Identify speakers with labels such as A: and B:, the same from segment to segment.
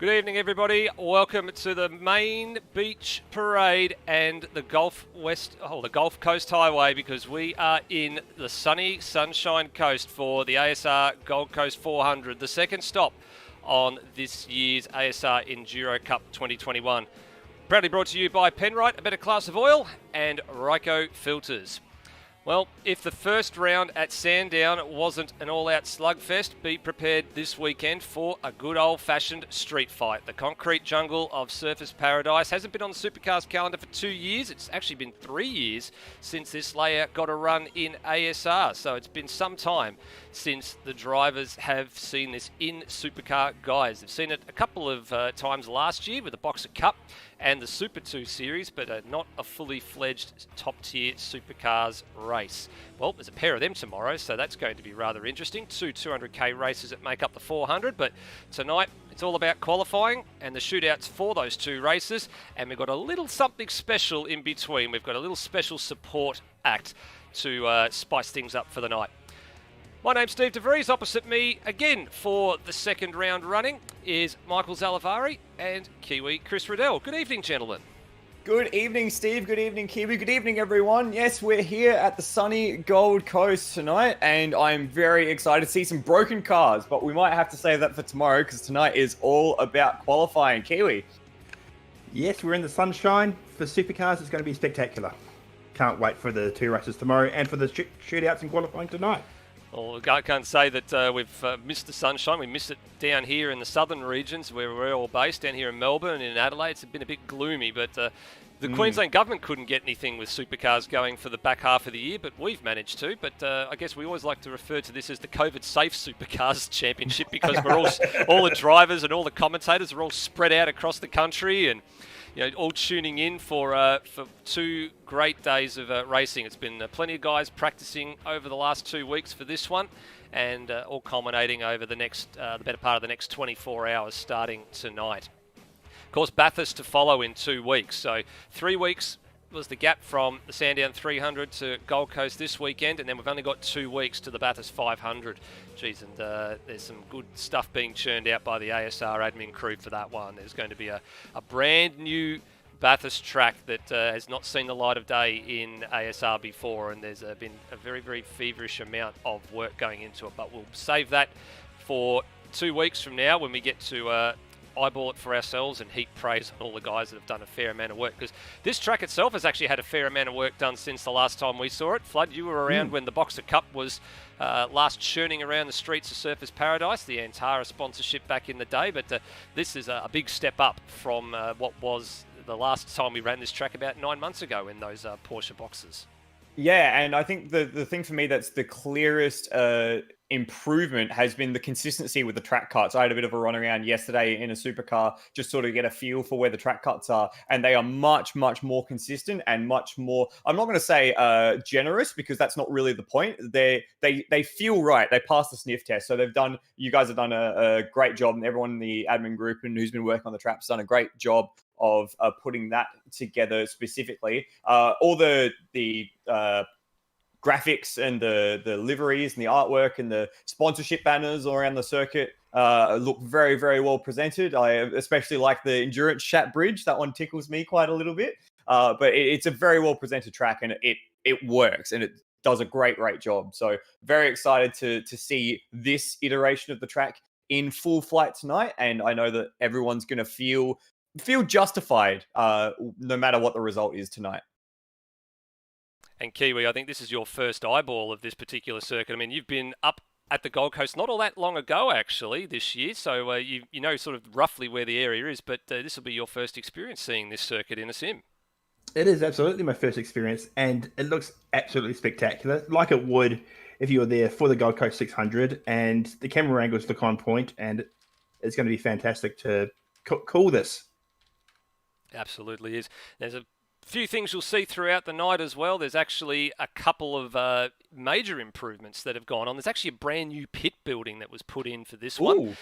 A: Good evening, everybody. Welcome to the main beach parade and the Gulf Coast Highway, because we are in the sunny Sunshine Coast for the ASR Gold Coast 400, the second stop on this year's ASR Enduro Cup 2021. Proudly brought to you by Penrite, a better class of oil, and Ryco Filters. Well, if the first round at Sandown wasn't an all-out slugfest, be prepared this weekend for a good old-fashioned street fight. The concrete jungle of Surfers Paradise hasn't been on the Supercars calendar for 2 years. It's actually been 3 years since this layout got a run in ASR. So it's been some time since the drivers have seen this in Supercar guise. They've seen it a couple of times last year with the Boxer Cup and the Super 2 series, but not a fully fledged top-tier Supercars race. Well, there's a pair of them tomorrow, so that's going to be rather interesting. Two 200k races that make up the 400, but tonight it's all about qualifying and the shootouts for those two races, and we've got a little something special in between. We've got a little special support act to spice things up for the night. My name's Steve DeVries. Opposite me again for the second round running is Michael Zalavari and Kiwi Chris Riddell. Good evening, gentlemen.
B: Good evening, Steve. Good evening, Kiwi. Good evening, everyone. Yes, we're here at the sunny Gold Coast tonight, and I'm very excited to see some broken cars, but we might have to save that for tomorrow because tonight is all about qualifying. Kiwi.
C: Yes, we're in the sunshine. For Supercars, it's going to be spectacular. Can't wait for the two races tomorrow and for the shootouts and qualifying tonight.
A: Well, I can't say that we've missed the sunshine. We missed it down here in the southern regions where we're all based, down here in Melbourne and in Adelaide. It's been a bit gloomy, but the Queensland government couldn't get anything with Supercars going for the back half of the year, but we've managed to. But I guess we always like to refer to this as the COVID-safe Supercars Championship because we're all the drivers and all the commentators are all spread out across the country and all tuning in for 2 great days of racing. It's been plenty of guys practicing over the last 2 weeks for this one, and all culminating over the better part of the next 24 hours starting tonight. Of course, Bathurst to follow in 2 weeks. So 3 weeks was the gap from the Sandown 300 to Gold Coast this weekend, and then we've only got 2 weeks to the Bathurst 500. Geez, and there's some good stuff being churned out by the ASR admin crew for that one. There's going to be a brand new Bathurst track that has not seen the light of day in ASR before, and there's been a very, very feverish amount of work going into it. But we'll save that for 2 weeks from now when we get to eyeball it for ourselves and heap praise on all the guys that have done a fair amount of work, because this track itself has actually had a fair amount of work done since the last time we saw it. Flood, you were around when the Boxer Cup was last churning around the streets of Surfers Paradise, the Antara sponsorship back in the day, but this is a big step up from what was the last time we ran this track about 9 months ago in those Porsche boxes.
B: Yeah, and I think the thing for me that's the clearest improvement has been the consistency with the track cuts. I had a bit of a run around yesterday in a supercar, just sort of get a feel for where the track cuts are, and they are much, much more consistent and much more, I'm not going to say generous, because that's not really the point. They feel right. They pass the sniff test. So you guys have done a great job, and everyone in the admin group and who's been working on the trap has done a great job of putting that together specifically. All the graphics and the liveries and the artwork and the sponsorship banners all around the circuit look very, very well presented. I especially like the endurance chat bridge. That one tickles me quite a little bit. But it's a very well presented track, and it works, and it does a great job. So very excited to see this iteration of the track in full flight tonight. And I know that everyone's going to feel justified no matter what the result is tonight.
A: And Kiwi, I think this is your first eyeball of this particular circuit. I mean, you've been up at the Gold Coast not all that long ago, actually, this year. So you know sort of roughly where the area is, but this will be your first experience seeing this circuit in a sim.
C: It is absolutely my first experience, and it looks absolutely spectacular, like it would if you were there for the Gold Coast 600, and the camera angles look on point, and it's going to be fantastic to call this.
A: Absolutely is. There's a few things you'll see throughout the night as well. There's actually a couple of major improvements that have gone on. There's actually a brand new pit building that was put in for this one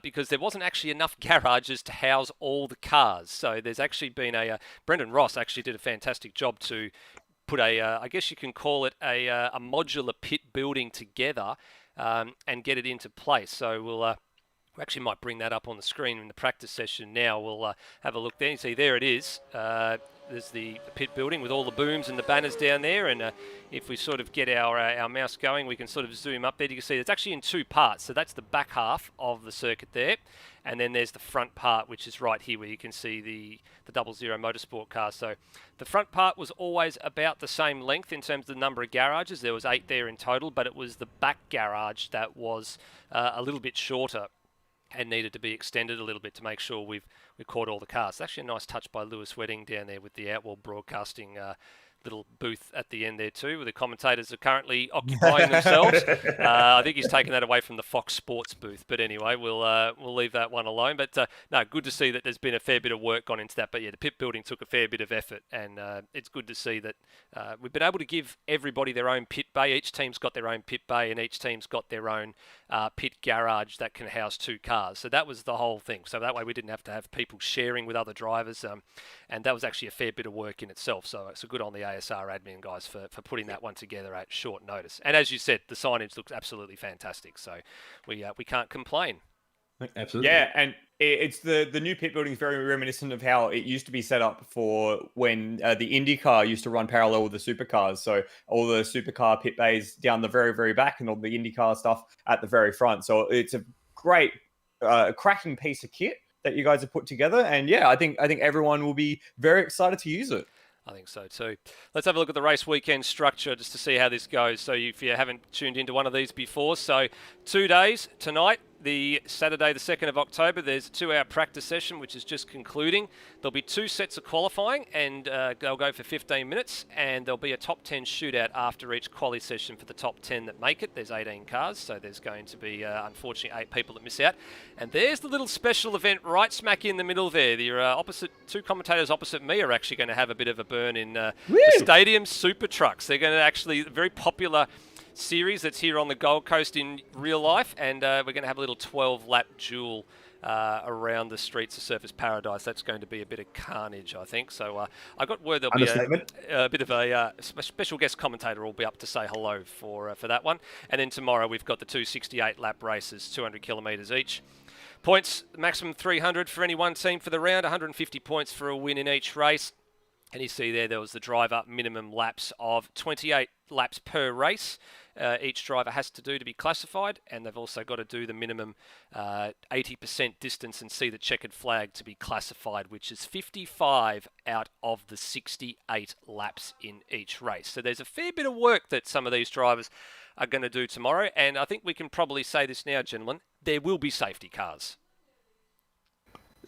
A: because there wasn't actually enough garages to house all the cars. So there's actually been Brendan Ross actually did a fantastic job to put I guess you can call it a modular pit building together and get it into place. So We actually might bring that up on the screen in the practice session now. We'll have a look there. You see, there it is. There's the pit building with all the booms and the banners down there. And if we sort of get our mouse going, we can sort of zoom up there. You can see it's actually in two parts. So that's the back half of the circuit there. And then there's the front part, which is right here where you can see the 00 Motorsport car. So the front part was always about the same length in terms of the number of garages. There was 8 there in total, but it was the back garage that was a little bit shorter and needed to be extended a little bit to make sure we caught all the cars. It's actually a nice touch by Lewis Wedding down there with the Outwall Broadcasting little booth at the end there too, where the commentators are currently occupying themselves. I think he's taken that away from the Fox Sports booth. But anyway, we'll leave that one alone. But no, good to see that there's been a fair bit of work gone into that. But yeah, the pit building took a fair bit of effort, and it's good to see that we've been able to give everybody their own pit bay. Each team's got their own pit bay, and each team's got their own pit garage that can house 2 cars. So that was the whole thing. So that way we didn't have to have people sharing with other drivers, and that was actually a fair bit of work in itself. So it's good on the ASR admin guys for putting that one together at short notice. And as you said, the signage looks absolutely fantastic. So we can't complain.
C: Absolutely.
B: Yeah, and it's the new pit building is very reminiscent of how it used to be set up for when the IndyCar used to run parallel with the Supercars. So all the Supercar pit bays down the very, very back and all the IndyCar stuff at the very front. So it's a great, cracking piece of kit that you guys have put together. And yeah, I think everyone will be very excited to use it.
A: I think so too. Let's have a look at the race weekend structure just to see how this goes. So if you haven't tuned into one of these before, so 2 days tonight, the Saturday, the 2nd of October, there's a 2-hour practice session, which is just concluding. There'll be 2 sets of qualifying, and they'll go for 15 minutes, and there'll be a top 10 shootout after each quali session for the top 10 that make it. There's 18 cars, so there's going to be, unfortunately, 8 people that miss out. And there's the little special event right smack in the middle there. The 2 commentators opposite me are actually going to have a bit of a burn in the Stadium Super Trucks. They're going to actually, very popular series that's here on the Gold Coast in real life, and we're going to have a little 12-lap duel around the streets of Surfers Paradise. That's going to be a bit of carnage, I think. So I got word there'll be a bit of a special guest commentator will be up to say hello for that one. And then tomorrow we've got the 2 68-lap races, 200 kilometres each. Points, maximum 300 for any one team for the round, 150 points for a win in each race. And you see there was the driver minimum laps of 28 laps per race. Each driver has to do to be classified, and they've also got to do the minimum 80% distance and see the checkered flag to be classified, which is 55 out of the 68 laps in each race. So there's a fair bit of work that some of these drivers are going to do tomorrow, and I think we can probably say this now, gentlemen, there will be safety cars.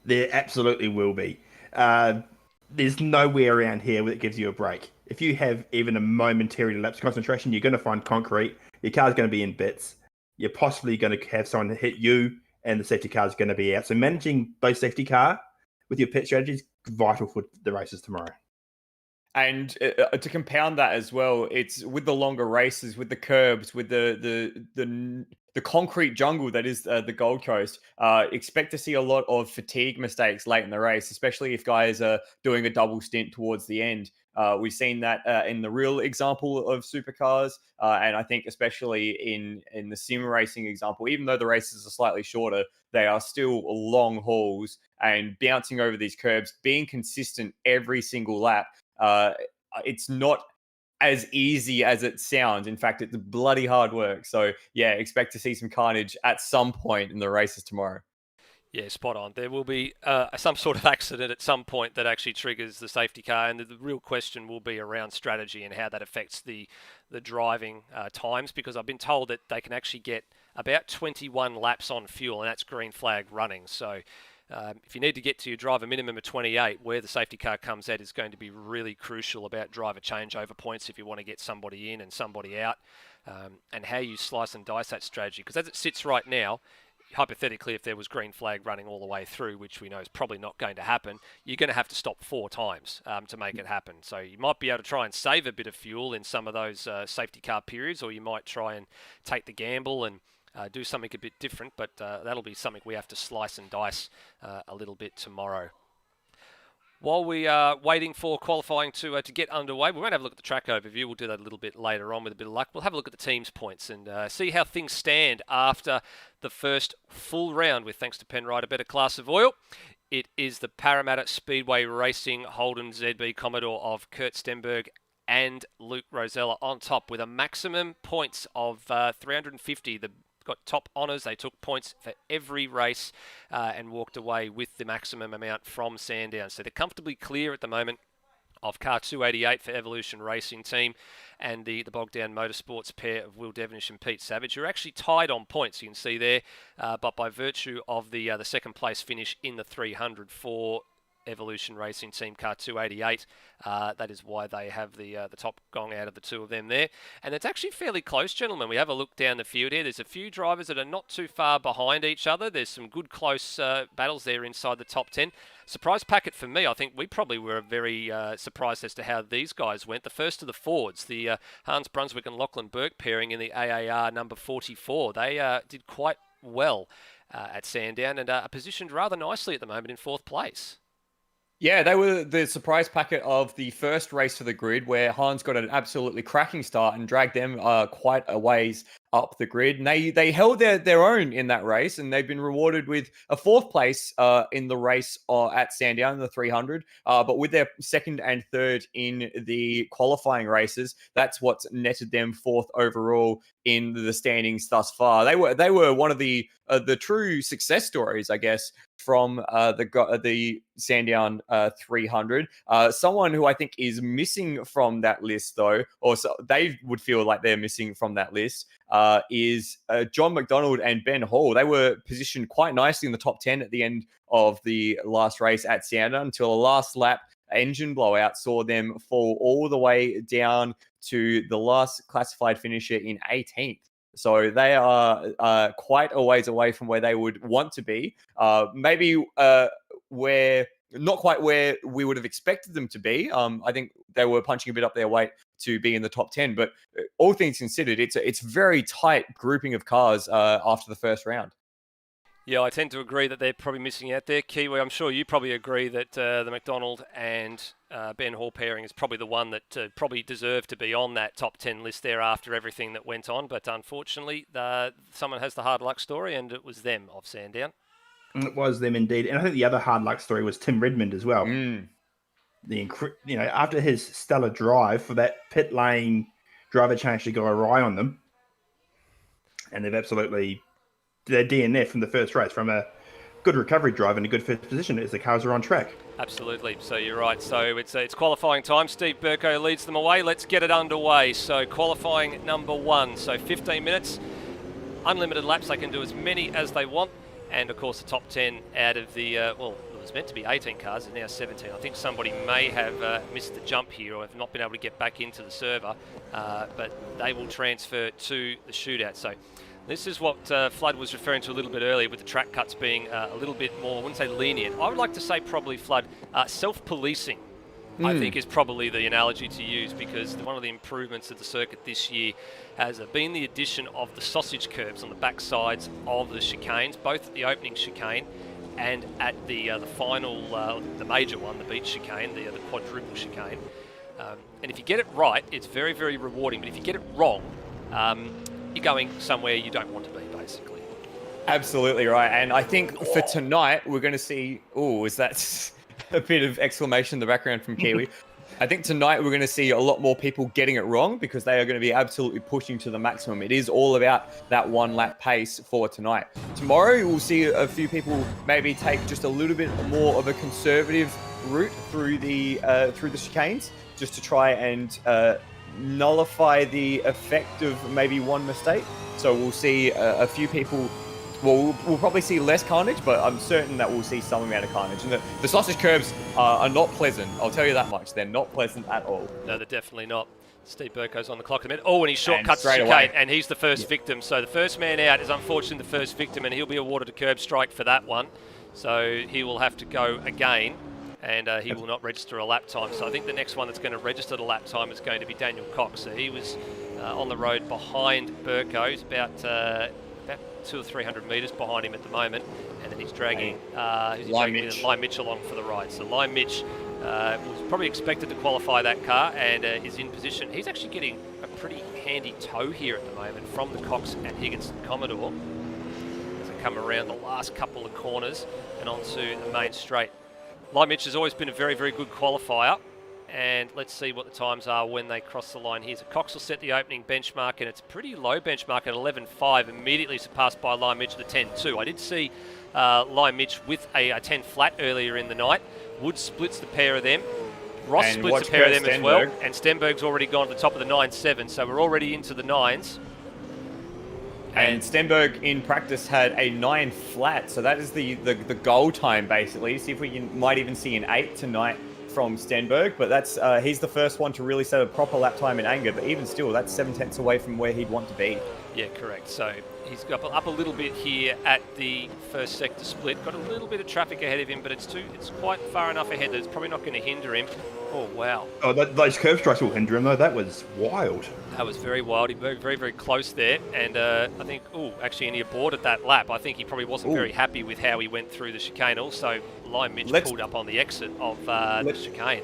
C: There absolutely will be. There's nowhere around here where it gives you a break. If you have even a momentary lapse of concentration, you're going to find concrete. Your car's going to be in bits. You're possibly going to have someone hit you, and the safety car is going to be out. So managing those safety car with your pit strategy is vital for the races tomorrow.
B: And to compound that as well, it's with the longer races, with the curbs, with the concrete jungle that is the Gold Coast. Expect to see a lot of fatigue mistakes late in the race, especially if guys are doing a double stint towards the end. We've seen that in the real example of Supercars, and I think especially in the sim racing example, even though the races are slightly shorter, they are still long hauls, and bouncing over these curbs, being consistent every single lap. It's not as easy as it sounds. In fact, it's bloody hard work. So yeah, expect to see some carnage at some point in the races tomorrow.
A: Yeah, spot on. There will be some sort of accident at some point that actually triggers the safety car, and the real question will be around strategy and how that affects the driving times, because I've been told that they can actually get about 21 laps on fuel, and that's green flag running. So if you need to get to your driver minimum of 28, where the safety car comes at is going to be really crucial about driver changeover points if you want to get somebody in and somebody out, and how you slice and dice that strategy. Because as it sits right now, hypothetically, if there was green flag running all the way through, which we know is probably not going to happen, you're going to have to stop 4 times to make it happen. So you might be able to try and save a bit of fuel in some of those safety car periods, or you might try and take the gamble and do something a bit different, but that'll be something we have to slice and dice a little bit tomorrow. While we are waiting for qualifying to get underway, we won't have a look at the track overview. We'll do that a little bit later on with a bit of luck. We'll have a look at the team's points and see how things stand after the first full round with, thanks to Penrite, a better class of oil. It is the Parramatta Speedway Racing Holden ZB Commodore of Kurt Stenberg and Luke Rosella on top with a maximum points of 350. The got top honours. They took points for every race and walked away with the maximum amount from Sandown. So they're comfortably clear at the moment of car 288 for Evolution Racing Team and the Bogdown Motorsports pair of Will Devonish and Pete Savage, who are actually tied on points, you can see there, but by virtue of the second place finish in the 300 for Evolution Racing Team car 288. That is why they have the top gong out of the two of them there. And it's actually fairly close, gentlemen. We have a look down the field here. There's a few drivers that are not too far behind each other. There's some good close battles there inside the top 10. Surprise packet for me. I think we probably were very surprised as to how these guys went. The first of the Fords, the Hans Brunswick and Lachlan Burke pairing in the AAR number 44. They did quite well at Sandown and are positioned rather nicely at the moment in 4th place.
B: Yeah, they were the surprise packet of the first race to the grid, where Hans got an absolutely cracking start and dragged them quite a ways up the grid. And they held their own in that race, and they've been rewarded with a 4th place in the race at Sandown in the 300. But with their 2nd and 3rd in the qualifying races, that's what's netted them 4th overall in the standings thus far. They were one of the true success stories, I guess, from the Sandown 300. Someone who I think is missing from that list, though, or so they would feel like they're missing from that list, is John McDonald and Ben Hall. They were positioned quite nicely in the top 10 at the end of the last race at Sandown until a last lap engine blowout saw them fall all the way down to the last classified finisher in 18th. So they are quite a ways away from where they would want to be. Maybe where not quite where we would have expected them to be. I think they were punching a bit up their weight to be in the top 10. But all things considered, it's very tight grouping of cars after the first round.
A: Yeah, I tend to agree that they're probably missing out there. Kiwi, I'm sure you probably agree that the McDonald and Ben Hall pairing is probably the one that probably deserved to be on that top 10 list there after everything that went on. But unfortunately, someone has the hard luck story, and it was them of Sandown.
C: It was them indeed. And I think the other hard luck story was Tim Redmond as well. After his stellar drive for that pit lane driver change to go awry on them, and they've absolutely... They're DNF from the first race from a good recovery drive and a good first position as the cars are on track.
A: Absolutely. So you're right. So it's qualifying time. Steve Burko leads them away. Let's get it underway. So qualifying number 1. So 15 minutes, unlimited laps. They can do as many as they want. And of course, the top 10 out of the, it was meant to be 18 cars, it's now 17. I think somebody may have missed the jump here or have not been able to get back into the server, but they will transfer to the shootout. So this is what Flood was referring to a little bit earlier with the track cuts being a little bit more, I wouldn't say lenient. I would like to say probably, Flood, self-policing, I think is probably the analogy to use, because one of the improvements of the circuit this year has been the addition of the sausage curbs on the back sides of the chicanes, both at the opening chicane and at the final, the major one, the beach chicane, the quadruple chicane. And if you get it right, it's very, very rewarding. But if you get it wrong, you're going somewhere you don't want to be, basically.
B: Absolutely right. And I think for tonight, we're going to see... Oh, is that a bit of exclamation in the background from Kiwi? I think tonight we're going to see a lot more people getting it wrong, because they are going to be absolutely pushing to the maximum. It is all about that 1 lap pace for tonight. Tomorrow, we'll see a few people maybe take just a little bit more of a conservative route through the chicanes, just to try and nullify the effect of maybe one mistake. So we'll see a few people... Well, we'll probably see less carnage, but I'm certain that we'll see some amount of carnage. And the sausage curbs are not pleasant. I'll tell you that much. They're not pleasant at all.
A: No, they're definitely not. Steve Burko's on the clock in a minute. Oh, and he shortcuts the chicane, and he's the first victim. So the first man out is unfortunately the first victim, and he'll be awarded a curb strike for that one. So he will have to go again, and he will not register a lap time. So I think the next one that's going to register the lap time is going to be Daniel Cox. So he was on the road behind Burko. He's about 200 or 300 metres behind him at the moment, and then he's dragging Lime Mitch along for the ride. So Lime Mitch Was probably expected to qualify that car and is in position. He's actually getting a pretty handy tow here at the moment from the Cox and Higginson Commodore as they come around the last couple of corners and onto the main straight. Lime Mitch has always been a very, very good qualifier, and let's see what the times are when they cross the line here. So Cox will set the opening benchmark, and it's a pretty low benchmark at 11.5, immediately surpassed by Lime Mitch at the 10.2. I did see Lime Mitch with a 10 flat earlier in the night. Wood splits the pair of them. Ross
B: And
A: splits a pair of them as well.
B: Stenberg.
A: And Stenberg's already gone to the top of the 9.7, so we're already into the 9s.
B: And Stenberg in practice had a 9 flat, so that is the goal time basically. See if we might even see an 8 tonight from Stenberg, but that's he's the first one to really set a proper lap time in anger. But even still, that's 7/10 away from where he'd want to be.
A: Yeah, correct. So he's got up a little bit here at the first sector split. Got a little bit of traffic ahead of him, but it's quite far enough ahead that it's probably not going to hinder him. Oh, wow.
C: Oh, those curve strikes will hinder him, though. That was wild.
A: That was very wild. He very, very, very close there. And I think, actually, and he aborted that lap. I think he probably wasn't very happy with how he went through the chicane. Also, Lime Mitch pulled up on the exit of the chicane.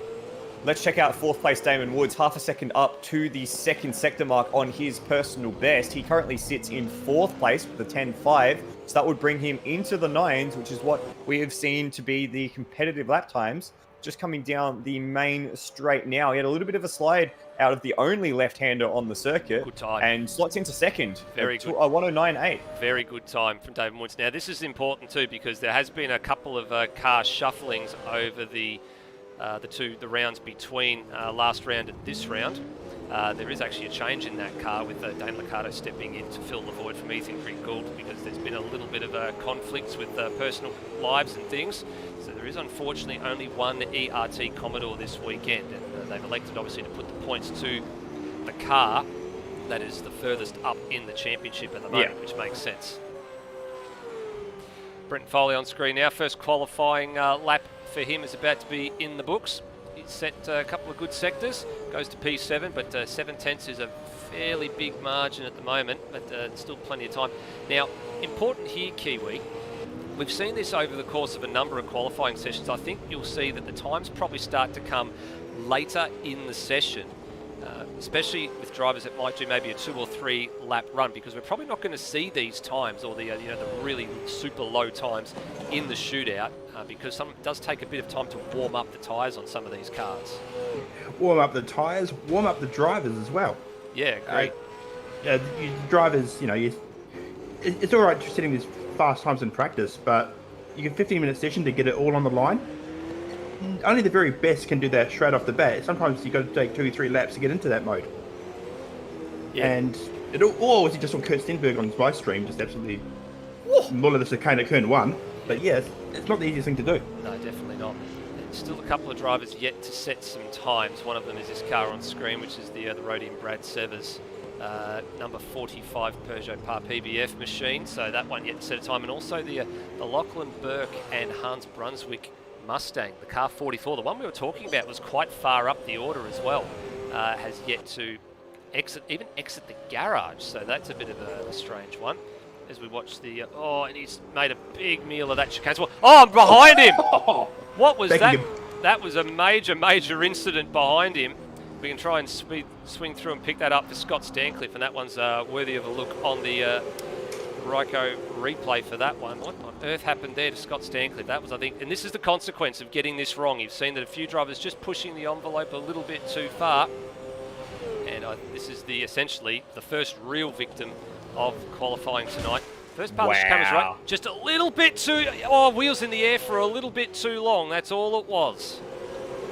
B: Let's check out 4th place Damon Woods, half a second up to the 2nd sector mark on his personal best. He currently sits in 4th place with a 10.5, so that would bring him into the 9s, which is what we have seen to be the competitive lap times. Just coming down the main straight now. He had a little bit of a slide out of the only left-hander on the circuit.
A: Good time.
B: And slots into 2nd.
A: Very good.
B: 109.8.
A: Very good time from David Woods. Now, this is important too because there has been a couple of car shufflings over the rounds between last round and this round. There is actually a change in that car with Dane Liccardo stepping in to fill the void from Ethan Gould because there's been a little bit of conflicts with personal lives and things. So there is unfortunately only one ERT Commodore this weekend, and they've elected obviously to put the points to the car that is the furthest up in the championship at the moment, which makes sense. Brenton Foley on screen now. First qualifying lap for him is about to be in the books. He's set a couple of good sectors, goes to P7, but 7/10 is a fairly big margin at the moment, but still plenty of time. Now, important here, Kiwi, we've seen this over the course of a number of qualifying sessions. I think you'll see that the times probably start to come later in the session, especially with drivers that might do maybe a 2 or 3 lap run, because we're probably not going to see these times or the really super low times in the shootout, because it does take a bit of time to warm up the tyres on some of these cars.
C: Warm up the tyres, warm up the drivers as well.
A: Yeah, great.
C: Drivers, it's all right setting these fast times in practice, but you get 15-minute session to get it all on the line. Only the very best can do that straight off the bat. Sometimes you've got to take 2 or 3 laps to get into that mode. Yeah. And you just saw Kurt Stenberg on his live stream, just absolutely muller the chicane at Kern 1. But yeah, it's not the easiest thing to do.
A: No, definitely not. There's still a couple of drivers yet to set some times. One of them is this car on screen, which is the Rhodium Brad Severs, number 45 Peugeot Par PBF machine. So that one yet to set a time. And also the Lachlan Burke and Hans Brunswick Mustang, the car 44, the one we were talking about, was quite far up the order as well. Has yet to exit the garage, so that's a bit of a strange one. As we watch and he's made a big meal of that chicane. Oh, I'm behind him! What was that? That was a major incident behind him. We can try and swing through and pick that up for Scott Stancliffe, and that one's worthy of a look on the Ryko replay for that one. What on earth happened there to Scott Stancliffe? That was, I think, and this is the consequence of getting this wrong. You've seen that a few drivers just pushing the envelope a little bit too far, and this is essentially the first real victim of qualifying tonight. First part of the chicane was right, just a little bit too. Wheels in the air for a little bit too long. That's all it was.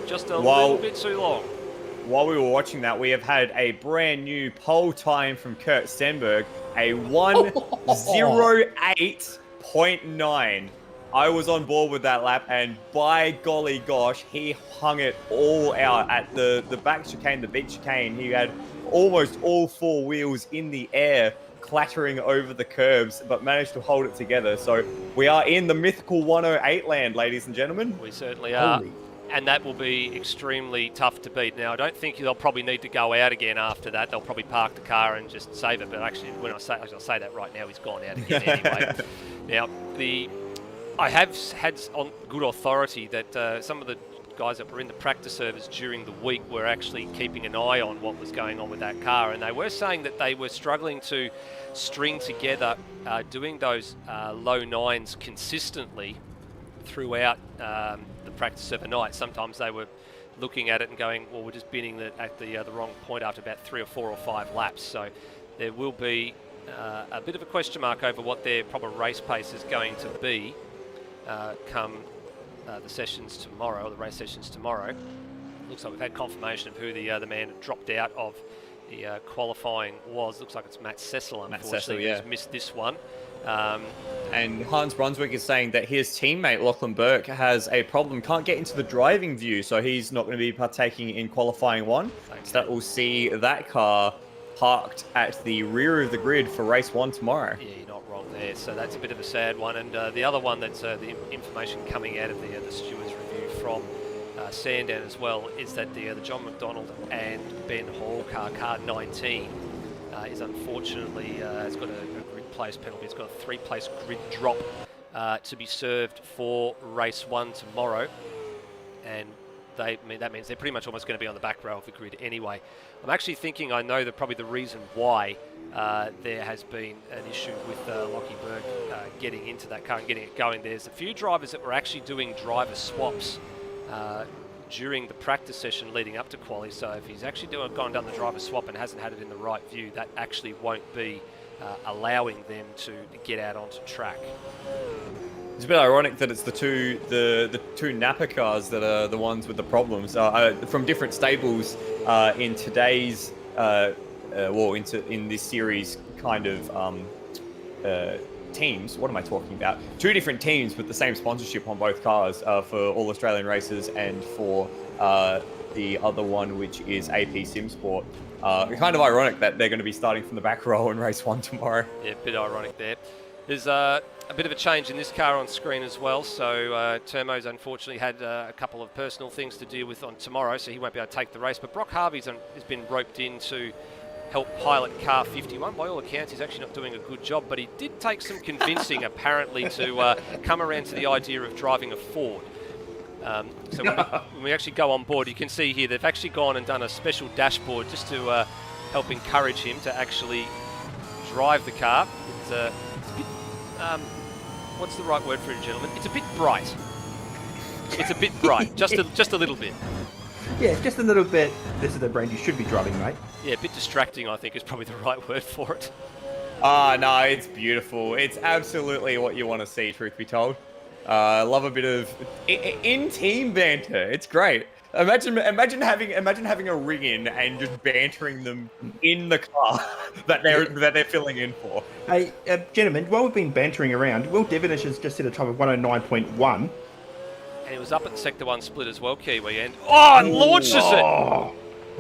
A: Just a little bit too long.
B: While we were watching that, we have had a brand new pole time from Kurt Stenberg, a 1:08.9. I was on board with that lap, and by golly gosh, he hung it all out at the back chicane, the big chicane. He had almost all 4 wheels in the air, clattering over the curbs, but managed to hold it together. So we are in the mythical 108 land, ladies and gentlemen.
A: We certainly are. And that will be extremely tough to beat. Now, I don't think they'll probably need to go out again after that. They'll probably park the car and just save it. But actually, when I'll say that right now, he's gone out again anyway. Now, I have had on good authority that some of the guys that were in the practice servers during the week were actually keeping an eye on what was going on with that car, and they were saying that they were struggling to string together doing those low nines consistently throughout the practice server night. Sometimes they were looking at it and going, well, we're just binning at the wrong point after about 3 or 4 or 5 laps. So there will be a bit of a question mark over what their proper race pace is going to be come the sessions tomorrow, or the race sessions tomorrow. Looks like we've had confirmation of who the man that dropped out of the qualifying was. Looks like it's Matt Cecil, unfortunately, who's missed this one.
B: And Hans Brunswick is saying that his teammate Lachlan Burke has a problem, can't get into the driving view, so he's not going to be partaking in qualifying 1. So that will see that car parked at the rear of the grid for race 1 tomorrow.
A: Yeah, you're not wrong there. So that's a bit of a sad one. And the other one that's the information coming out of the stewards review from Sandown as well is that the John McDonald and Ben Hall car 19, is unfortunately has got a grid place penalty. It's got a 3-place grid drop to be served for race 1 tomorrow, and that means they're pretty much almost going to be on the back row of the grid anyway. I'm actually thinking I know that probably the reason why there has been an issue with Lockie Berg getting into that car and getting it going. There's a few drivers that were actually doing driver swaps during the practice session leading up to quali, so if he's actually gone down the driver swap and hasn't had it in the right view, that actually won't be allowing them to get out onto track.
B: It's a bit ironic that it's the two Napa cars that are the ones with the problems from different stables in today's in this series kind of teams. What am I talking about? 2 different teams with the same sponsorship on both cars for All Australian races and for the other one, which is AP Simsport. Kind of ironic that they're going to be starting from the back row in race 1 tomorrow.
A: Yeah, a bit ironic there. There's a bit of a change in this car on screen as well. So Termo's unfortunately had a couple of personal things to deal with on tomorrow, so he won't be able to take the race. But Brock Harvey's has been roped in to help pilot car 51. By all accounts, he's actually not doing a good job, but he did take some convincing, apparently, to come around to the idea of driving a Ford. So when we actually go on board, you can see here they've actually gone and done a special dashboard just to help encourage him to actually drive the car. It's a bit, what's the right word for it, gentlemen? It's a bit bright. It's a bit bright, just a little bit.
C: Yeah, just a little bit. This is the brand you should be driving, mate.
A: Yeah, a bit distracting, I think, is probably the right word for it.
B: No, it's beautiful. It's absolutely what you want to see, truth be told. I love a bit of in-team banter. It's great. Imagine having a rig in and just bantering them in the car that they're filling in for.
C: Hey, gentlemen, while we've been bantering around, Will Devonish has just hit a top of 109.1.
A: And he was up at the Sector 1 split as well, Kiwi, and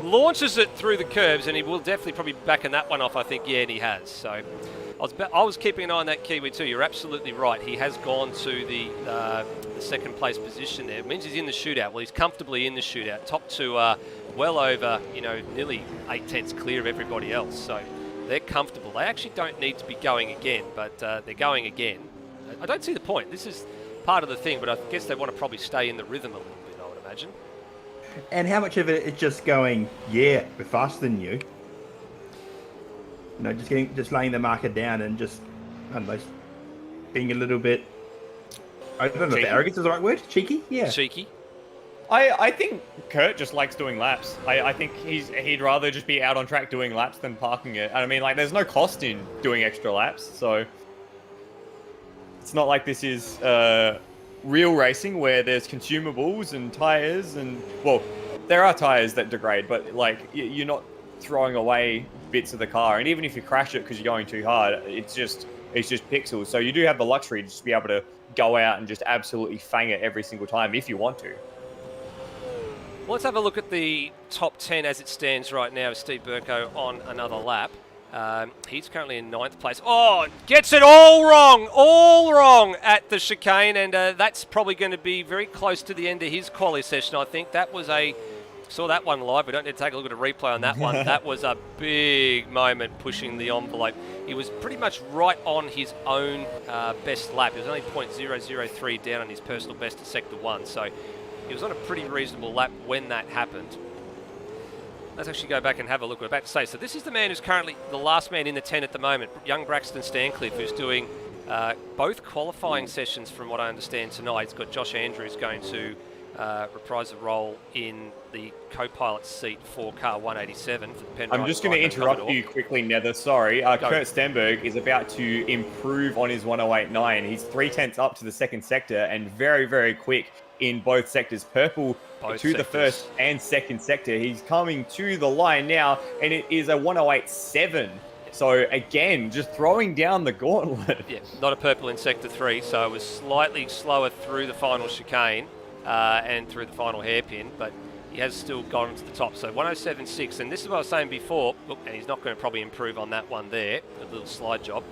A: launches it through the curbs, and he will definitely probably backing that one off, I think. Yeah, and he has. So I was keeping an eye on that Kiwi too. You're absolutely right. He has gone to the second place position there. It means he's in the shootout. Well, he's comfortably in the shootout. Top two are well over, nearly 8/10 clear of everybody else. So they're comfortable. They actually don't need to be going again, but they're going again. I don't see the point. This is part of the thing, but I guess they want to probably stay in the rhythm a little bit, I would imagine.
C: And how much of it is just going, yeah, we're faster than you? Just laying the marker down and just, I don't know, being a little bit, I don't know if arrogance is the right word? Cheeky? Yeah.
A: Cheeky.
B: I think Kurt just likes doing laps. I think he'd rather just be out on track doing laps than parking it. I mean, there's no cost in doing extra laps, so it's not like this is real racing where there's consumables and tires and, well, there are tires that degrade, but you're not throwing away bits of the car, and even if you crash it because you're going too hard, it's just pixels. So you do have the luxury to just be able to go out and just absolutely fang it every single time if you want to.
A: Well, let's have a look at the top 10 as it stands right now with Steve Burko on another lap. He's currently in 9th place. Oh, gets it all wrong at the chicane, and that's probably going to be very close to the end of his quali session, I think. That was saw that one live. We don't need to take a look at a replay on that one. That was a big moment pushing the envelope. He was pretty much right on his own best lap. It was only .003 down on his personal best at Sector 1. So he was on a pretty reasonable lap when that happened. Let's actually go back and have a look. We're about to say, so this is the man who's currently the last man in the 10 at the moment, young Braxton Stancliffe, who's doing both qualifying sessions from what I understand tonight. He's got Josh Andrews going to reprise a role in the co-pilot seat for car 187 for the Penrite.
B: I'm just going to interrupt you quickly, Nether. Sorry. Kurt Stenberg is about to improve on his 108.9. He's 3/10 up to the second sector and very, very quick in both sectors. Purple to the first and second sector. He's coming to the line now, and it is a 108.7. So again, just throwing down the gauntlet.
A: Yeah, not a purple in sector 3, so it was slightly slower through the final chicane and through the final hairpin, but he has still gone to the top. So 107.6, and this is what I was saying before. Look, and he's not going to probably improve on that one there, a little slide job.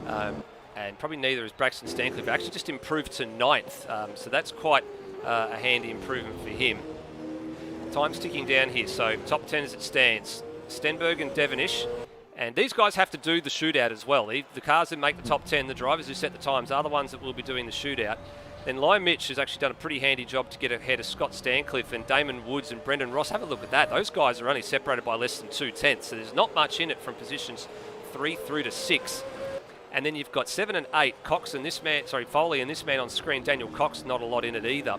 A: And probably neither is Braxton Stancliffe. Actually just improved to 9th, so that's quite a handy improvement for him. Time's ticking down here, so top 10 as it stands. Stenberg and Devonish. And these guys have to do the shootout as well. The cars that make the top 10, the drivers who set the times, are the ones that will be doing the shootout. Then Lime Mitch has actually done a pretty handy job to get ahead of Scott Stancliffe and Damon Woods and Brendan Ross. Have a look at that. Those guys are only separated by less than 2/10, so there's not much in it from positions 3 through to 6. And then you've got 7 and 8, Foley and this man on screen, Daniel Cox, not a lot in it either.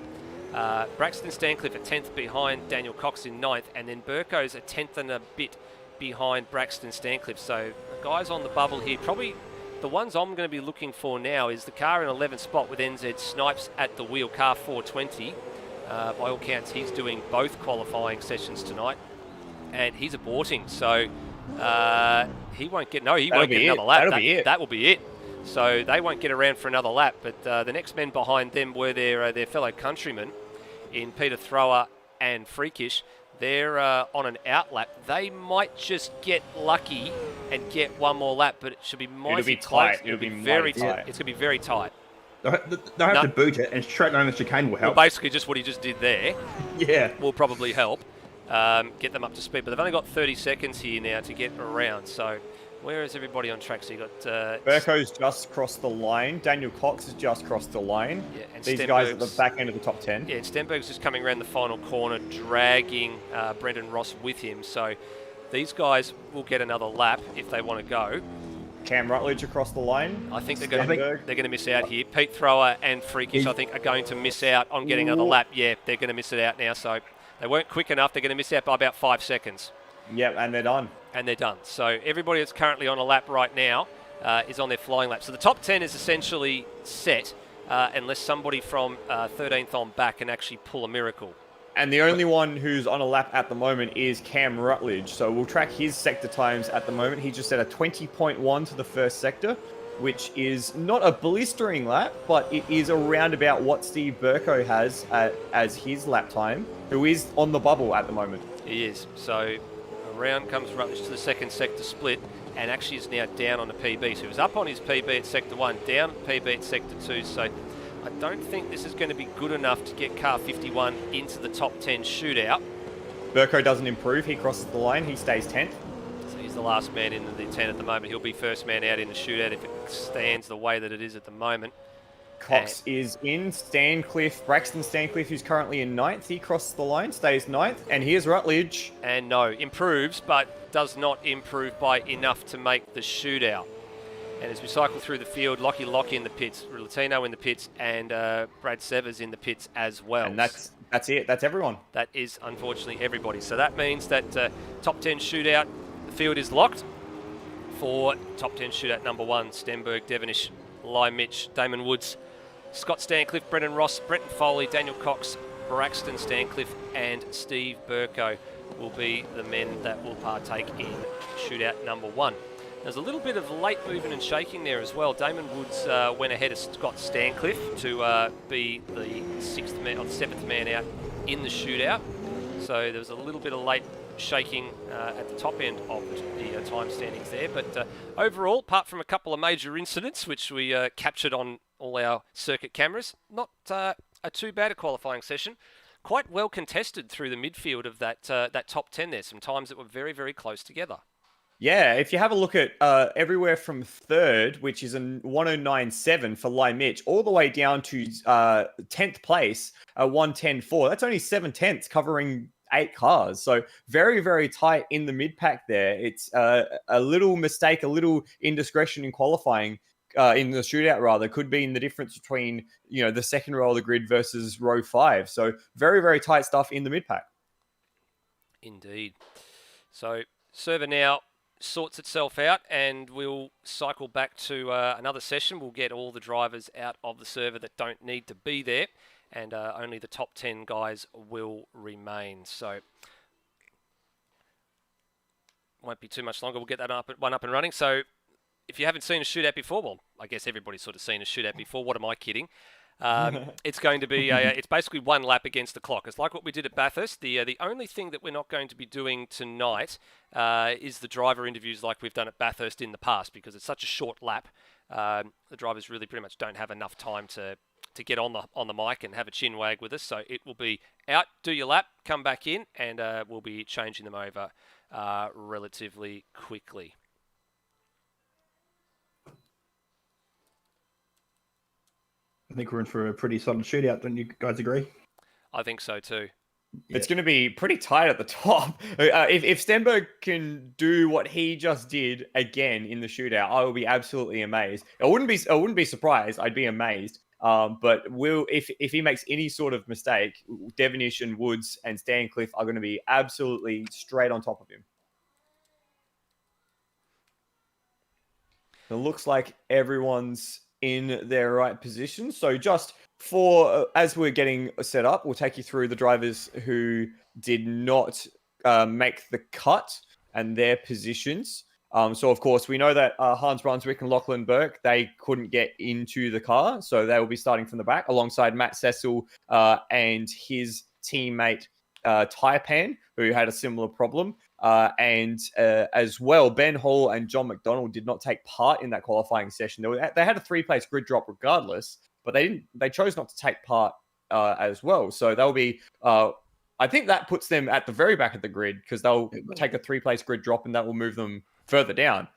A: Braxton Stancliffe a 10th behind Daniel Cox in 9th, and then Burko's a 10th and a bit behind Braxton Stancliffe. So guys on the bubble here, probably the ones I'm going to be looking for now is the car in 11th spot with NZ Snipes at the wheel, car 420. By all counts, he's doing both qualifying sessions tonight, and he's aborting. So he won't get another lap. That will be it. So they won't get around for another lap. But the next men behind them were their fellow countrymen in Peter Thrower and Freakish. They're on an outlap. They might just get lucky and get one more lap, but it should be mighty close. It'll be very tight. It's going to be very tight.
C: They'll have to boot it, and straight down the chicane will help.
A: Well, basically, just what he just did there will probably help get them up to speed. But they've only got 30 seconds here now to get around. So where is everybody on track? So you got
B: Burko's just crossed the line. Daniel Cox has just crossed the line. Yeah, and these guys at the back end of the top 10.
A: Yeah, and Stenberg's just coming around the final corner, dragging Brendan Ross with him. So these guys will get another lap if they want to go.
B: Cam Rutledge across the line.
A: I think they're going to miss out here. Pete Thrower and Freakish, I think, are going to miss out on getting another lap. Yeah, they're going to miss it out now. So they weren't quick enough. They're going to miss out by about 5 seconds.
B: Yep, and they're done.
A: And they're done. So everybody that's currently on a lap right now is on their flying lap. So the top 10 is essentially set unless somebody from 13th on back can actually pull a miracle.
B: And the only one who's on a lap at the moment is Cam Rutledge. So we'll track his sector times at the moment. He just set a 20.1 to the first sector, which is not a blistering lap, but it is around about what Steve Burko has as his lap time, who is on the bubble at the moment.
A: He is. So around comes Rutledge to the second sector split, and actually is now down on the PB. So he was up on his PB at sector 1, down at PB at sector 2. So I don't think this is going to be good enough to get car 51 into the top 10 shootout.
B: Burko doesn't improve. He crosses the line. He stays 10th.
A: So he's the last man in the 10 at the moment. He'll be first man out in the shootout if it stands the way that it is at the moment.
B: Cox is in. Braxton Stancliffe, who's currently in 9th. He crosses the line, stays 9th. And here's Rutledge.
A: And no, improves, but does not improve by enough to make the shootout. And as we cycle through the field, Lockie in the pits, Latino in the pits, and Brad Severs in the pits as well.
B: And that's it. That's everyone.
A: That is, unfortunately, everybody. So that means that top 10 shootout, the field is locked for top 10 shootout number 1, Stenberg, Devonish, Lime Mitch, Damon Woods, Scott Stancliffe, Brendan Ross, Brenton Foley, Daniel Cox, Braxton Stancliffe, and Steve Burko will be the men that will partake in shootout number 1. There's a little bit of late movement and shaking there as well. Damon Woods went ahead of Scott Stancliffe to be the 7th man out in the shootout. So there was a little bit of late shaking at the top end of the time standings there. But overall, apart from a couple of major incidents, which we captured on all our circuit cameras, not a too bad a qualifying session. Quite well contested through the midfield of that top 10 there. Some times that were very, very close together.
B: Yeah, if you have a look at everywhere from third, which is a 109.7 for Lai Mitch, all the way down to 10th place, 110.4. That's only 7/10ths covering 8 cars. So very, very tight in the mid pack there. It's a little mistake, a little indiscretion in qualifying. In the shootout, rather, could be in the difference between the second row of the grid versus row 5. So very, very tight stuff in the mid pack.
A: Indeed. So server now sorts itself out, and we'll cycle back to another session. We'll get all the drivers out of the server that don't need to be there, and only the top 10 guys will remain. So won't be too much longer. We'll get that one up and running. So if you haven't seen a shootout before, well, I guess everybody's sort of seen a shootout before. What am I kidding? It's going to be it's basically one lap against the clock. It's like what we did at Bathurst. The only thing that we're not going to be doing tonight is the driver interviews like we've done at Bathurst in the past, because it's such a short lap. The drivers really pretty much don't have enough time to get on the mic and have a chin wag with us. So it will be out, do your lap, come back in, and we'll be changing them over relatively quickly.
C: I think we're in for a pretty solid shootout. Don't you guys agree?
A: I think so too.
B: Yeah. It's going to be pretty tight at the top. If Stenberg can do what he just did again in the shootout, I will be absolutely amazed. I wouldn't be surprised. I'd be amazed. But if he makes any sort of mistake, Devonish and Woods and Stancliffe are going to be absolutely straight on top of him. It looks like everyone's in their right position. So just for as we're getting set up, we'll take you through the drivers who did not make the cut and their positions. So of course we know that Hans Brunswick and Lachlan Burke, they couldn't get into the car, so they will be starting from the back alongside Matt Cecil and his teammate Taipan, who had a similar problem. And as well, Ben Hall and John McDonald did not take part in that qualifying session. They had a 3-place grid drop regardless, but they chose not to take part as well. So they'll be, I think that puts them at the very back of the grid, because they'll take a 3-place grid drop and that will move them further down.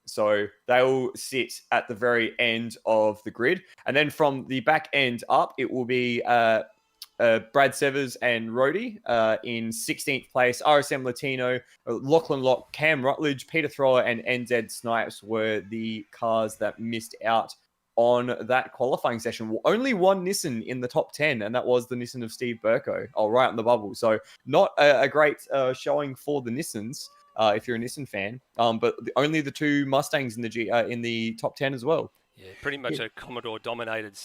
B: So they'll sit at the very end of the grid. And then from the back end up, it will be Brad Severs and Rhodey in 16th place. RSM Latino, Lachlan Locke, Cam Rutledge, Peter Thrower, and NZ Snipes were the cars that missed out on that qualifying session. Only one Nissan in the top 10, and that was the Nissan of Steve Burko, right on the bubble. So not a great showing for the Nissans if you're a Nissan fan, but only the 2 Mustangs in the top 10 as well.
A: Yeah, pretty much a Commodore-dominated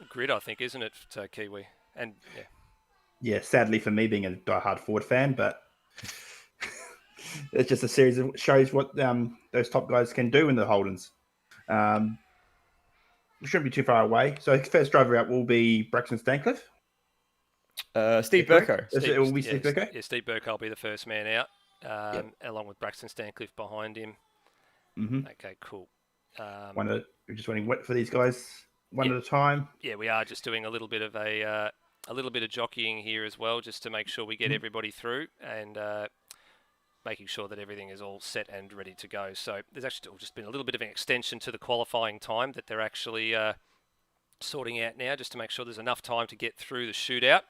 A: grid, I think, isn't it, to Kiwi? And
C: yeah, sadly for me, being a diehard Ford fan, but it's just a series that shows what those top guys can do in the Holdens. We shouldn't be too far away. So first driver out will be Braxton Stancliffe.
B: Steve Burko.
C: It will be Steve Burko?
A: Yeah, Steve Burko will be the first man out, along with Braxton Stancliffe behind him.
C: Mm-hmm.
A: Okay, cool.
C: We're just waiting for these guys one at a time.
A: Yeah, we are just doing a little bit of jockeying here as well, just to make sure we get everybody through, and making sure that everything is all set and ready to go. So there's actually just been a little bit of an extension to the qualifying time that they're actually sorting out now, just to make sure there's enough time to get through the shootout.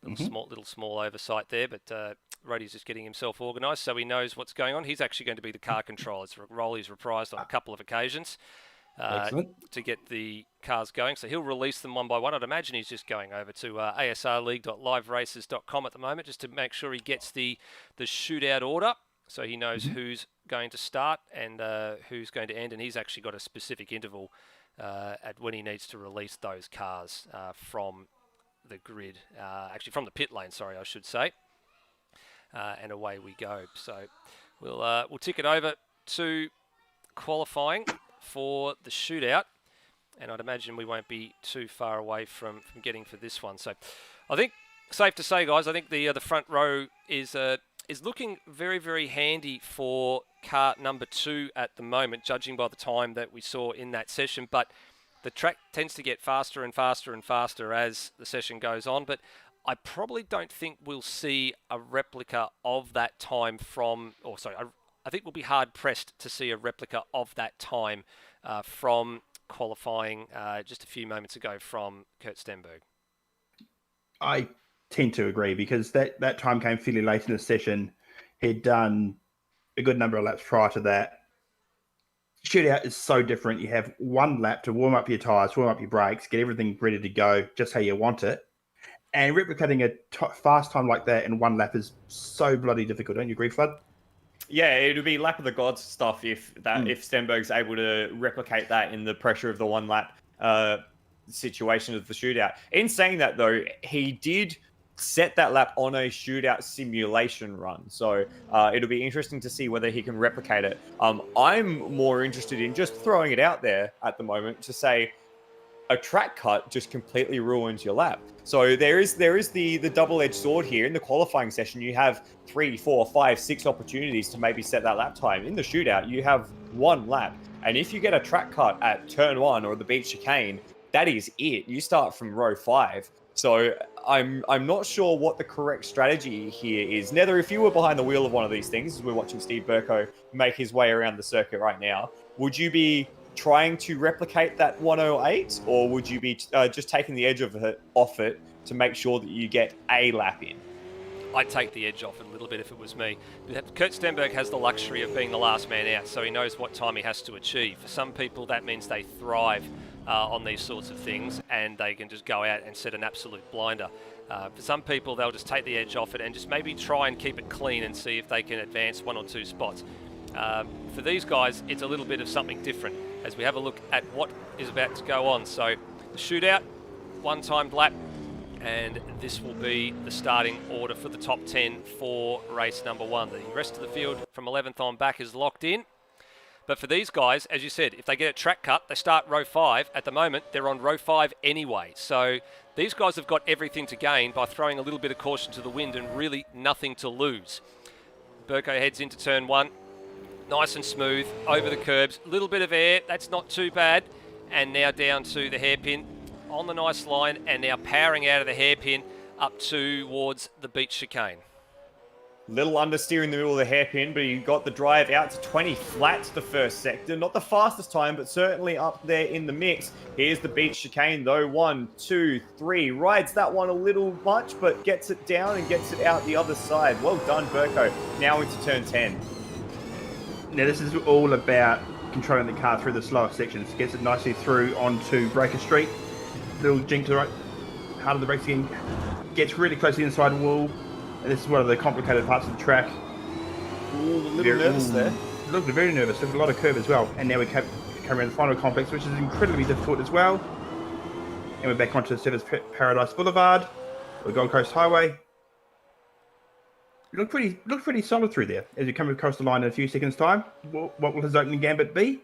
A: Little small oversight there, but Roddy's just getting himself organised so he knows what's going on. He's actually going to be the car controller. It's a role he's reprised on a couple of occasions to get the cars going. So he'll release them one by one. I'd imagine he's just going over to asrleague.liveraces.com at the moment, just to make sure he gets the shootout order, so he knows who's going to start and who's going to end. And he's actually got a specific interval at when he needs to release those cars from the grid, actually from the pit lane, sorry, I should say. And away we go. So we'll tick it over to qualifying for the shootout, and I'd imagine we won't be too far away from getting for this one. So I think safe to say, guys, I think the front row is looking very, very handy for car number 2 at the moment, judging by the time that we saw in that session. But the track tends to get faster and faster and faster as the session goes on, but I probably don't think we'll see a replica of that time a I think we'll be hard-pressed to see a replica of that time from qualifying just a few moments ago from Kurt Stenberg.
C: I tend to agree because that time came fairly late in the session. He'd done a good number of laps prior to that. Shootout is so different. You have one lap to warm up your tyres, warm up your brakes, get everything ready to go just how you want it. And replicating a fast time like that in one lap is so bloody difficult. Don't you agree, Flood?
B: Yeah, it would be lap of the gods stuff if Stenberg's able to replicate that in the pressure of the one lap situation of the shootout. In saying that, though, he did set that lap on a shootout simulation run. So it'll be interesting to see whether he can replicate it. I'm more interested in just throwing it out there at the moment to say a track cut just completely ruins your lap. So there is the double-edged sword here. In the qualifying session, you have 3, 4, 5, 6 opportunities to maybe set that lap time. In the shootout, you have one lap. And if you get a track cut at turn 1 or the beach chicane, that is it. You start from row 5. So I'm not sure what the correct strategy here is. Nether, if you were behind the wheel of one of these things, as we're watching Steve Burko make his way around the circuit right now, would you be trying to replicate that 108, or would you be just taking the edge off it to make sure that you get a lap in?
A: I'd take the edge off it a little bit if it was me. Kurt Stenberg has the luxury of being the last man out, so he knows what time he has to achieve. For some people, that means they thrive on these sorts of things, and they can just go out and set an absolute blinder. For some people, they'll just take the edge off it and just maybe try and keep it clean and see if they can advance 1 or 2 spots. For these guys, it's a little bit of something different as we have a look at what is about to go on. So the shootout, one-timed lap, and this will be the starting order for the top 10 for race number 1. The rest of the field from 11th on back is locked in. But for these guys, as you said, if they get a track cut, they start row 5. At the moment, they're on row 5 anyway. So these guys have got everything to gain by throwing a little bit of caution to the wind and really nothing to lose. Burko heads into turn 1. Nice and smooth, over the curbs, a little bit of air, that's not too bad. And now down to the hairpin on the nice line, and now powering out of the hairpin up towards the beach chicane.
B: Little understeer in the middle of the hairpin, but he got the drive out to 20 flats the first sector. Not the fastest time, but certainly up there in the mix. Here's the beach chicane though. 1, 2, 3. Rides that one a little much, but gets it down and gets it out the other side. Well done, Burko. Now into turn 10.
C: Now this is all about controlling the car through the slower sections. Gets it nicely through onto Breaker Street. Little jink to the right, heart of the brakes again. Gets really close to the inside wall. And this is one of the complicated parts of the track.
B: Ooh, a little nervous there.
C: Looked very nervous. There's a lot of curve as well. And now we come around the final complex, which is incredibly difficult as well. And we're back onto Surfers Paradise Boulevard, or Gold Coast Highway. Looked pretty solid through there as we come across the line in a few seconds' time. What will his opening gambit be?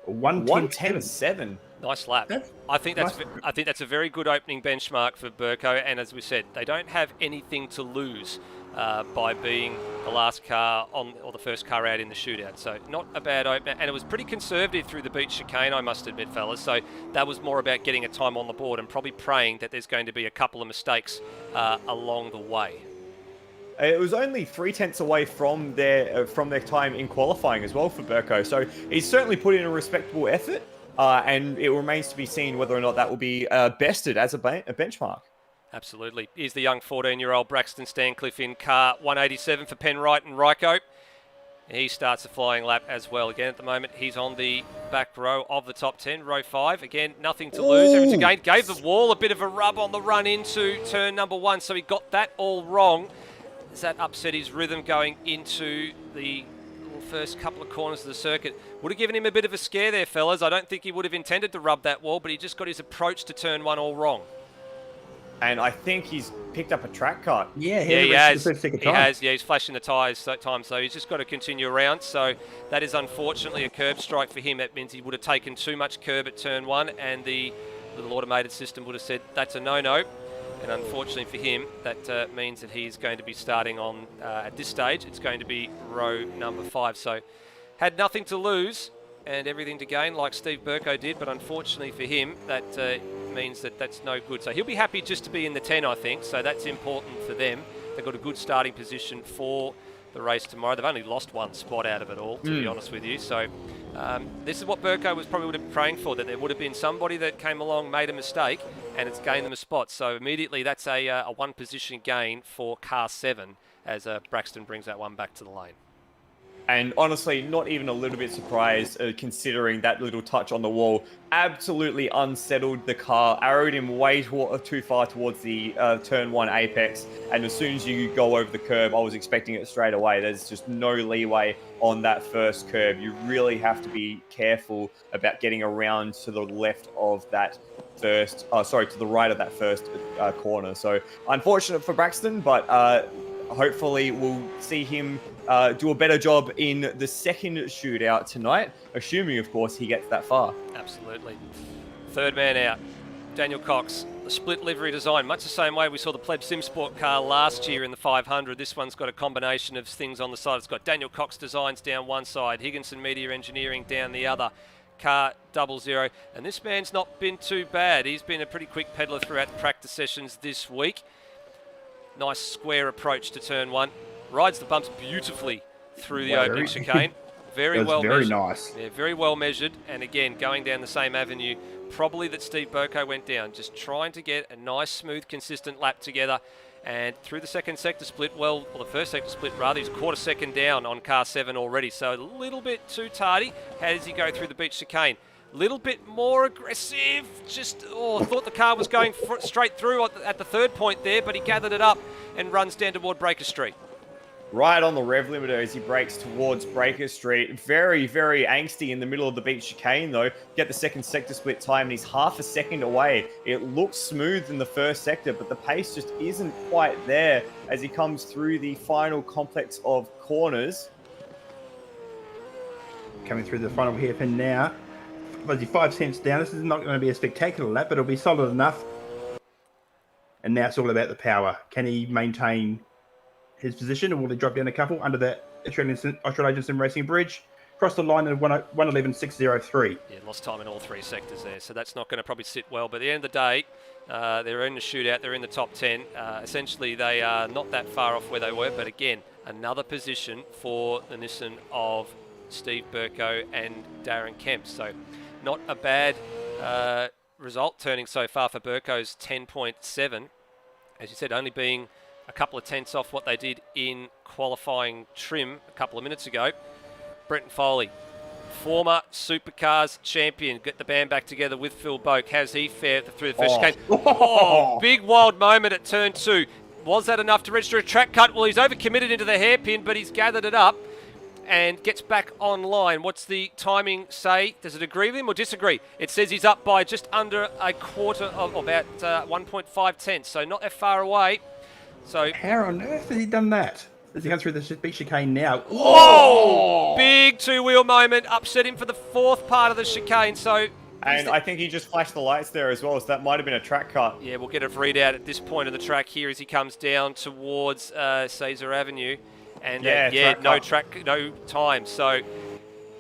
C: 1:10.7.
A: Nice lap. I think that's a very good opening benchmark for Burko. And as we said, they don't have anything to lose by being the last car on or the first car out in the shootout. So not a bad opener. And it was pretty conservative through the beach chicane, I must admit, fellas. So that was more about getting a time on the board and probably praying that there's going to be a couple of mistakes along the way.
B: It was only 3/10 away from their time in qualifying as well for Burko. So he's certainly put in a respectable effort, and it remains to be seen whether or not that will be bested as a benchmark.
A: Absolutely. Here's the young 14-year-old Braxton Stancliffe in car 187 for Penwright and Ryko. He starts a flying lap as well. Again, at the moment, he's on the back row of the top 10, row 5. Again, nothing to lose. Everything to gain. Gave the wall a bit of a rub on the run into turn number 1, so he got that all wrong. That upset his rhythm going into the first couple of corners of the circuit. Would have given him a bit of a scare there, fellas. I don't think he would have intended to rub that wall, but he just got his approach to turn 1 all wrong.
B: And I think he's picked up a track cut.
A: Yeah, he has. Yeah, he's flashing the tyres that time, so he's just got to continue around. So that is unfortunately a curb strike for him. That means he would have taken too much curb at turn 1, and the little automated system would have said that's a no-no. And unfortunately for him, that means that he's going to be starting on, at this stage, it's going to be row number 5. So had nothing to lose and everything to gain like Steve Burko did, but unfortunately for him, that means that that's no good. So he'll be happy just to be in the 10, I think, so that's important for them. They've got a good starting position for the race tomorrow. They've only lost one spot out of it all, to be honest with you. So this is what Burko was probably would have been praying for, that there would have been somebody that came along, made a mistake, and it's gained them a spot. So immediately that's a one position gain for car 7 as Braxton brings that one back to the lane.
B: And honestly, not even a little bit surprised considering that little touch on the wall. Absolutely unsettled the car, arrowed him way too far towards the turn 1 apex. And as soon as you go over the curb, I was expecting it straight away. There's just no leeway on that first curb. You really have to be careful about getting around to the left of that to the right of that first corner. So unfortunate for Braxton, but hopefully we'll see him do a better job in the second shootout tonight, assuming, of course, he gets that far.
A: Absolutely. Third man out, Daniel Cox. The split livery design, much the same way we saw the Pleb Sim Sport car last year in the 500. This one's got a combination of things on the side. It's got Daniel Cox designs down one side, Higginson Media Engineering down the other. Car 00. And this man's not been too bad. He's been a pretty quick peddler throughout the practice sessions this week. Nice square approach to turn 1. Rides the bumps beautifully through the opening chicane. Very well measured.
C: Very nice.
A: Yeah, very well measured. And again, going down the same avenue, probably that Steve Burko went down. Just trying to get a nice, smooth, consistent lap together. And through the second sector split, well, the first sector split rather, he's a quarter second down on car 7 already. So a little bit too tardy. How does he go through the beach chicane? Little bit more aggressive. Thought the car was going straight through at the third point there, but he gathered it up and runs down toward Breaker Street.
B: Right on the rev limiter as he brakes towards Breaker Street. Very, very angsty in the middle of the beach chicane, though. Get the second sector split time, and he's half a second away. It looks smooth in the first sector, but the pace just isn't quite there as he comes through the final complex of corners.
C: Coming through the final hairpin now. 5 cents down. This is not going to be a spectacular lap, but it'll be solid enough. And now it's all about the power. Can he maintain his position, or will he drop down a couple under the Australian Sim Racing Bridge? Cross the line at 1:11.603.
A: Yeah, lost time in all 3 sectors there, so that's not going to probably sit well. But at the end of the day, they're in the shootout, they're in the top 10. Essentially, they are not that far off where they were, but again, another position for the Nissan of Steve Burko and Darren Kemp. So not a bad result turning so far for Burko's 10.7. As you said, only being a couple of tenths off what they did in qualifying trim a couple of minutes ago. Brenton Foley, former Supercars champion, get the band back together with Phil Boak. How's he fared through the first chicane? Big wild moment at turn 2. Was that enough to register a track cut? Well, he's overcommitted into the hairpin, but he's gathered it up and gets back online. What's the timing say? Does it agree with him or disagree? It says he's up by just under a quarter of about 1.5 tenths, so not that far away. So
C: how on earth has he done that? As he comes through the beach chicane now.
A: Whoa! Big two-wheel moment, upset him for the 4th part of the chicane. So,
B: and I think he just flashed the lights there as well, so that might have been a track cut.
A: Yeah, we'll get a readout at this point of the track here as he comes down towards Caesar Avenue. And no time. So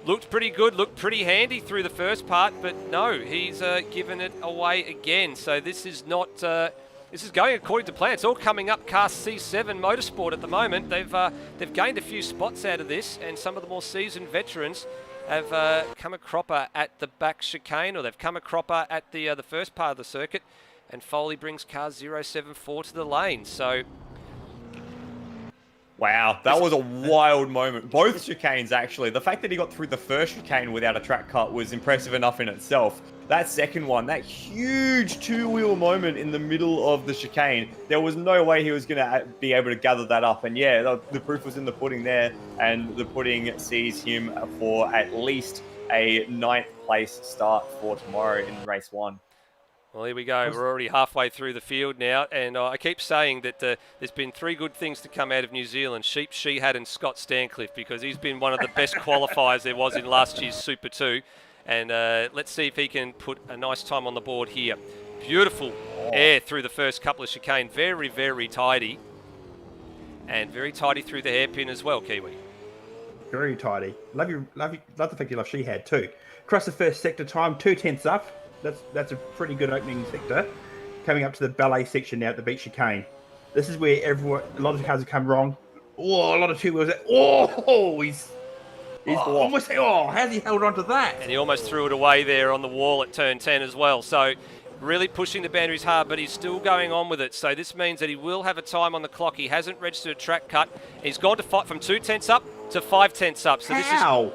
A: looked pretty good, looked pretty handy through the first part, but no, he's given it away again. So this is not. This is going according to plan. It's all coming up car C7 Motorsport at the moment. They've gained a few spots out of this, and some of the more seasoned veterans have come a cropper at the back chicane, or they've come a cropper at the first part of the circuit, and Foley brings car 074 to the lane. So.
B: Wow, that was a wild moment. Both chicanes, actually. The fact that he got through the first chicane without a track cut was impressive enough in itself. That second one, that huge two-wheel moment in the middle of the chicane, there was no way he was going to be able to gather that up. And yeah, the proof was in the pudding there. And the pudding sees him for at least a 9th place start for tomorrow in race 1.
A: Well, here we go. We're already halfway through the field now, and I keep saying that there's been 3 good things to come out of New Zealand: Sheep, Sheehat, and Scott Stancliffe, because he's been one of the best qualifiers there was in last year's Super 2. And let's see if he can put a nice time on the board here. Beautiful air through the first couple of chicane. Very, very tidy. And very tidy through the hairpin as well, Kiwi.
C: Very tidy. Love the fact you love Sheehat too. Across the first sector time, 2 tenths up. That's a pretty good opening sector. Coming up to the ballet section now at the beach chicane. This is where a lot of the cars have come wrong. Oh, a lot of two wheels. Oh, he's
B: blocked.
C: how's he held on to that?
A: And he almost threw it away there on the wall at turn 10 as well. So really pushing the boundaries hard, but he's still going on with it. So this means that he will have a time on the clock. He hasn't registered a track cut. He's gone to from 2 tenths up to 5 tenths up. So
C: How?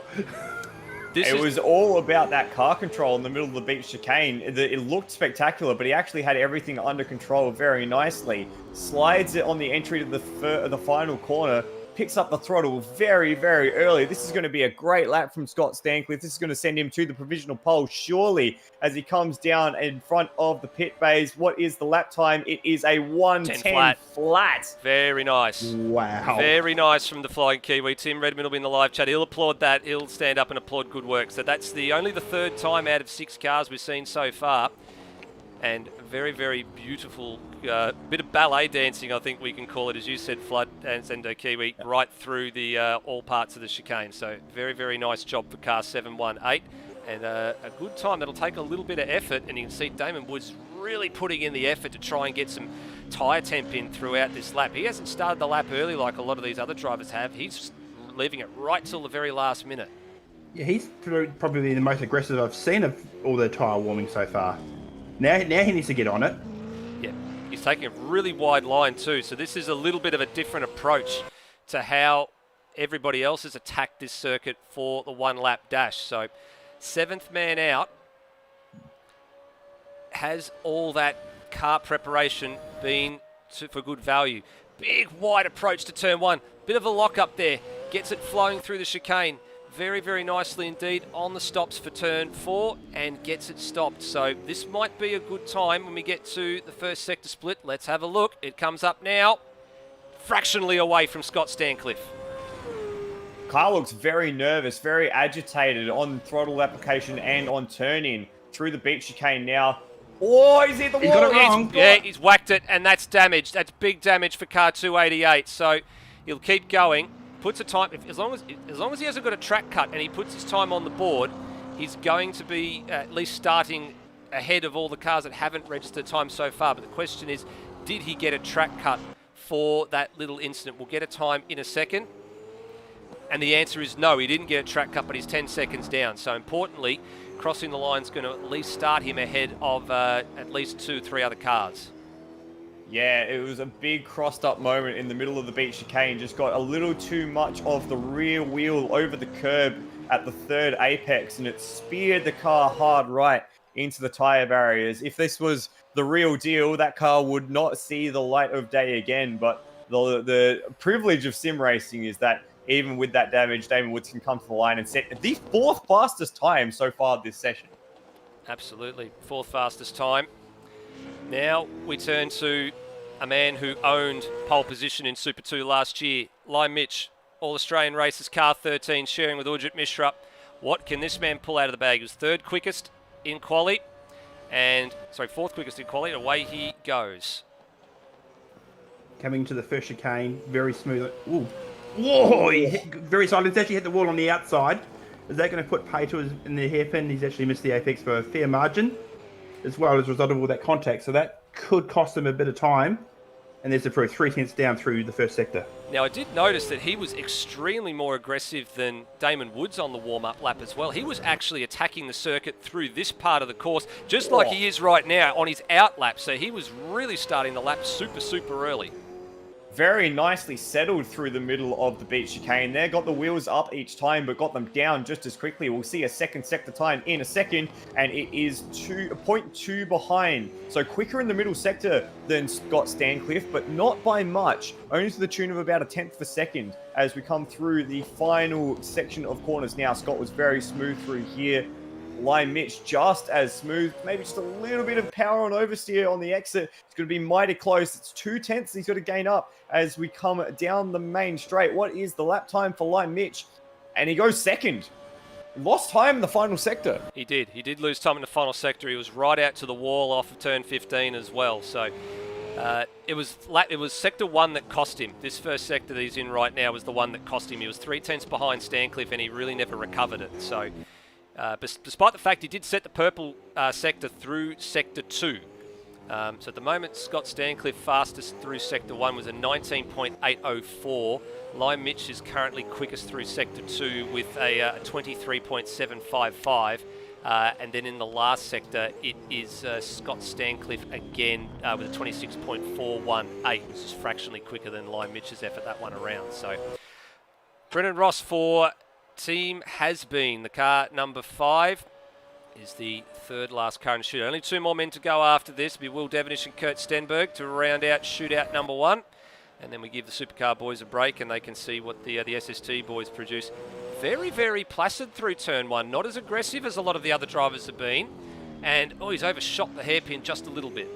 B: It was all about that car control in the middle of the beach chicane. It looked spectacular, but he actually had everything under control very nicely. Slides it on the entry to the final corner, picks up the throttle very, very early. This is going to be a great lap from Scott Stancliffe. This is going to send him to the provisional pole, surely, as he comes down in front of the pit bays. What is the lap time? It is a 1:10 flat.
A: Very nice.
C: Wow.
A: Very nice from the Flying Kiwi. Tim Redmond will be in the live chat. He'll applaud that. He'll stand up and applaud good work. So that's only the third time out of 6 cars we've seen so far. And very, very beautiful bit of ballet dancing, I think we can call it, as you said, Flood and Sendo Kiwi, right through the all parts of the chicane. So very, very nice job for car 718. And a good time. That'll take a little bit of effort. And you can see Damon Woods really putting in the effort to try and get some tyre temp in throughout this lap. He hasn't started the lap early like a lot of these other drivers have. He's leaving it right till the very last minute.
C: Yeah, he's probably the most aggressive I've seen of all the tyre warming so far. Now he needs to get on it.
A: Yeah, he's taking a really wide line too. So this is a little bit of a different approach to how everybody else has attacked this circuit for the 1 lap dash. So 7th man out. Has all that car preparation been for good value? Big wide approach to turn 1. Bit of a lock up there. Gets it flowing through the chicane. Very, very nicely indeed on the stops for turn 4 and gets it stopped. So this might be a good time when we get to the first sector split. Let's have a look. It comes up now. Fractionally away from Scott Stancliffe.
B: Car looks very nervous, very agitated on throttle application and on turn-in through the beach chicane now. Oh, he's hit the wall.
C: He got it wrong.
A: Yeah, he's whacked it, and that's damage. That's big damage for car 288. So he'll keep going. Puts a time, as long as he hasn't got a track cut and he puts his time on the board, he's going to be at least starting ahead of all the cars that haven't registered time so far. But the question is, did he get a track cut for that little incident? We'll get a time in a second. And the answer is no, he didn't get a track cut, but he's 10 seconds down. So importantly, crossing the line is going to at least start him ahead of at least 2 or 3 other cars.
B: Yeah, it was a big crossed up moment in the middle of the beach chicane. Just got a little too much of the rear wheel over the curb at the 3rd apex, and it speared the car hard right into the tyre barriers. If this was the real deal, that car would not see the light of day again. But the privilege of sim racing is that even with that damage, Damon Woods can come to the line and set the 4th fastest time so far this session. Absolutely,
A: 4th fastest time. Now we turn to a man who owned pole position in Super 2 last year, Lime Mitch, All-Australian Races, car 13, sharing with Ujit Mishra. What can this man pull out of the bag? He was 3rd quickest in quali, and 4th quickest in quali. Away he goes.
C: Coming to the first chicane, very smooth. Ooh. Whoa! He hit very solid. He's actually hit the wall on the outside. Is that going to put pay to his in the hairpin? He's actually missed the apex for a fair margin, as well as a result of all that contact. So that could cost him a bit of time. And there's the proof, 3 tenths down through the first sector.
A: Now, I did notice that he was extremely more aggressive than Damon Woods on the warm-up lap as well. He was actually attacking the circuit through this part of the course, just like he is right now on his out lap. So he was really starting the lap super, super early.
B: Very nicely settled through the middle of the beach chicane there. Got the wheels up each time, but got them down just as quickly. We'll see a 2nd sector time in a second, and it is 0.2 behind. So quicker in the middle sector than Scott Stancliffe, but not by much. Only to the tune of about 1/10 of a second as we come through the final section of corners now. Scott was very smooth through here. Lime Mitch just as smooth, maybe just a little bit of power on oversteer on the exit. It's going to be mighty close. It's 2 tenths he's got to gain up as we come down the main straight. What is the lap time for Lime Mitch? And he goes 2nd. Lost time in the final sector.
A: He did lose time in the final sector. He was right out to the wall off of turn 15 as well. So it was sector 1 that cost him. This first sector that he's in right now was the one that cost him. He was 3 tenths behind Stancliffe, and he really never recovered it. So despite the fact he did set the purple sector through sector 2, So at the moment, Scott Stancliffe fastest through Sector 1 was a 19.804. Lime Mitch is currently quickest through Sector 2 with a 23.755. And then in the last sector, it is Scott Stancliffe again with a 26.418, which is fractionally quicker than Lime Mitch's effort that one around. So Brendan Ross for Team Has Been, the car number 5. Is the third last car in the shootout. Only 2 more men to go after this. It'll be Will Devenish and Kurt Stenberg to round out shootout number 1. And then we give the Supercar boys a break and they can see what the SST boys produce. Very, very placid through turn 1. Not as aggressive as a lot of the other drivers have been. And, he's overshot the hairpin just a little bit.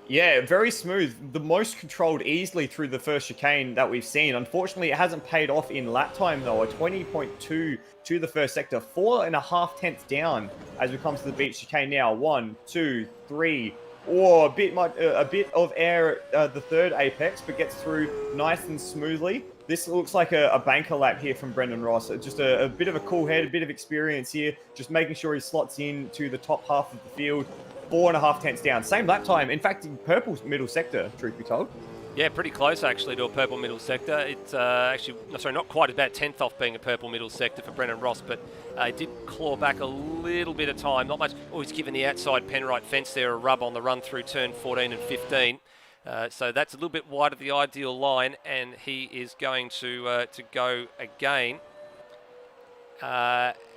B: Yeah, very smooth. The most controlled easily through the first chicane that we've seen. Unfortunately, it hasn't paid off in lap time, though. A 20.2 to the first sector. 4.5 tenths down as we come to the beach chicane now. 1, 2, 3. A bit of air at the third apex, but gets through nice and smoothly. This looks like a banker lap here from Brendan Ross. Just a bit of a cool head, a bit of experience here. Just making sure he slots in to the top half of the field. 4.5 tenths down. Same lap time. In fact, in purple middle sector, truth be told.
A: Yeah, pretty close actually to a purple middle sector. It's actually, not quite, about 10th off being a purple middle sector for Brendan Ross, but it did claw back a little bit of time. Not much. He's given the outside Penrite fence there a rub on the run through turn 14 and 15. So that's a little bit wide of the ideal line, and he is going to go again.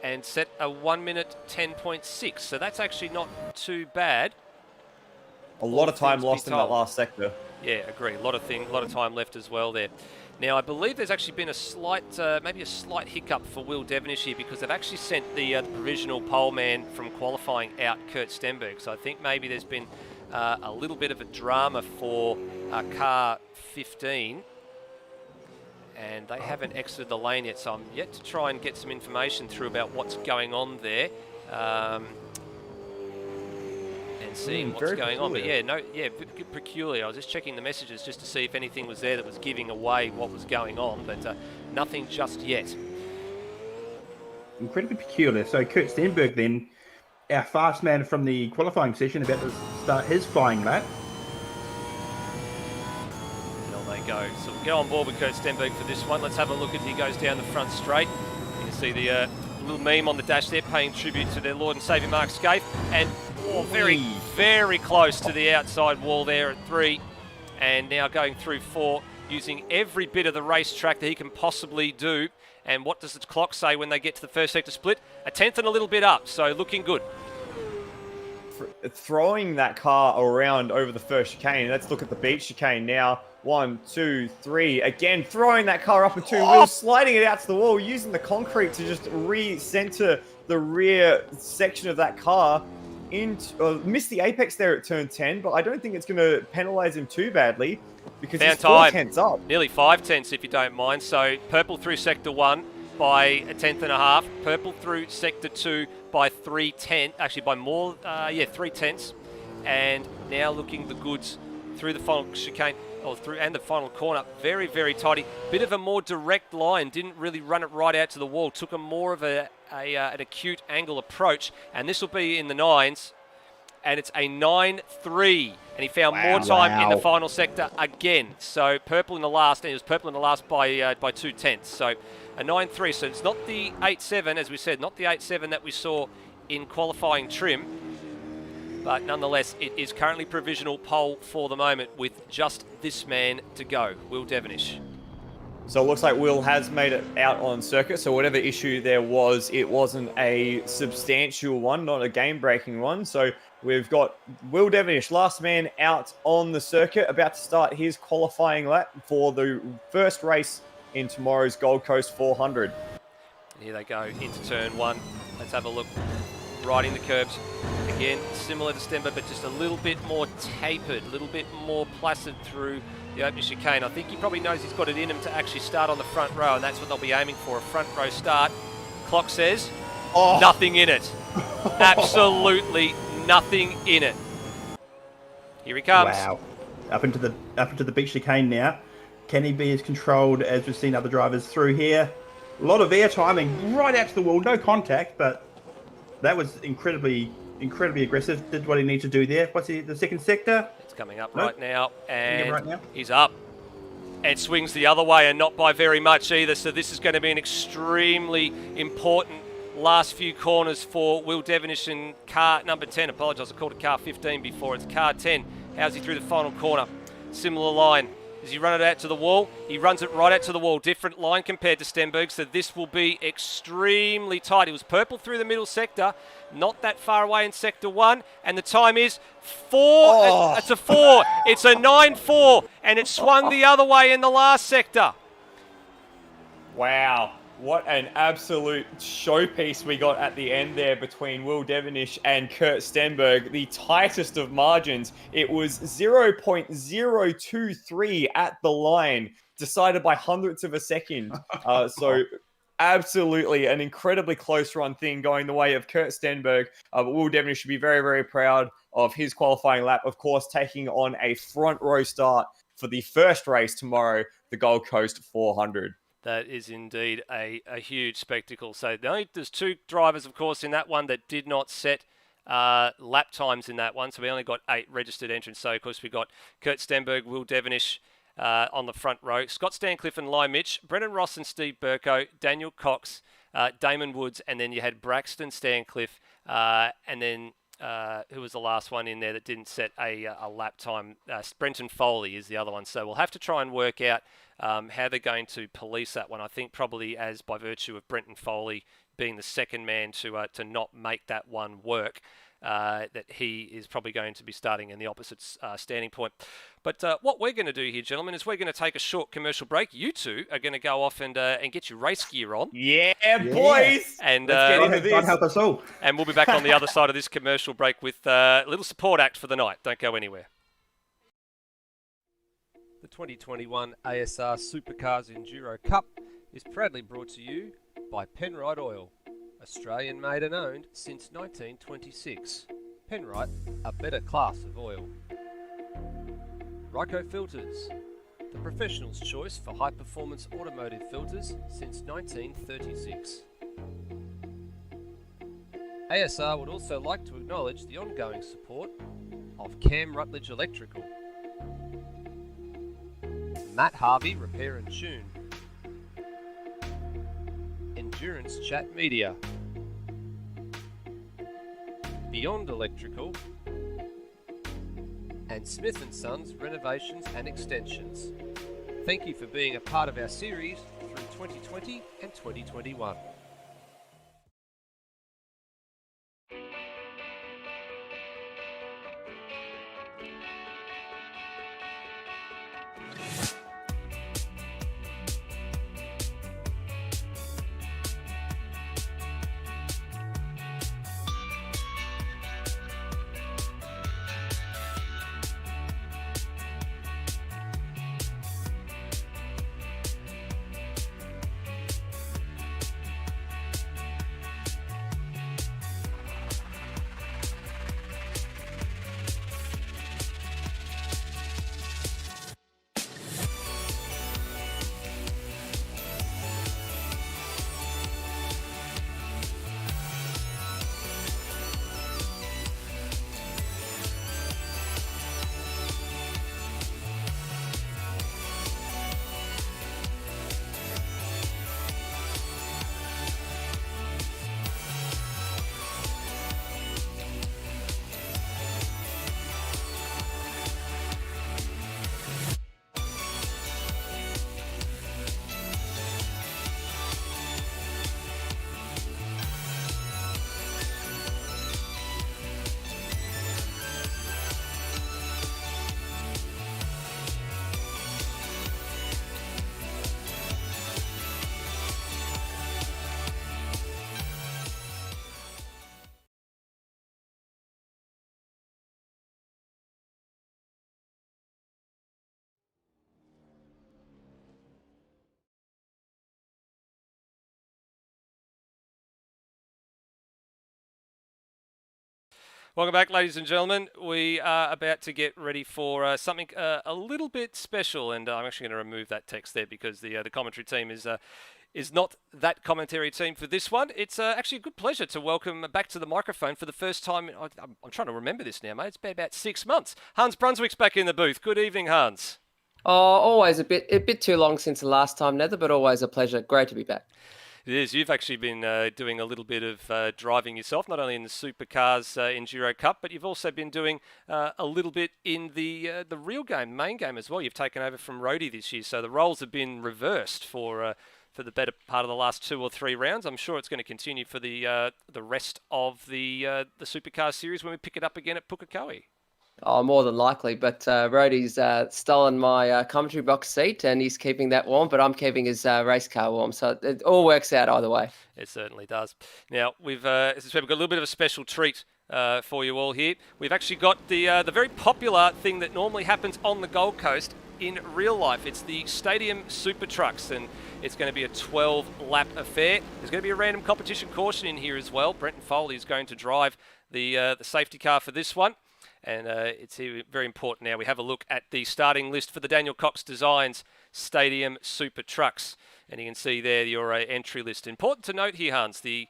A: And set a 1 minute 10.6. So that's actually not too bad.
B: A lot of time lost in that last sector.
A: Yeah, agree. A lot of time left as well there. Now, I believe there's actually been a slight, maybe a slight hiccup for Will Devenish here because they've actually sent the provisional pole man from qualifying out, Kurt Stenberg. So I think maybe there's been a little bit of a drama for car 15. And they haven't exited the lane yet, so I'm yet to try and get some information through about what's going on there, and seeing what's going on. But peculiar. I was just checking the messages just to see if anything was there that was giving away what was going on, but nothing just yet.
C: Incredibly peculiar. So Kurt Stenberg then, our fast man from the qualifying session, about to start his flying lap.
A: Go. So we'll go on board with Kurt Stenberg for this one. Let's have a look as he goes down the front straight. You can see the little meme on the dash there paying tribute to their Lord and Saviour Mark Scaife. And very, very close to the outside wall there at 3. And now going through 4, using every bit of the racetrack that he can possibly do. And what does the clock say when they get to the first sector split? A tenth and a little bit up, so looking good.
B: Throwing that car around over the first chicane. Let's look at the beach chicane now. 1, 2, 3. Again, throwing that car up in 2 wheels, sliding it out to the wall, using the concrete to just re-center the rear section of that car. Missed the apex there at turn 10, but I don't think it's going to penalize him too badly because he's 4 tenths up.
A: Nearly 5 tenths, if you don't mind. So purple through sector 1 by a tenth and a half. Purple through sector 2 by 3 tenths. Actually, by more, 3 tenths. And now looking the goods through the final chicane. And the final corner, very, very tidy. Bit of a more direct line, didn't really run it right out to the wall. Took a more of an acute angle approach, and this will be in the 9s, and it's a 9.3, and he found more time in the final sector again. So purple in the last, and it was purple in the last by 2 tenths. So a 9.3, so it's not the 8.7, as we said, not the 8.7 that we saw in qualifying trim. But nonetheless, it is currently provisional pole for the moment with just this man to go, Will Devenish.
B: So it looks like Will has made it out on circuit. So whatever issue there was, it wasn't a substantial one, not a game-breaking one. So we've got Will Devenish, last man out on the circuit, about to start his qualifying lap for the first race in tomorrow's Gold Coast 400.
A: Here they go into turn 1. Let's have a look. Riding the curbs. Again, similar to Stenberg, but just a little bit more tapered, a little bit more placid through the opening chicane. I think he probably knows he's got it in him to actually start on the front row, and that's what they'll be aiming for, a front row start. Clock says, nothing in it. Absolutely nothing in it. Here he comes.
C: Wow. Up into the beach chicane now. Can he be as controlled as we've seen other drivers through here? A lot of air timing right out to the wall, no contact, but that was incredibly incredibly aggressive. Did what he needed to do there. What's the second sector?
A: It's coming up
C: Nope.
A: right now, and
C: Right now?
A: he's up. And swings the other way, and not by very much either. So this is going to be an extremely important last few corners for Will Devonish in car number 10. Apologise, I called it car 15 before. It's car 10. How's he through the final corner? Similar line. Does he run it out to the wall? He runs it right out to the wall. Different line compared to Stenberg, so this will be extremely tight. He was purple through the middle sector, not that far away in sector 1, and the time is 4.
B: Oh.
A: It's a 4. It's a 9-4, and it swung the other way in the last sector.
B: Wow. What an absolute showpiece we got at the end there between Will Devonish and Kurt Stenberg. The tightest of margins. It was 0.023 at the line, decided by hundredths of a second. So absolutely an incredibly close run thing going the way of Kurt Stenberg. But Will Devonish should be very, very proud of his qualifying lap. Of course, taking on a front row start for the first race tomorrow, the Gold Coast 400.
A: That is indeed a huge spectacle. So there's 2 drivers, of course, in that one that did not set lap times in that one. So we only got 8 registered entrants. So, of course, we got Kurt Stenberg, Will Devonish on the front row, Scott Stancliffe and Lai Mitch, Brendan Ross and Steve Burko, Daniel Cox, Damon Woods, and then you had Braxton Stancliffe, and then who was the last one in there that didn't set a lap time? Brenton Foley is the other one. So we'll have to try and work out how they're going to police that one. I think probably as by virtue of Brenton Foley being the second man to not make that one work, that he is probably going to be starting in the opposite standing point. But what we're going to do here, gentlemen, is we're going to take a short commercial break. You two are going to go off and get your race gear on.
B: Yeah, boys!
A: And
B: let's get into this.
C: God help us all.
A: And we'll be back on the other side of this commercial break with a little support act for the night. Don't go anywhere. The 2021 ASR Supercars Enduro Cup is proudly brought to you by Penrite Oil, Australian made and owned since 1926. Penrite, a better class of oil. Ryco Filters, the professional's choice for high-performance automotive filters since 1936. ASR would also like to acknowledge the ongoing support of Cam Rutledge Electrical, Matt Harvey Repair and Tune, Endurance Chat Media, Beyond Electrical, and Smith & Sons Renovations and Extensions. Thank you for being a part of our series through 2020 and 2021. Welcome back, ladies and gentlemen. We are about to get ready for something a little bit special, and I'm actually going to remove that text there because the commentary team is is not that commentary team for this one. It's actually a good pleasure to welcome back to the microphone for the first time. I'm trying to remember this now, mate. It's been about 6 months. Hans Brunswick's back in the booth. Good evening, Hans.
D: Oh, always a bit too long since the last time, Nether, but always a pleasure. Great to be back.
A: It is. You've actually been doing a little bit of driving yourself, not only in the Supercars Enduro Cup, but you've also been doing a little bit in the real game, main game as well. You've taken over from Rody this year, so the roles have been reversed for the better part of the last 2 or 3 rounds. I'm sure it's going to continue for the rest of the Supercars series when we pick it up again at Pukekohe.
D: Oh, more than likely. But Rhodey's stolen my commentary box seat and he's keeping that warm, but I'm keeping his race car warm. So it all works out either way.
A: It certainly does. Now, we've got a little bit of a special treat for you all here. We've actually got the very popular thing that normally happens on the Gold Coast in real life. It's the Stadium Super Trucks, and it's going to be a 12-lap affair. There's going to be a random competition caution in here as well. Brenton Foley is going to drive the safety car for this one. And it's very important now. We have a look at the starting list for the Daniel Cox Designs Stadium Super Trucks. And you can see there your entry list. Important to note here, Hans, the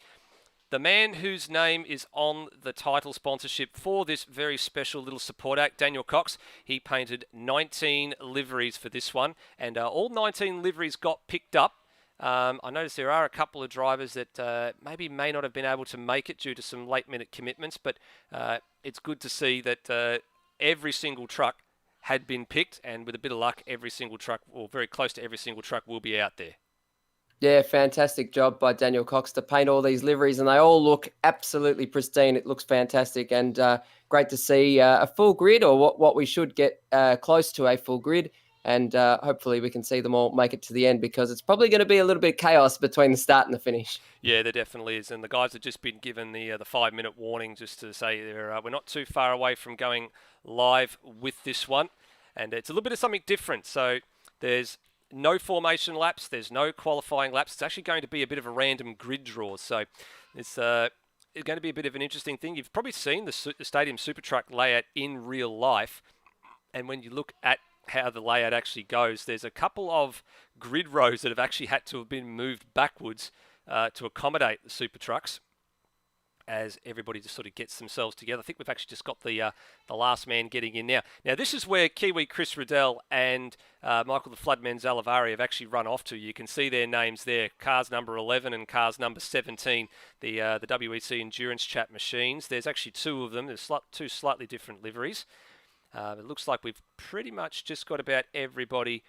A: man whose name is on the title sponsorship for this very special little support act, Daniel Cox, he painted 19 liveries for this one. And all 19 liveries got picked up. I noticed there are a couple of drivers that maybe may not have been able to make it due to some late-minute commitments, but it's good to see that every single truck had been picked, and with a bit of luck, every single truck, or very close to every single truck, will be out there.
D: Yeah, fantastic job by Daniel Cox to paint all these liveries, and they all look absolutely pristine. It looks fantastic, and great to see a full grid, or what we should get close to a full grid. And hopefully we can see them all make it to the end, because it's probably going to be a little bit of chaos between the start and the finish.
A: Yeah, there definitely is. And the guys have just been given the 5-minute warning just to say we're not too far away from going live with this one. And it's a little bit of something different. So there's no formation laps. There's no qualifying laps. It's actually going to be a bit of a random grid draw. So it's going to be a bit of an interesting thing. You've probably seen the Stadium Super Truck layout in real life. And when you look at how the layout actually goes, there's a couple of grid rows that have actually had to have been moved backwards to accommodate the super trucks as everybody just sort of gets themselves together. I think we've actually just got the last man getting in now. Now, this is where Kiwi Chris Riddell and Michael the Floodman Zalavari have actually run off to. You can see their names there, cars number 11 and cars number 17, the WEC Endurance Chat machines. There's actually 2 of them. There's 2 slightly different liveries. It looks like we've pretty much just got about everybody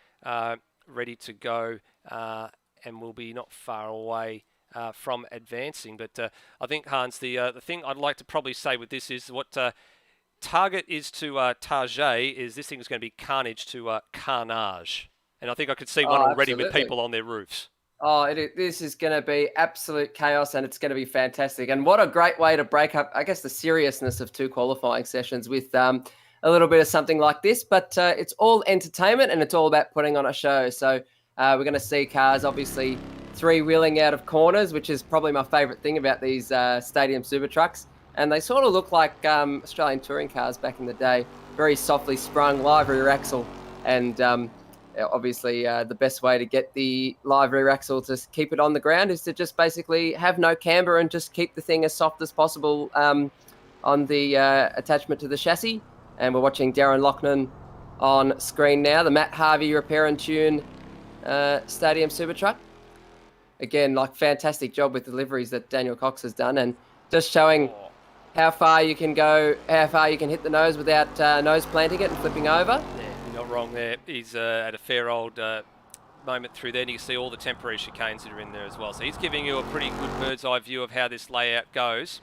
A: ready to go, and we'll be not far away from advancing. But I think, Hans, the thing I'd like to probably say with this is what target is to Target is this thing is going to be carnage to carnage. And I think I could see one already
D: absolutely.
A: with people on their roofs.
D: Oh, this is going to be absolute chaos, and it's going to be fantastic. And what a great way to break up, I guess, the seriousness of 2 qualifying sessions with a little bit of something like this, but it's all entertainment and it's all about putting on a show. So we're going to see cars, obviously, 3-wheeling out of corners, which is probably my favourite thing about these Stadium Super Trucks. And they sort of look like Australian touring cars back in the day, very softly sprung, live rear axle. And obviously the best way to get the live rear axle to keep it on the ground is to just basically have no camber and just keep the thing as soft as possible on the attachment to the chassis. And we're watching Darren Loughnane on screen now, the Matt Harvey Repair and Tune Stadium Super Truck. Again, like, fantastic job with the deliveries that Daniel Cox has done, and just showing how far you can go, how far you can hit the nose without nose planting it and flipping over.
A: Yeah, you're not wrong there. He's at a fair old moment through there, and you can see all the temporary chicanes that are in there as well. So he's giving you a pretty good bird's eye view of how this layout goes,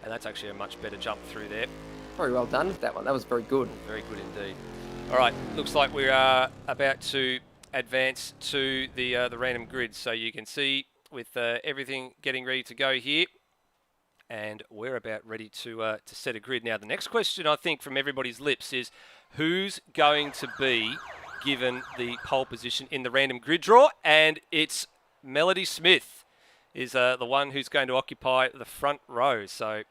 A: and that's actually a much better jump through there.
D: Very well done with that one. That was very good.
A: Very good indeed. All right, looks like we are about to advance to the random grid. So you can see with everything getting ready to go here, and we're about ready to set a grid. Now, the next question, I think, from everybody's lips is who's going to be given the pole position in the random grid draw? And it's Melody Smith is the one who's going to occupy the front row. So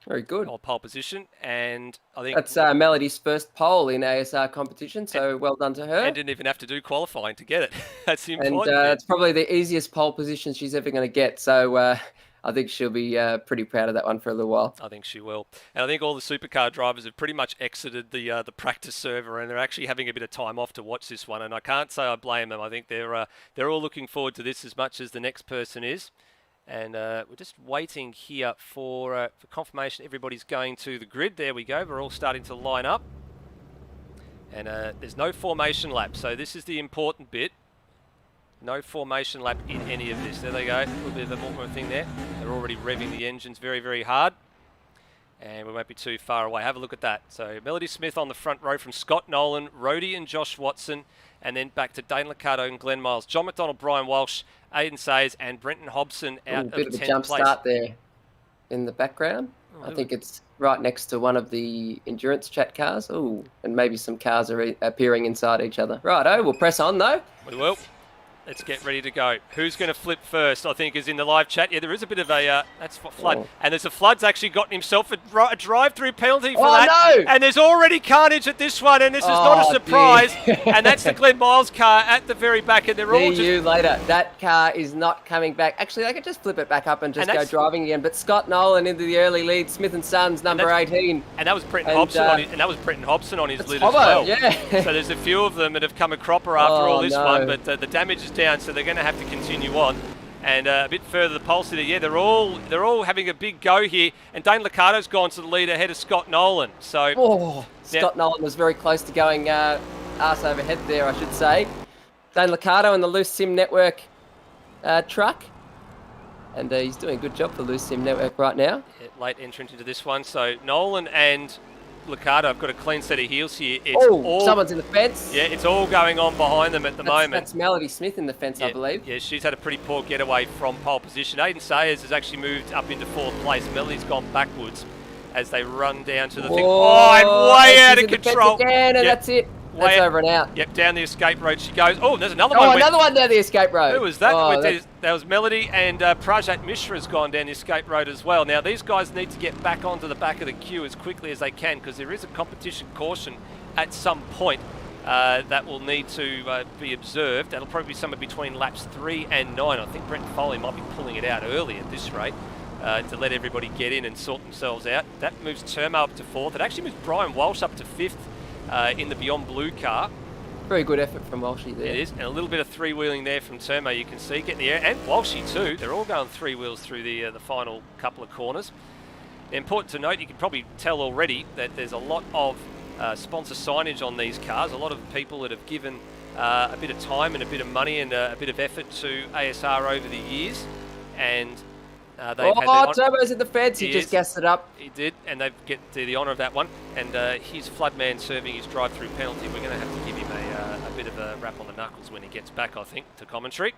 D: Very good.
A: Or pole position, and I think
D: That's Melody's first pole in ASR competition, so well done to her.
A: and didn't even have to do qualifying to get it. That's the
D: And
A: important bit.
D: it's probably the easiest pole position she's ever going to get. So I think she'll be pretty proud of that one for a little while.
A: I think she will. And I think all the supercar drivers have pretty much exited the practice server, and they're actually having a bit of time off to watch this one. And I can't say I blame them. I think they're all looking forward to this as much as the next person is. And we're just waiting here for confirmation everybody's going to the grid. There we go. We're all starting to line up. And there's no formation lap. So this is the important bit. No formation lap in any of this. There they go. A little bit of a more thing there. They're already revving the engines very, very hard. And we won't be too far away. Have a look at that. So Melody Smith on the front row from Scott Nolan, Rhodey and Josh Watson. And then back to Dane Liccardo and Glenn Miles. John McDonald, Brian Walsh, Aidan Sayers and Brenton Hobson out of 10th place.
D: Bit of a jump start there in the background. I think it's right next to one of the endurance chat cars. Oh, and maybe some cars are appearing inside each other. Righto, we'll press on though.
A: We will. Let's get ready to go. Who's going to flip first, I think, is in the live chat. Yeah, there is a bit of a... that's Flood. Oh. And there's a Flood's actually gotten himself a drive-through penalty for that.
D: No!
A: And there's already carnage at this one, and this is not a surprise. And that's the Glenn Miles car at the very back, and they're all
D: See you later. That car is not coming back. Actually, they could just flip it back up and just go driving again. But Scott Nolan into the early lead. Smith & Sons, number 18.
A: And that was Brenton Hobson on his, on his lid as well.
D: Yeah.
A: So there's a few of them that have come a cropper after all this one, but the damage is down, so they're going to have to continue on. And a bit further the pulse there. Yeah, they're all having a big go here. And Dane Liccardo's gone to the lead ahead of Scott Nolan. So
D: Scott Nolan was very close to going arse overhead there, I should say. Dane Liccardo in the Loose Sim Network truck. And he's doing a good job for Loose Sim Network right now.
A: Yeah, late entrant into this one. So Nolan and Liccardo have got a clean set of heels here.
D: Someone's in the fence.
A: Yeah, it's all going on behind them at the moment.
D: That's Melody Smith in the fence, I believe.
A: Yeah, she's had a pretty poor getaway from pole position. Aidan Sayers has actually moved up into 4th place. Melody's gone backwards as they run down to the thing. Oh, and way out of control.
D: Again, and that's it. That's over and out.
A: Yep, down the escape road she goes. Oh, there's another one.
D: Oh, another one down the escape road.
A: Who was that? That was Melody, and Prajat Mishra has gone down the escape road as well. Now, these guys need to get back onto the back of the queue as quickly as they can, because there is a competition caution at some point that will need to be observed. That'll probably be somewhere between laps 3 and 9. I think Brent Foley might be pulling it out early at this rate to let everybody get in and sort themselves out. That moves Termo up to 4th. It actually moves Brian Walsh up to 5th. In the Beyond Blue car.
D: Very good effort from Walshy there.
A: It is, and a little bit of three-wheeling there from Termo, you can see, getting the air, and Walshy too. They're all going 3 wheels through the final couple of corners. Important to note, you can probably tell already that there's a lot of sponsor signage on these cars, a lot of people that have given a bit of time and a bit of money and a bit of effort to ASR over the years, and
D: Turbo's in the fence. He just gassed it up.
A: He did, and they get the honour of that one. And here's Floodman serving his drive-through penalty. We're going to have to give him a bit of a rap on the knuckles when he gets back, I think, to commentary.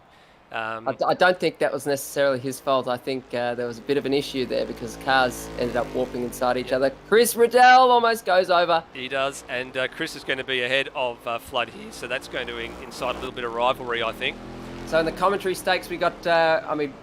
D: I don't think that was necessarily his fault. I think there was a bit of an issue there because cars ended up warping inside each other. Chris Riddell almost goes over.
A: He does, and Chris is going to be ahead of Flood here, so that's going to incite a little bit of rivalry, I think.
D: So in the commentary stakes, we got,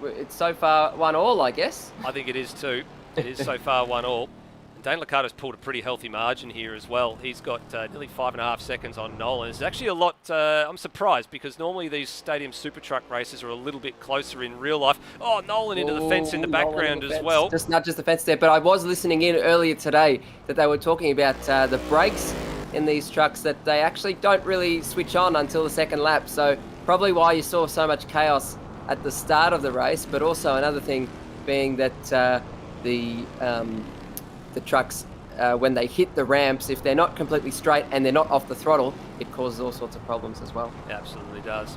D: it's so far 1-1, I guess.
A: I think it is too. It is so far 1-1. And Dane Liccardo's pulled a pretty healthy margin here as well. He's got nearly 5.5 seconds on Nolan. It's actually a lot, I'm surprised, because normally these stadium super truck races are a little bit closer in real life. Oh, Nolan into the fence in the background as well.
D: Just not just the fence there, but I was listening in earlier today that they were talking about the brakes in these trucks, that they actually don't really switch on until the second lap. So probably why you saw so much chaos at the start of the race, but also another thing being that the trucks, when they hit the ramps, if they're not completely straight and they're not off the throttle, it causes all sorts of problems as well.
A: It absolutely does.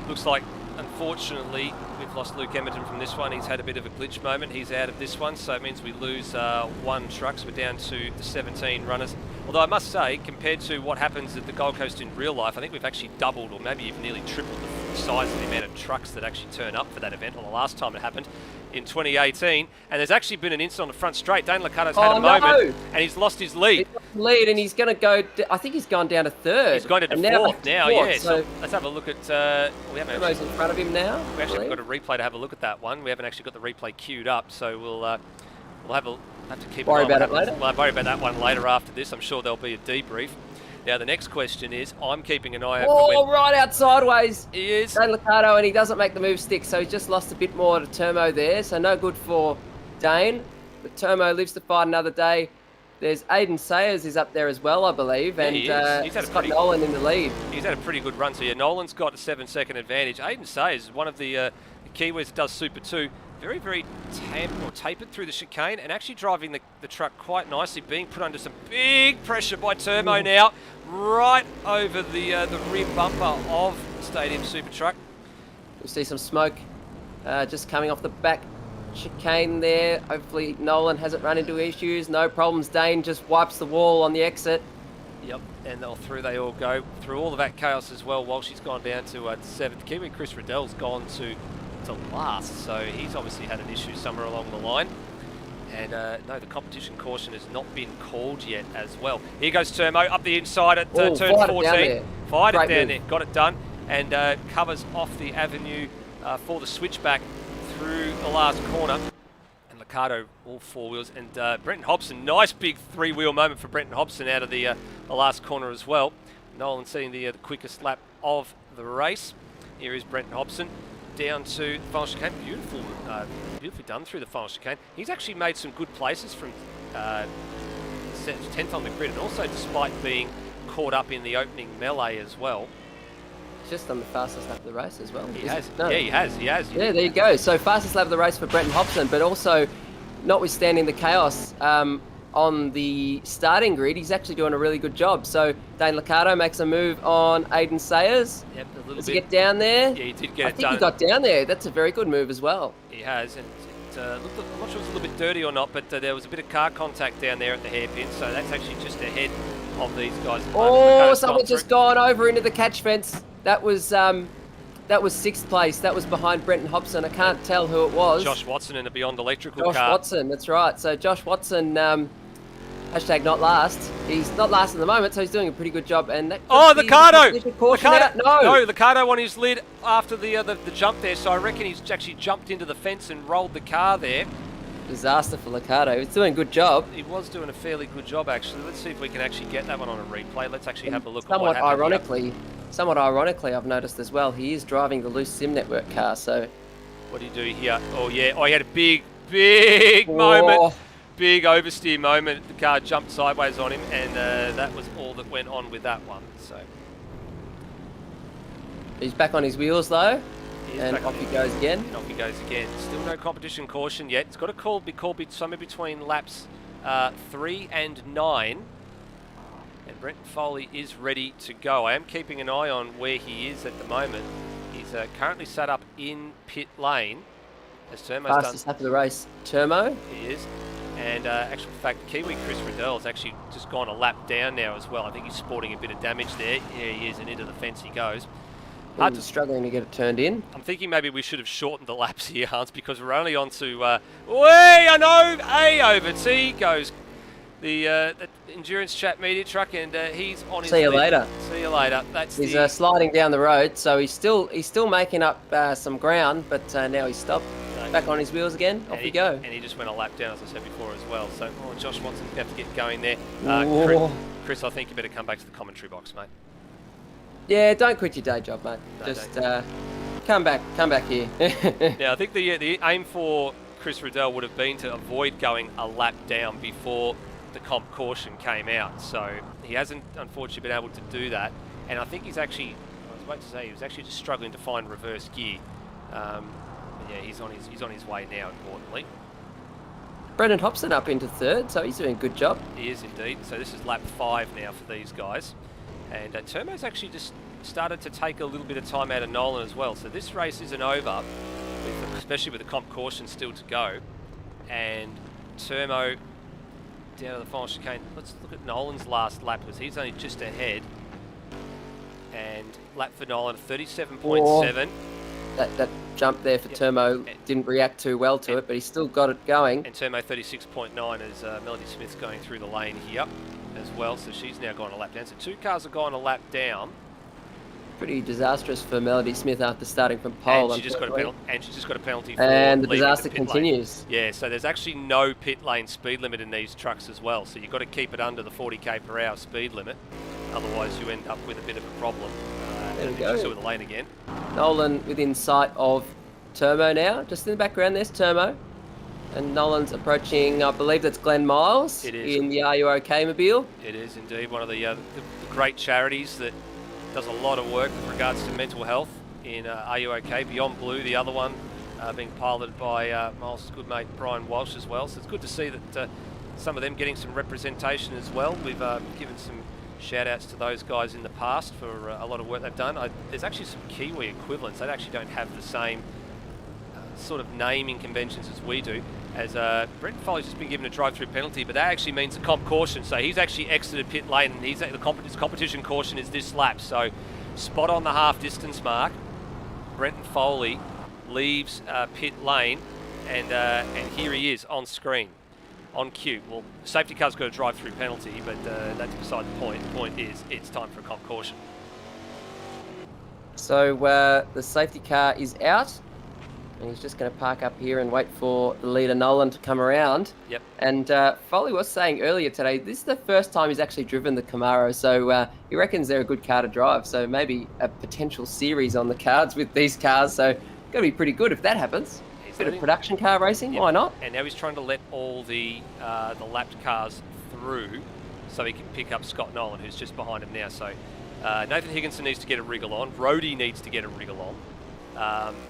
A: Looks like, unfortunately, we've lost Luke Emerton from this one. He's had a bit of a glitch moment. He's out of this one, so it means we lose 1 truck, so we're down to the 17 runners. Although I must say, compared to what happens at the Gold Coast in real life, I think we've actually doubled or maybe even nearly tripled the size of the amount of trucks that actually turn up for that event. Well, the last time it happened in 2018, and there's actually been an incident on the front straight. Dane Liccardo's had a moment, and he's lost his lead.
D: And he's going to go, I think he's gone down to 3rd.
A: He's gone to 4th now, yeah. So let's have a look at, we haven't
D: actually, in front of him now.
A: We actually haven't got a replay to have a look at that one. We haven't actually got the replay queued up, so we'll we'll have to keep
D: Worry
A: an eye on
D: about
A: what
D: it
A: happens. Well, I'll worry about that one later after this. I'm sure there'll be a debrief. Now, the next question is, I'm keeping an eye out for when...
D: right out sideways.
A: He is.
D: Dane Liccardo, and he doesn't make the move stick, so he's just lost a bit more to Turmo there, so no good for Dane. But Turmo lives to fight another day. There's Aiden Sayers is up there as well, I believe,
A: Yeah,
D: and
A: he is. He's had
D: Scott Nolan in the lead.
A: He's had a pretty good run. So, yeah, Nolan's got a 7-second advantage. Aiden Sayers is one of the Kiwis that does Super 2. Very, very tapered through the chicane and actually driving the truck quite nicely, being put under some big pressure by Turmo now, right over the rear bumper of the Stadium Super Truck.
D: We'll see some smoke just coming off the back chicane there. Hopefully Nolan hasn't run into issues. No problems. Dane just wipes the wall on the exit.
A: Yep, and through they all go. Through all of that chaos as well, while she's gone down to 7th. Kiwi Chris Riddell's gone to last, so he's obviously had an issue somewhere along the line. And no, the competition caution has not been called yet as well. Here goes Turmo up the inside at turn 14. Fired it down there, got it done, and covers off the avenue for the switchback through the last corner. And Liccardo all 4 wheels, and Brenton Hobson, nice big 3-wheel moment for Brenton Hobson out of the last corner as well. Nolan setting the quickest lap of the race. Here is Brenton Hobson. Down to the final chicane. Beautifully done through the final chicane. He's actually made some good places from 10th on the grid, and also despite being caught up in the opening melee as well.
D: Just on the fastest lap of the race as well.
A: He has. No. Yeah, he has.
D: Yeah, there you go. So fastest lap of the race for Brenton Hobson, but also notwithstanding the chaos on the starting grid, he's actually doing a really good job. So Dane Liccardo makes a move on Aiden Sayers.
A: Yep, a little
D: Does
A: bit.
D: he get down there?
A: Yeah, he did get
D: I
A: it
D: think
A: done.
D: he got down there. That's a very good move as well.
A: He has, and I'm not sure if it was a little bit dirty or not, but there was a bit of car contact down there at the hairpin, so that's actually just ahead of these guys.
D: Oh, someone's just gone over into the catch fence. That was 6th place. That was behind Brenton Hobson. I can't tell who it was.
A: Josh Watson in a Beyond Electrical car.
D: Josh Watson, that's right. So Josh Watson, hashtag not last. He's not last at the moment, so he's doing a pretty good job. And that
A: Liccardo!
D: No,
A: Liccardo on his lid after the jump there, so I reckon he's actually jumped into the fence and rolled the car there.
D: Disaster for Liccardo. He's doing a good job.
A: He was doing a fairly good job, actually. Let's see if we can actually get that one on a replay. Let's actually have a look at what happened.
D: Somewhat ironically, I've noticed as well, he is driving the loose Sim Network car, so...
A: What do you do here? Oh, yeah. Oh, he had a big moment. Big oversteer moment. The car jumped sideways on him, and that was all that went on with that one. So
D: he's back on his wheels, though. And off he goes again.
A: And off he goes again. Still no competition caution yet. It's got to be called somewhere between laps 3 and 9. And Brent Foley is ready to go. I am keeping an eye on where he is at the moment. He's currently sat up in pit lane. As Turmo's
D: fastest lap of the race, Turmo.
A: He is. And actual fact, Kiwi Chris Riddell's actually just gone a lap down now as well. I think he's sporting a bit of damage there. Here he is, and into the fence he goes.
D: Struggling to get it turned in.
A: I'm thinking maybe we should have shortened the laps here, Hans, because we're only on to I know A over T goes the endurance chat media truck, and he's on his.
D: See you later.
A: See you later.
D: He's sliding down the road, so he's still making up some ground, but now he's stopped. Back on his wheels again. Off we go.
A: And he just went a lap down, as I said before, as well. So Josh Watson's going to have to get going there. Chris, I think you better come back to the commentary box, mate.
D: Yeah, don't quit your day job, mate. No, just come back here.
A: Now, I think the aim for Chris Riddell would have been to avoid going a lap down before the comp caution came out. So he hasn't, unfortunately, been able to do that. And I think he's actually, I was about to say, he was actually just struggling to find reverse gear. Yeah, he's on his way now, importantly.
D: Brendan Hobson up into third, so he's doing a good job.
A: He is indeed. So this is lap 5 now for these guys. And Turmo's actually just started to take a little bit of time out of Nolan as well. So this race isn't over, especially with the comp caution still to go. And Turmo down to the final chicane. Let's look at Nolan's last lap, because he's only just ahead. And lap for Nolan, 37.7.
D: That jump there for Turmo didn't react too well to it, but he's still got it going.
A: And Turmo 36.9 as Melody Smith's going through the lane here as well. So she's now gone a lap down. So 2 cars have gone a lap down.
D: pretty disastrous for Melody Smith after starting from pole.
A: And she just got a penalty. And she just got a penalty for
D: and the
A: leaving
D: disaster
A: pit lane.
D: continues.
A: Yeah, so there's actually no pit lane speed limit in these trucks as well. So you've got to keep it under the 40k per hour speed limit. Otherwise, you end up with a bit of a problem.
D: There we go.
A: Still in the lane again.
D: Nolan within sight of Turmo now. Just in the background, there's Turmo. And Nolan's approaching, I believe that's Glenn Miles
A: It is.
D: in the Are You OK mobile.
A: It is indeed one of the great charities that does a lot of work with regards to mental health in Are You OK? Beyond Blue, the other one, being piloted by Miles' good mate Brian Walsh as well. So it's good to see that some of them getting some representation as well. We've given some shout outs to those guys in the past for a lot of work they've done. There's actually some Kiwi equivalents. They actually don't have the same sort of naming conventions as we do. As Brenton Foley's just been given a drive-through penalty, but that actually means a comp caution. So he's actually exited pit lane, and his competition caution is this lap. So spot on the half distance mark, Brenton Foley leaves pit lane, and here he is on screen, on cue. Well, safety car's got a drive-through penalty, but that's beside the point. The point is it's time for a comp caution.
D: So the safety car is out. And he's just going to park up here and wait for the leader, Nolan, to come around.
A: Yep.
D: And Foley was saying earlier today, this is the first time he's actually driven the Camaro, so he reckons they're a good car to drive. So maybe a potential series on the cards with these cars. So going to be pretty good if that happens. Bit of production car racing,
A: Yep.
D: Why not?
A: And now he's trying to let all the lapped cars through so he can pick up Scott Nolan, who's just behind him now. So Nathan Higginson needs to get a wriggle on. Rhodey needs to get a wriggle on.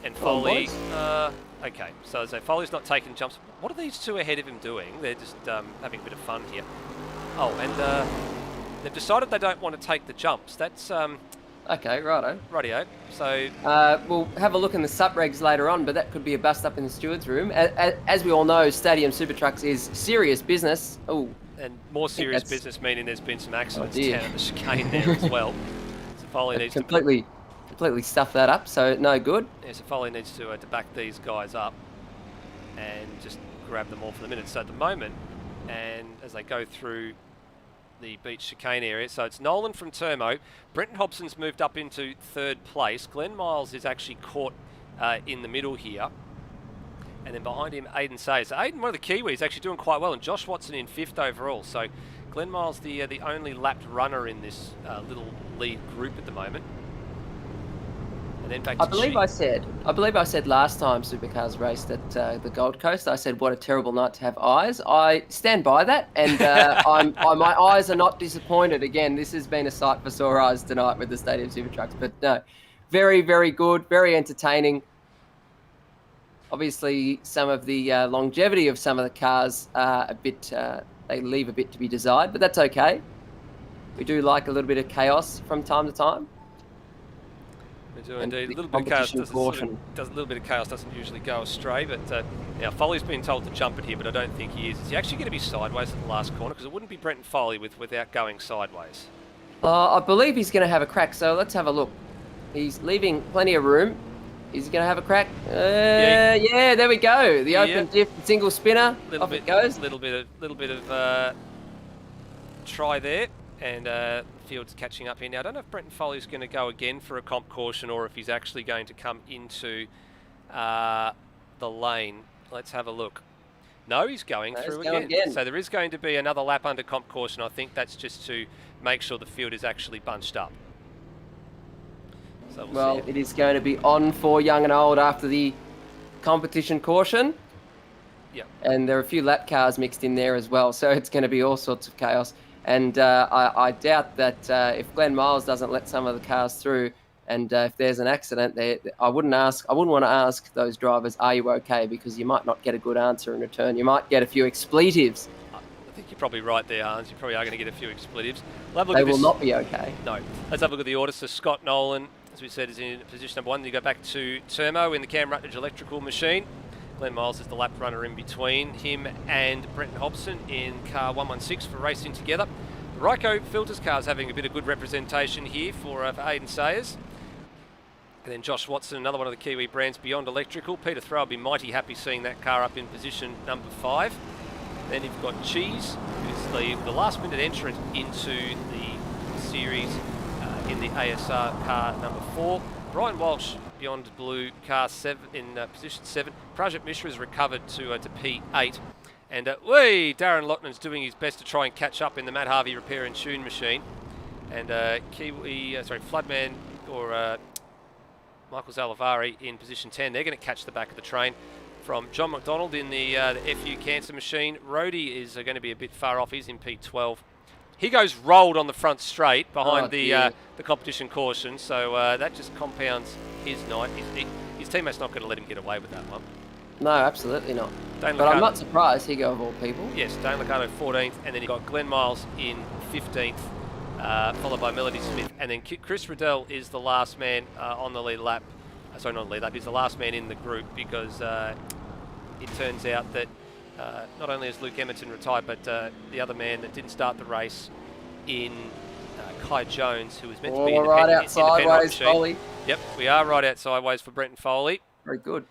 A: And Foley, okay, so Foley's not taking jumps. What are these two ahead of him doing? They're just having a bit of fun here. Oh, and they've decided they don't want to take the jumps. That's
D: Okay, righto.
A: rightio. So
D: We'll have a look in the sup-regs later on, but that could be a bust up in the steward's room. As we all know, Stadium Super Trucks is serious business. Oh,
A: and more serious
D: that's-
A: business, meaning there's been some accidents
D: dear.
A: down at the chicane there as well. So Foley needs to
D: completely stuff that up, so no good.
A: Yeah, so Foley needs to back these guys up and just grab them all for the minute. So at the moment, and as they go through the beach chicane area, so it's Nolan from Turmo. Brenton Hobson's moved up into third place. Glenn Miles is actually caught in the middle here. And then behind him, Aiden Sayers. So Aiden, one of the Kiwis, actually doing quite well, and Josh Watson in fifth overall. So Glenn Miles, the only lapped runner in this little lead group at the moment. And then back to
D: I believe I said last time Supercars raced at the Gold Coast, I said what a terrible night to have eyes. I stand by that, and my eyes are not disappointed. Again, this has been a sight for sore eyes tonight with the Stadium Super Trucks. But no, very, very good, very entertaining. Obviously, some of the longevity of some of the cars a bit, they leave a bit to be desired, but that's okay. We do like a little bit of chaos from time to time.
A: We do indeed. A little bit of chaos doesn't usually go astray, but now Foley's been told to jump it here, but I don't think he is. Is he actually going to be sideways at the last corner? Because it wouldn't be Brenton Foley without going sideways.
D: I believe he's going to have a crack, so let's have a look. He's leaving plenty of room. Is he going to have a crack? Yeah, there we go. The open diff, single spinner, off it goes.
A: Little bit of try there, and Field's catching up here now. I don't know if Brenton Foley's going to go again for a comp caution or if he's actually going to come into the lane. Let's have a look. No, he's going through again. So there is going to be another lap under comp caution. I think that's just to make sure the field is actually bunched up. So
D: well, it is going to be on for young and old after the competition caution.
A: Yep.
D: And there are a few lap cars mixed in there as well, so it's going to be all sorts of chaos. And I doubt that if Glenn Miles doesn't let some of the cars through, and if there's an accident, I wouldn't want to ask those drivers, "Are you okay?" Because you might not get a good answer in return. You might get a few expletives.
A: I think you're probably right there, Hans. You probably are going to get a few expletives.
D: They will not be okay.
A: No. Let's have a look at the order. So Scott Nolan, as we said, is in position number 1. You go back to Turmo in the Cam Rutledge electrical machine. Glenn Miles is the lap runner in between him and Brenton Hobson in car 116 for racing together. The Ryco Filters car's having a bit of good representation here for Aiden Sayers. And then Josh Watson, another one of the Kiwi brands beyond electrical. Peter Throw will be mighty happy seeing that car up in position number 5. Then you've got Cheese, who's the last minute entrant into the series. in the ASR car number 4. Brian Walsh, beyond blue, car 7 in position 7. Prajit Mishra has recovered to P8. And Darren Loughnan's doing his best to try and catch up in the Matt Harvey repair and tune machine. And Floodman or Michael Zalavari in position 10. They're going to catch the back of the train from John McDonald in the FU Cancer machine. Rhodey is going to be a bit far off. He's in P12. He goes rolled on the front straight behind the competition caution, so that just compounds his night. His teammate's not going to let him get away with that one.
D: No, absolutely not. But I'm not surprised he go of all people.
A: Yes, Dane Liccardo 14th, and then you got Glenn Miles in 15th, followed by Melody Smith, and then Chris Riddell is the last man on the lead lap. Sorry, not lead lap. He's the last man in the group because it turns out that not only has Luke Emerton retired, but the other man that didn't start the race in Kai Jones, who was meant to be
D: right outside ways, Foley.
A: Yep, we are right outside ways for Brenton Foley.
D: Very good.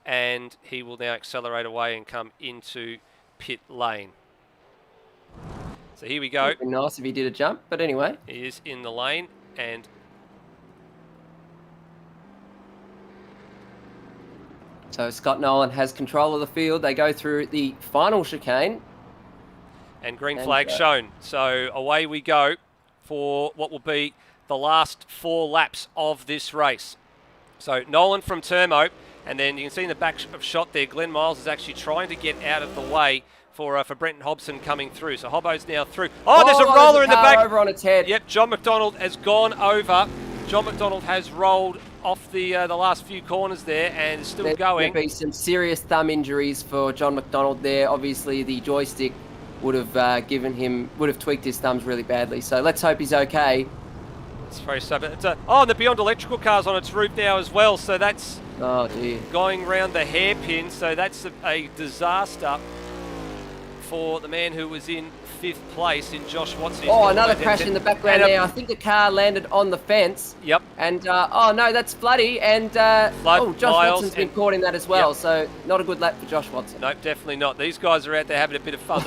A: And he will now accelerate away and come into pit lane. So here we go.
D: It'd be nice if he did a jump, but anyway.
A: He is in the lane, and
D: so Scott Nolan has control of the field. They go through the final chicane.
A: And green flag shown. So away we go for what will be the last 4 laps of this race. So Nolan from Termo, and then you can see in the back of shot there, Glenn Miles is actually trying to get out of the way for Brenton Hobson coming through. So Hobbo's now through. Oh, there's a roller in the back.
D: Over on its head.
A: Yep, John McDonald has gone over. John McDonald has rolled off the last few corners there and is still going.
D: There'll be some serious thumb injuries for John McDonald there. Obviously, the joystick would have tweaked his thumbs really badly. So let's hope he's okay.
A: It's very sad. And the Beyond Electrical car's on its route now as well. So that's going round the hairpin. So that's a disaster for the man who was in 5th place in Josh Watson.
D: Oh, another crash in the background there. I think the car landed on the fence.
A: Yep.
D: And, no, that's Floody. And, Josh Watson's been caught in that as well. Yep. So not a good lap for Josh Watson.
A: No, definitely not. These guys are out there having a bit of fun.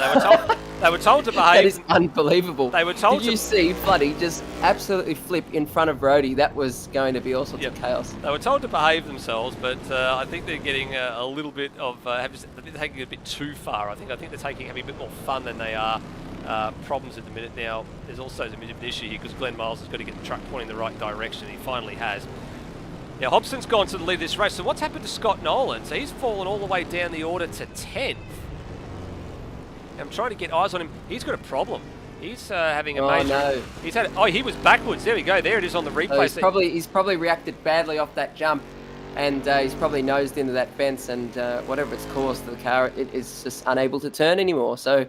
A: They were told to behave.
D: That is unbelievable.
A: They were told
D: Did you see Floody just absolutely flip in front of Rhodey? That was going to be all sorts of chaos.
A: They were told to behave themselves, but I think they're getting a little bit of they're taking it a bit too far. I think they're having a bit more fun than they are problems at the minute. Now, there's also a bit of an issue here because Glenn Miles has got to get the truck pointing in the right direction. He finally has. Now, Hobson's gone to the lead of this race. So what's happened to Scott Nolan? So he's fallen all the way down the order to 10th. I'm trying to get eyes on him. He's got a problem. He's having a major...
D: No.
A: He was backwards. There we go. There it is on the replay.
D: So he's probably reacted badly off that jump, and he's probably nosed into that fence, and whatever it's caused to the car, it is just unable to turn anymore. So,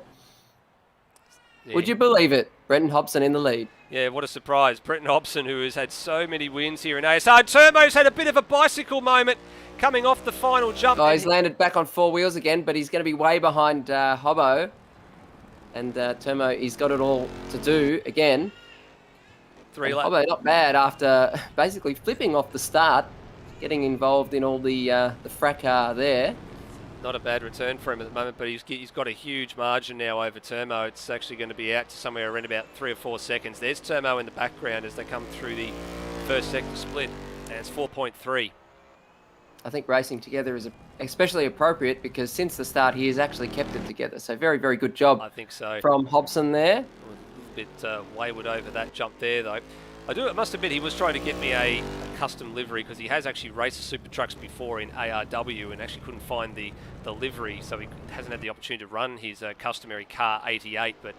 D: would you believe it? Brenton Hobson in the lead.
A: Yeah, what a surprise. Brenton Hobson, who has had so many wins here in ASR. Turbo's had a bit of a bicycle moment coming off the final jump.
D: Oh, he's landed back on 4 wheels again, but he's going to be way behind Hobbo. And Turmo, he's got it all to do again.
A: 3 laps.
D: Hobbo, not bad after basically flipping off the start, getting involved in all the fracas there.
A: Not a bad return for him at the moment, but he's got a huge margin now over Turmo. It's actually going to be out to somewhere around about 3 or 4 seconds. There's Turmo in the background as they come through the first sector split, and it's 4.3.
D: I think racing together is especially appropriate because since the start he has actually kept it together. So very, very good job.
A: I think so.
D: From Hobson there.
A: A bit wayward over that jump there, though. I must admit he was trying to get me a custom livery because he has actually raced the super trucks before in ARW and actually couldn't find the livery, so he hasn't had the opportunity to run his customary car 88. But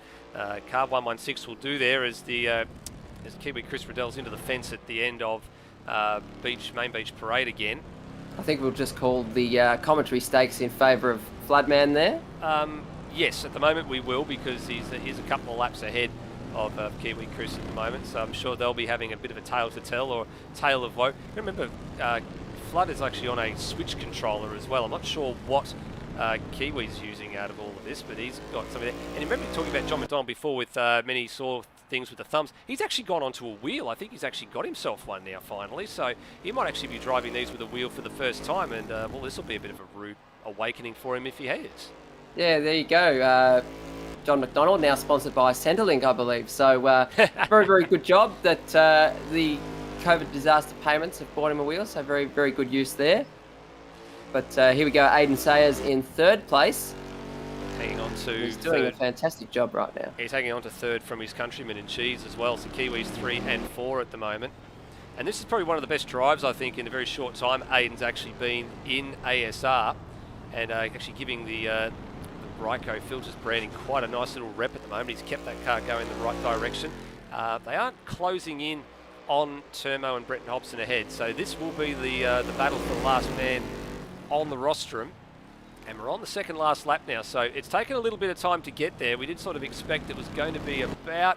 A: car 116 will do there as as Kiwi Chris Riddell's into the fence at the end of main beach parade again.
D: I think we'll just call the commentary stakes in favour of Floodman there.
A: Yes, at the moment we will because he's a couple of laps ahead of Kiwi Chris at the moment, so I'm sure they'll be having a bit of a tale to tell or tale of woe. Remember, Flood is actually on a switch controller as well. I'm not sure what Kiwi's using out of all of this, but he's got something there. And remember talking about John McDonald before with many saw things with the thumbs. He's actually gone onto a wheel. I think he's actually got himself one now finally, so he might actually be driving these with a wheel for the first time, and well, this will be a bit of a rude awakening for him if he has.
D: Yeah, there you go. John McDonald, now sponsored by Centrelink, I believe. So very, very good job that the COVID disaster payments have bought him a wheel. So very, very good use there. But here we go, Aidan Sayers in third place.
A: Hanging on to
D: He's doing
A: third.
D: a fantastic job right now.
A: He's hanging on to third from his countryman in Cheese as well. So Kiwis 3 and 4 at the moment. And this is probably one of the best drives, I think, in a very short time. Aidan's actually been in ASR and actually giving the Ryco filters branding quite a nice little rep at the moment. He's kept that car going in the right direction. They aren't closing in on Turmo and Brenton Hobson ahead. So this will be the battle for the last man on the rostrum. And we're on the second last lap now, so it's taken a little bit of time to get there. We did sort of expect it was going to be about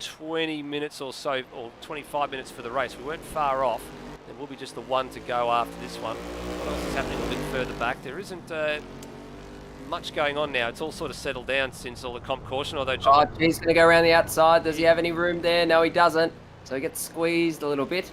A: 20 minutes or so, or 25 minutes for the race. We weren't far off. There will be just the one to go after this one. What else is happening a bit further back? There isn't much going on now. It's all sort of settled down since all the comp caution, although John...
D: Oh, he's going to go around the outside. Does he have any room there? No, he doesn't. So he gets squeezed a little bit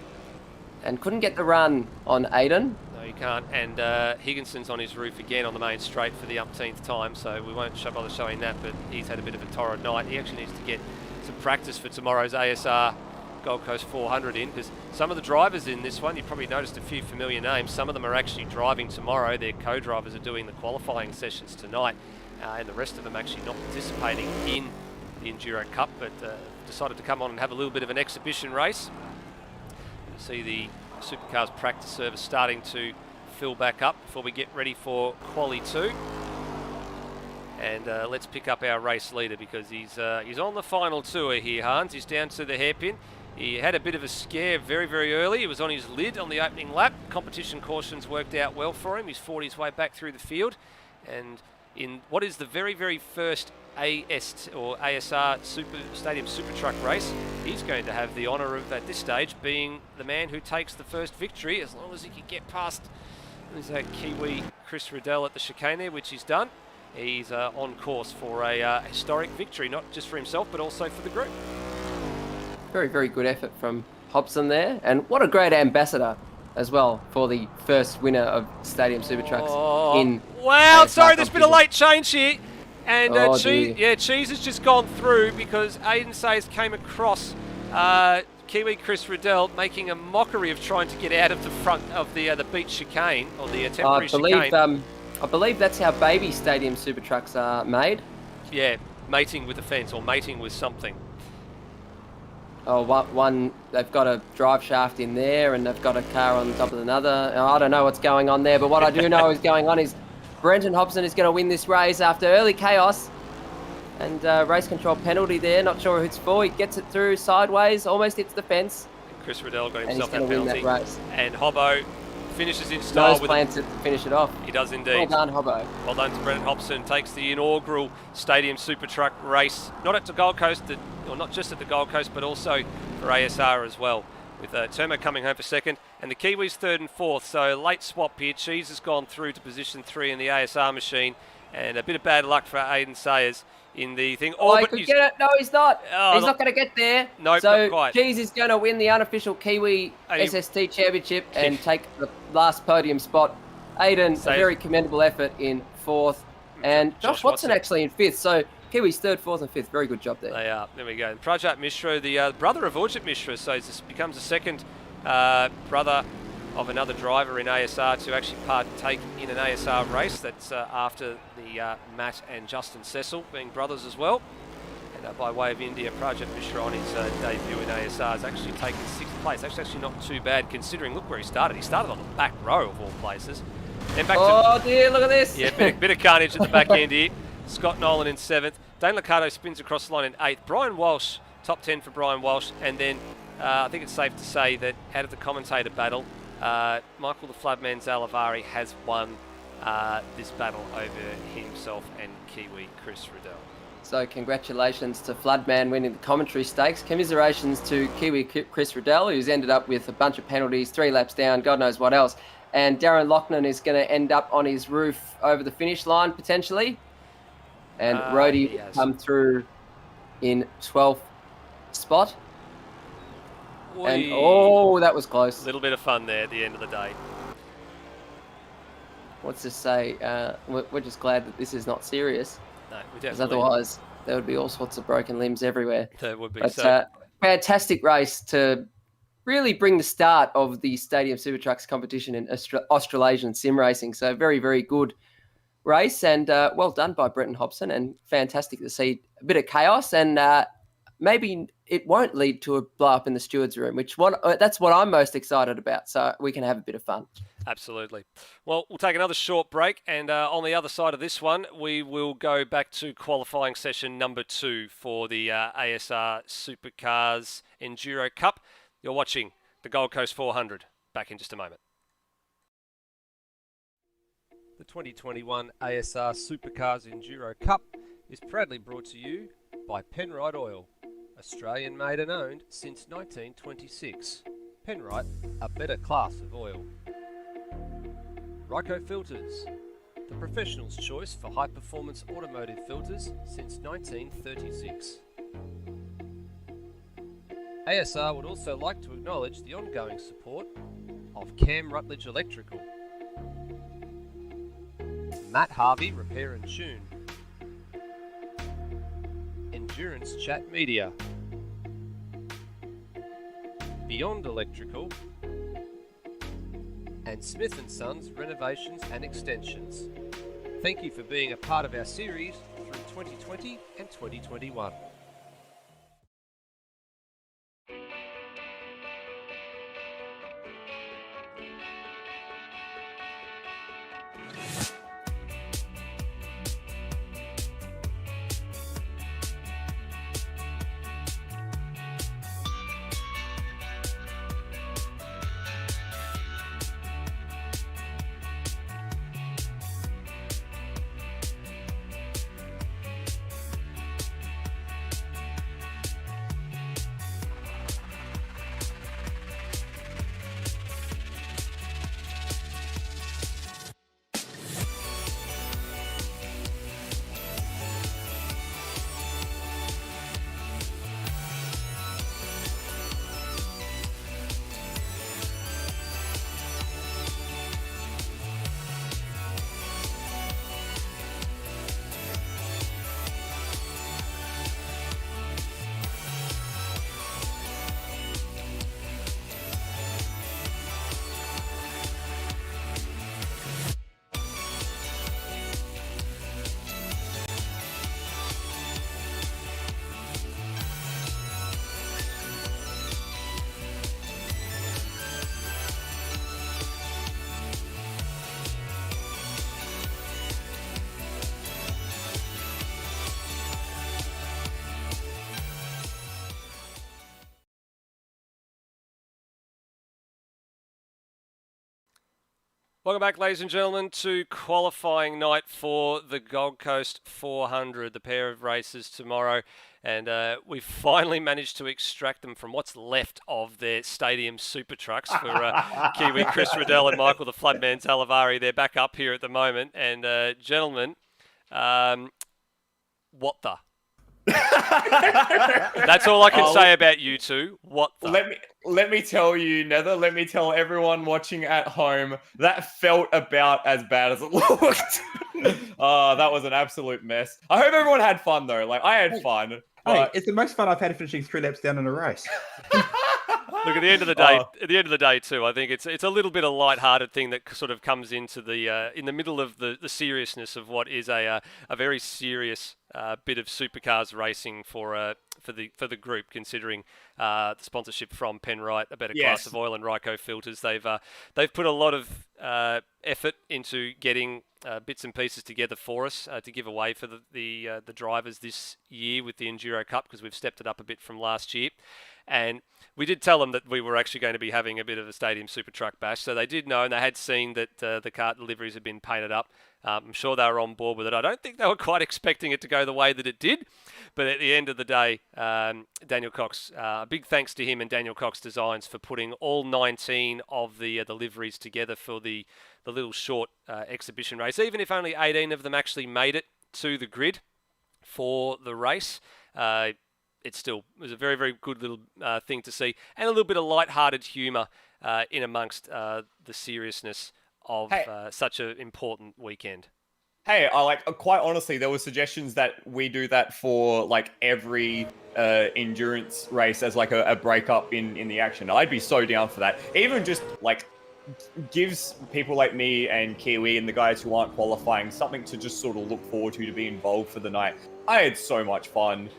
D: and couldn't get the run on Aidan.
A: No, you can't. And Higginson's on his roof again on the main straight for the umpteenth time, so we won't bother showing that, but he's had a bit of a torrid night. He actually needs to get some practice for tomorrow's ASR Gold Coast 400 in, because some of the drivers in this one, you probably noticed a few familiar names. Some of them are actually driving tomorrow. Their co-drivers are doing the qualifying sessions tonight, and the rest of them actually not participating in the Enduro Cup, but decided to come on and have a little bit of an exhibition race. You see the Supercars practice service starting to fill back up before we get ready for Quali 2. And let's pick up our race leader, because he's on the final tour here, Hans. He's down to the hairpin. He had a bit of a scare very, very early. He was on his lid on the opening lap. Competition cautions worked out well for him. He's fought his way back through the field. And in what is the very, very first ASR Stadium Super Truck race, he's going to have the honour of, at this stage, being the man who takes the first victory, as long as he can get past Kiwi Chris Riddell at the chicane there, which he's done. He's on course for a historic victory, not just for himself, but also for the group.
D: Very, very good effort from Hobson there. And what a great ambassador as well for the first winner of Stadium Super Trucks in...
A: Wow, sorry, there's been a
D: competition.
A: late change here. And
D: dear.
A: Cheese has just gone through because Aidan Sayers came across Kiwi Chris Riddell making a mockery of trying to get out of the front of the beach chicane, or the temporary chicane.
D: I believe that's how baby Stadium Super Trucks are made.
A: Yeah, mating with a fence or mating with something.
D: Oh, one, they've got a drive shaft in there and they've got a car on top of another. I don't know what's going on there, but what I do know is going on is Brenton Hobson is going to win this race after early chaos. And race control penalty there, not sure who it's for. He gets it through sideways, almost hits the fence.
A: Chris Riddell got
D: And he's
A: himself that
D: going to win
A: penalty.
D: that race.
A: And Hobbo finishes in style
D: Nose
A: with
D: plants it to finish it off.
A: He does indeed.
D: Well done, Hobbo.
A: Well done to Brenton Hobson. Takes the inaugural Stadium Super Truck race, not at the Gold Coast, or not just at the Gold Coast, but also for ASR as well. With Turmo coming home for second, and the Kiwis third and fourth. So late swap here. Cheese has gone through to position 3 in the ASR machine, and a bit of bad luck for Aidan Sayers in the thing.
D: Oh, he could get it. No, he's not. He's not going to get there.
A: Nope,
D: so
A: not quite.
D: Cheese is going to win the unofficial Kiwi SST Championship and take the last podium spot. Aidan, a very commendable effort in fourth, and Josh Watson actually in fifth. So Kiwis third, fourth, and fifth. Very good job there.
A: They are. There we go. Prajat Mishra, the brother of Urjit Mishra, so he becomes the second brother of another driver in ASR to actually partake in an ASR race. That's after the Matt and Justin Cecil being brothers as well. And by way of India, Prajat Mishra on his debut in ASR has actually taken 6th place. Actually not too bad considering. Look where he started. He started on the back row of all places. And back
D: dear, look at this.
A: Yeah, bit of carnage at the back end here. Scott Nolan in 7th. Dane Liccardo spins across the line in 8th. Brian Walsh, top 10 for Brian Walsh. And then I think it's safe to say that out of the commentator battle, Michael the Floodman Zalavari has won this battle over himself and Kiwi Chris Riddell.
D: So congratulations to Floodman winning the commentary stakes. Commiserations to Kiwi Chris Riddell, who's ended up with a bunch of penalties, 3 laps down, God knows what else. And Darren Loughnane is going to end up on his roof over the finish line, potentially. And Rhodey will come through in 12th spot. And, that was close.
A: A little bit of fun there at the end of the day.
D: What's this say? We're just glad that this is not serious.
A: No, we definitely.
D: Otherwise, there would be all sorts of broken limbs everywhere.
A: There would be.
D: But fantastic race to really bring the start of the Stadium Super Trucks competition in Australasian sim racing. So very, very good race, and well done by Brenton Hobson, and fantastic to see a bit of chaos, and maybe it won't lead to a blow up in the stewards room, that's what I'm most excited about, so we can have a bit of fun.
A: Absolutely. Well, we'll take another short break, and on the other side of this one, we will go back to qualifying session number 2 for the ASR Supercars Enduro Cup. You're watching the Gold Coast 400. Back in just a moment. The 2021 ASR Supercars Enduro Cup is proudly brought to you by Penrite Oil, Australian made and owned since 1926. Penrite, a better class of oil. Ryco Filters, the professional's choice for high-performance automotive filters since 1936. ASR would also like to acknowledge the ongoing support of Cam Rutledge Electrical, Matt Harvey Repair and Tune, Endurance Chat Media, Beyond Electrical, and Smith & Sons Renovations and Extensions. Thank you for being a part of our series through 2020 and 2021. Welcome back, ladies and gentlemen, to qualifying night for the Gold Coast 400, the pair of races tomorrow. And we finally managed to extract them from what's left of their Stadium Super Trucks for Kiwi Chris Riddell and Michael the Floodman Talavari. They're back up here at the moment. And gentlemen, what the? That's all I can say about you two. What the?
B: Let me tell you, Nether. Let me tell everyone watching at home that felt about as bad as it looked. That was an absolute mess. I hope everyone had fun though. Like I had fun.
C: Hey, it's the most fun I've had finishing 3 laps down in a race.
A: Look, at the end of the day, too, I think it's a little bit of light-hearted thing that sort of comes into the in the middle of the seriousness of what is a very serious bit of supercars racing for the group, considering the sponsorship from Penrite, a better class of oil, and Ryco Filters. They've put a lot of effort into getting bits and pieces together for us to give away for the drivers this year with the Enduro Cup, because we've stepped it up a bit from last year. And we did tell them that we were actually going to be having a bit of a Stadium Super Truck bash, so they did know, and they had seen that the cart deliveries had been painted up. I'm sure they were on board with it. I don't think they were quite expecting it to go the way that it did, but at the end of the day, Daniel Cox, big thanks to him and Daniel Cox Designs for putting all 19 of the liveries together for the little short exhibition race. Even if only 18 of them actually made it to the grid for the race, it still was a very, very good little thing to see, and a little bit of light-hearted humour in amongst the seriousness of such an important weekend.
B: Hey, quite honestly, there were suggestions that we do that for like every endurance race as like a breakup in the action. I'd be so down for that. Even just like gives people like me and Kiwi and the guys who aren't qualifying something to just sort of look forward to be involved for the night. I had so much fun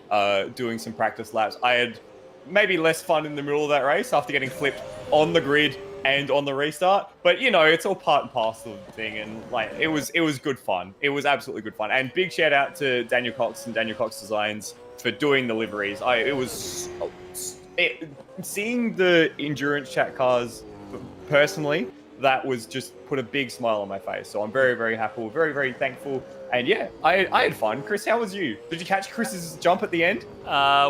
B: doing some practice laps. I had maybe less fun in the middle of that race after getting flipped on the grid and on the restart, but you know, it's all part and parcel of the thing, and like it was good fun. It was absolutely good fun, and big shout out to Daniel Cox and Daniel Cox Designs for doing the liveries. Seeing the endurance chat cars personally, that was just put a big smile on my face. So I'm very, very happy, very, very thankful. And yeah, I had fun. Chris, how was you? Did you catch Chris's jump at the end?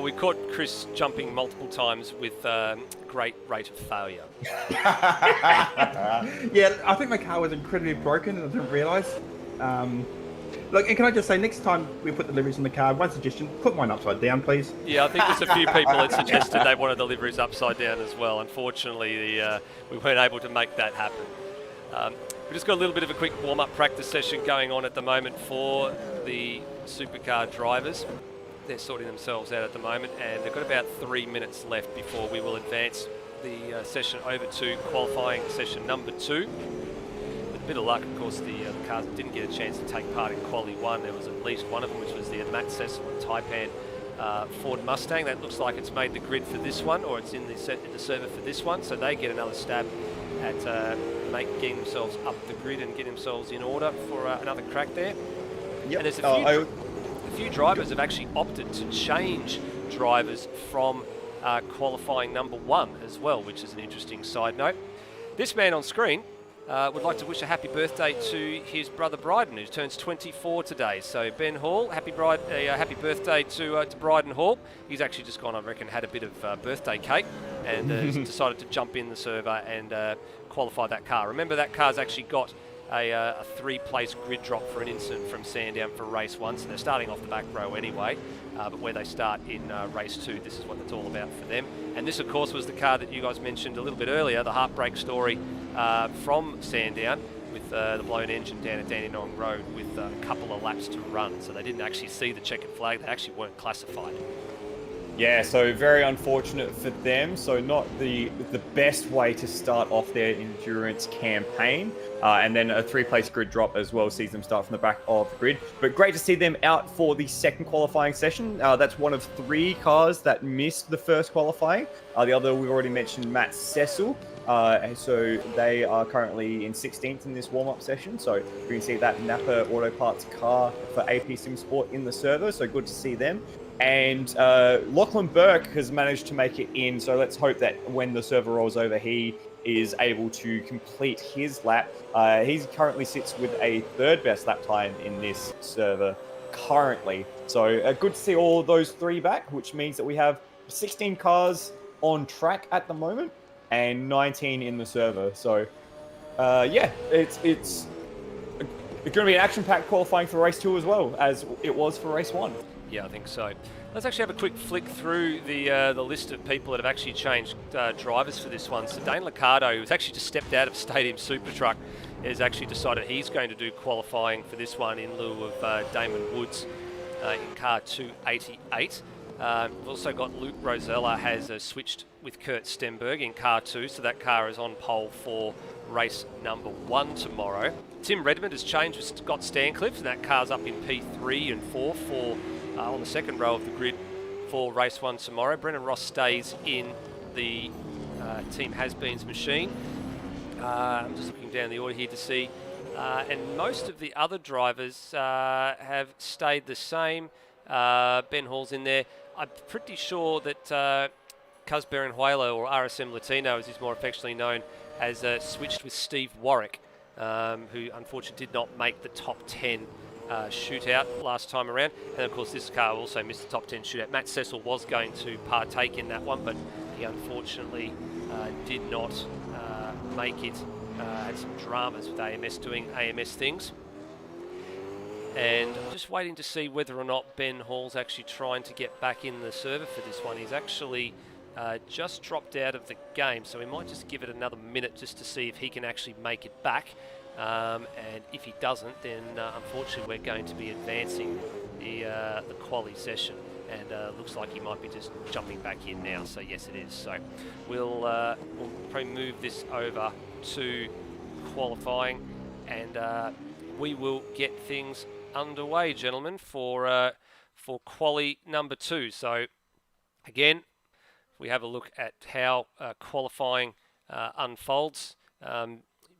A: We caught Chris jumping multiple times with great rate of failure.
C: Yeah, I think my car was incredibly broken and I didn't realise. Look, and can I just say, next time we put the liveries in the car, one suggestion, put mine upside down, please.
A: Yeah, I think there's a few people that suggested they wanted the liveries upside down as well. Unfortunately, we weren't able to make that happen. We've just got a little bit of a quick warm-up practice session going on at the moment for the supercar drivers. They're sorting themselves out at the moment, and they've got about 3 minutes left before we will advance the session over to qualifying session number 2. With a bit of luck, of course, the cars that didn't get a chance to take part in Quali 1, there was at least one of them, which was the Matt Cecil and Taipan Ford Mustang. That looks like it's made the grid for this one, or it's in the server for this one, so they get another stab at getting themselves up the grid and getting themselves in order for another crack there.
B: Yep.
A: And there's a few drivers have actually opted to change drivers from qualifying number 1 as well, which is an interesting side note. This man on screen would like to wish a happy birthday to his brother Bryden, who turns 24 today. So Ben Hall, happy birthday to Bryden Hall. He's actually just gone, I reckon, had a bit of birthday cake and has decided to jump in the server and qualify that car. Remember, that car's actually got a 3-place grid drop for an incident from Sandown for race 1, so they're starting off the back row anyway, but where they start in race 2, this is what it's all about for them. And this, of course, was the car that you guys mentioned a little bit earlier, the heartbreak story from Sandown with the blown engine down at Dandenong Road with a couple of laps to run, so they didn't actually see the checkered flag, they actually weren't classified.
B: Yeah, so very unfortunate for them. So not the best way to start off their endurance campaign. And then a 3-place grid drop as well sees them start from the back of the grid. But great to see them out for the second qualifying session. That's one of 3 cars that missed the first qualifying. The other, we've already mentioned, Matt Cecil. So they are currently in 16th in this warm-up session. So we can see that Napa Auto Parts car for AP Sim Sport in the server. So good to see them. And Lachlan Burke has managed to make it in, so let's hope that when the server rolls over, he is able to complete his lap. He currently sits with a 3rd best lap time in this server currently. So good to see all those 3 back, which means that we have 16 cars on track at the moment and 19 in the server. So yeah, it's going to be an action-packed qualifying for race 2 as well, as it was for race 1.
A: Yeah, I think so. Let's actually have a quick flick through the list of people that have actually changed drivers for this one. So Dane Liccardo, who's actually just stepped out of Stadium Super Truck, has actually decided he's going to do qualifying for this one in lieu of Damon Woods in car 288. We've also got Luke Rosella has switched with Kurt Stenberg in car 2, so that car is on pole for race number 1 tomorrow. Tim Redmond has changed with Scott Stancliffe, and that car's up in P3 and 4 for on the second row of the grid for race 1 tomorrow. Brennan Ross stays in the Team Has-Beens machine. I'm just looking down the order here to see. And most of the other drivers have stayed the same. Ben Hall's in there. I'm pretty sure that Cuz Berenjuela, or RSM Latino as he's more affectionately known, has switched with Steve Warwick, who unfortunately did not make the top 10 shootout last time around. And of course this car also missed the top 10 shootout. Matt Cecil was going to partake in that one, but he unfortunately did not make it. Had some dramas with AMS doing AMS things. And I'm just waiting to see whether or not Ben Hall's actually trying to get back in the server for this one. He's actually just dropped out of the game, so we might just give it another minute just to see if he can actually make it back. And if he doesn't, then unfortunately we're going to be advancing the quali session. And looks like he might be just jumping back in now. So yes, it is. So we'll probably move this over to qualifying, and we will get things underway, gentlemen, for quali number 2. So again, if we have a look at how qualifying unfolds,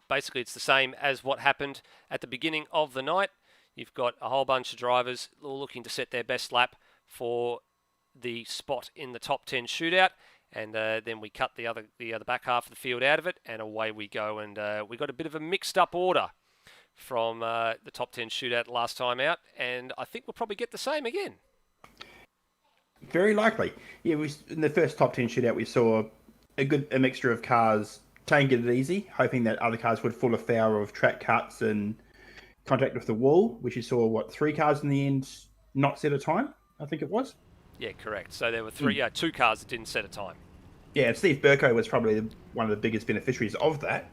A: basically it's the same as what happened at the beginning of the night. You've got a whole bunch of drivers all looking to set their best lap for the spot in the top 10 shootout, and then we cut the other back half of the field out of it, and away we go. And we got a bit of a mixed up order from the top 10 shootout last time out, and I think we'll probably get the same again.
C: Very likely. Yeah, in the first top 10 shootout, we saw a mixture of cars taking it easy, hoping that other cars would fall afoul of track cuts and contact with the wall, which you saw, 3 cars in the end not set a time, I think it was.
A: Yeah, correct. So there were 2 cars that didn't set a time.
C: Yeah, and Steve Burko was probably one of the biggest beneficiaries of that.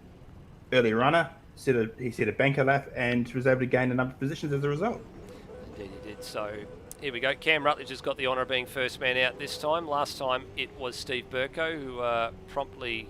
C: Early runner, he set a banker lap and was able to gain a number of positions as a result.
A: Indeed he did. So here we go. Cam Rutledge has got the honour of being first man out this time. Last time it was Steve Burko who promptly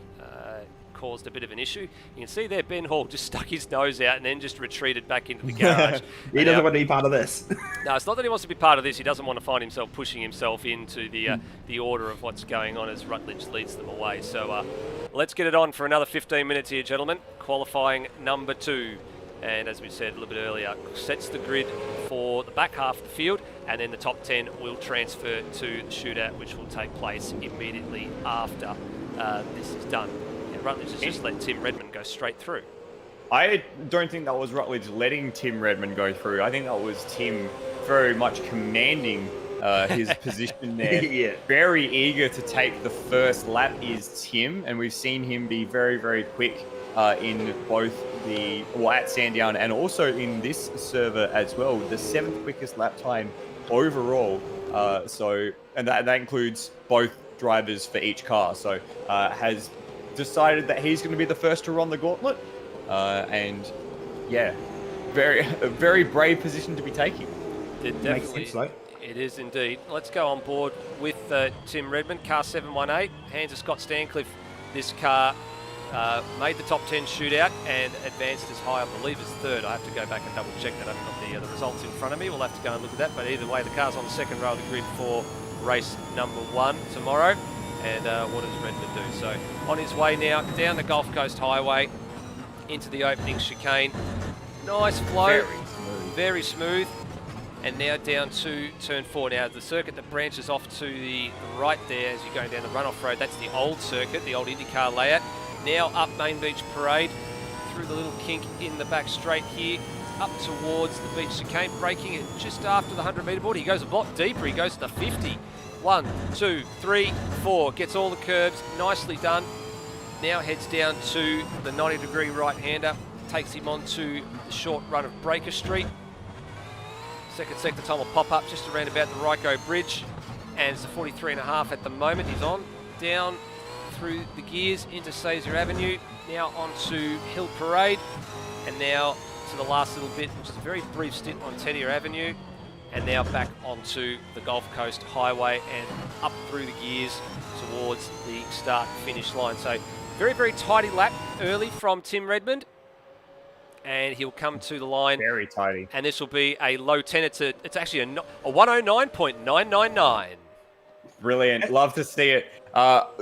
A: caused a bit of an issue. You can see there Ben Hall just stuck his nose out and then just retreated back into the garage.
C: He doesn't want to be part of this.
A: No, it's not that he wants to be part of this. He doesn't want to find himself pushing himself into the order of what's going on as Rutledge leads them away. So let's get it on for another 15 minutes here, gentlemen. Qualifying number 2. And as we said a little bit earlier, sets the grid for the back half of the field, and then the top 10 will transfer to the shootout, which will take place immediately after this is done. Rutledge has just let Tim Redmond go straight through.
B: I don't think that was Rutledge letting Tim Redmond go through. I think that was Tim very much commanding his position there.
C: Yeah.
B: Very eager to take the first lap is Tim, and we've seen him be very, very quick in both at Sandown and also in this server as well. The 7th quickest lap time overall. And that includes both drivers for each car. So has decided that he's going to be the first to run the gauntlet, and yeah, a very brave position to be taking.
A: It definitely it is indeed. Let's go on board with Tim Redmond, car 718, hands of Scott Stancliffe. This car made the top 10 shootout and advanced as high, I believe, as 3rd. I have to go back and double check that. I haven't got the results in front of me. We'll have to go and look at that, but either way, the car's on the 2nd row of the grid for race number 1 tomorrow. And what does Redmond do? So on his way now down the Gulf Coast Highway into the opening chicane. Nice flow, very smooth. And now down to turn 4. Now the circuit that branches off to the right there as you're going down the runoff road, that's the old circuit, the old IndyCar layout. Now up Main Beach Parade, through the little kink in the back straight here, up towards the beach chicane, braking it just after the 100-metre board. He goes a lot deeper, he goes to the 50. 1, 2, 3, 4, gets all the curves, nicely done. Now heads down to the 90-degree right-hander, takes him onto the short run of Breaker Street. Second sector time will pop up just around about the Ryco Bridge, and it's a 43.5 at the moment. He's on, down through the gears into Caesar Avenue, now onto Hill Parade, and now to the last little bit, which is a very brief stint on Teddier Avenue. And now back onto the Gulf Coast Highway and up through the gears towards the start-finish line. So very, very tidy lap early from Tim Redmond. And he'll come to the line.
B: Very tidy.
A: And this will be a low 10. It's actually a 109.999.
B: Brilliant. Love to see it.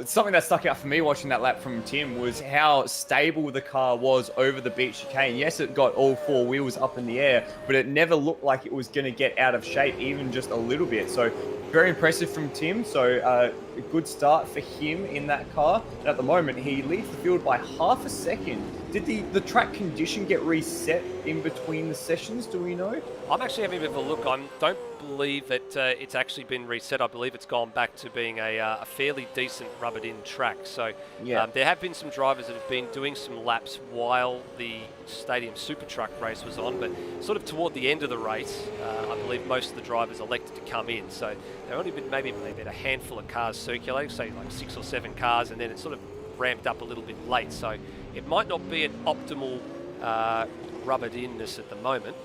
B: Something that stuck out for me watching that lap from Tim was how stable the car was over the beach chicane. Yes, it got all 4 wheels up in the air, but it never looked like it was going to get out of shape, even just a little bit. So very impressive from Tim. So a good start for him in that car. And at the moment, he leads the field by half a second. Did the track condition get reset in between the sessions? Do we know?
A: I'm actually having a bit of a look. I don't believe that it's actually been reset. I believe it's gone back to being a fairly decent rubbered-in track. So
B: yeah.
A: There have been some drivers that have been doing some laps while the Stadium Super Truck race was on, but sort of toward the end of the race, I believe most of the drivers elected to come in. So there only been maybe a handful of cars circulating, say like 6 or 7 cars, and then it sort of ramped up a little bit late. So it might not be an optimal rubbered inness at the moment.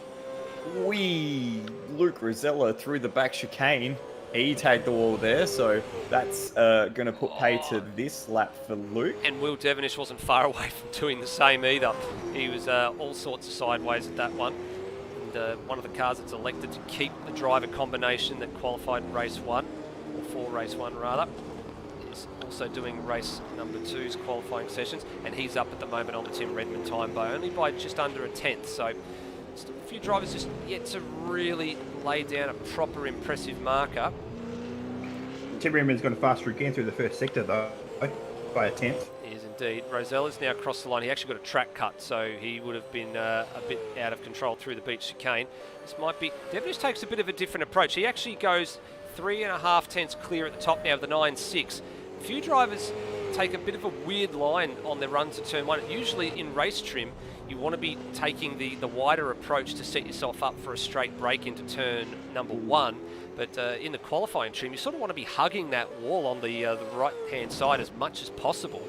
B: Luke Rosella through the back chicane. He tagged the wall there, so that's going to put pay to this lap for Luke.
A: And Will Devonish wasn't far away from doing the same either. He was all sorts of sideways at that one. And one of the cars that's elected to keep the driver combination that qualified in race 1, or for race 1 rather, is also doing race number 2's qualifying sessions, and he's up at the moment on the Tim Redmond time by only by just under a tenth. So still a few drivers just yet to really lay down a proper impressive marker.
C: Tim Redmond's gone faster again through the first sector though, by a tenth.
A: He is indeed. Rosella's now crossed the line. He actually got a track cut, so he would have been a bit out of control through the beach chicane. This might be... Devonish takes a bit of a different approach. He actually goes 3.5 tenths clear at the top now of the 9.6. A few drivers take a bit of a weird line on their run to turn 1. Usually in race trim, you want to be taking the wider approach to set yourself up for a straight break into turn number 1. But in the qualifying trim, you sort of want to be hugging that wall on the right-hand side as much as possible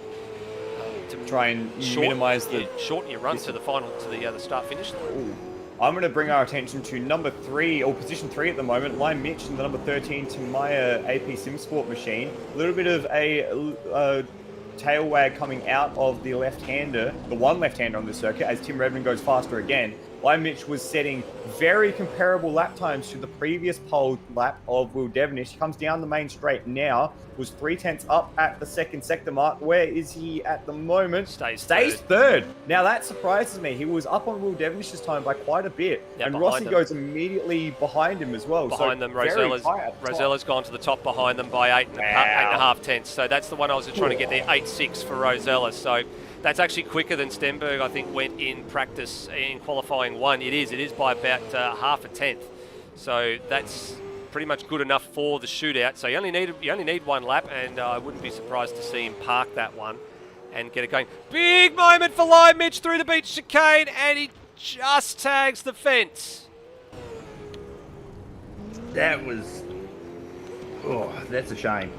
B: to try and minimise
A: shorten your run to the final, to the start-finish line.
B: I'm going to bring our attention to number 3, or position 3 at the moment, Lime Mitch, and the number 13 to Maya AP SimSport machine. A little bit of a tail wag coming out of the left-hander, the one left-hander on the circuit, as Tim Redmond goes faster again. Lime Mitch was setting very comparable lap times to the previous pole lap of Will Devonish. He comes down the main straight now, was 3 tenths up at the second sector mark. Where is he at the moment?
A: Stays
B: third. Now that surprises me. He was up on Will Devonish's time by quite a bit.
A: Yeah,
B: and Rossi goes immediately behind him as well.
A: Behind them, Rosella's gone to the top behind them by 8.5 tenths. So that's the one I was trying to get there, 8.6 for Rosella. So that's actually quicker than Stenberg, I think, went in practice in qualifying 1. It is by about half a tenth. So that's pretty much good enough for the shootout. So you only need one lap, and I wouldn't be surprised to see him park that one and get it going. Big moment for Lime Mitch through the beach chicane, and he just tags the fence.
C: That was... Oh, that's a shame.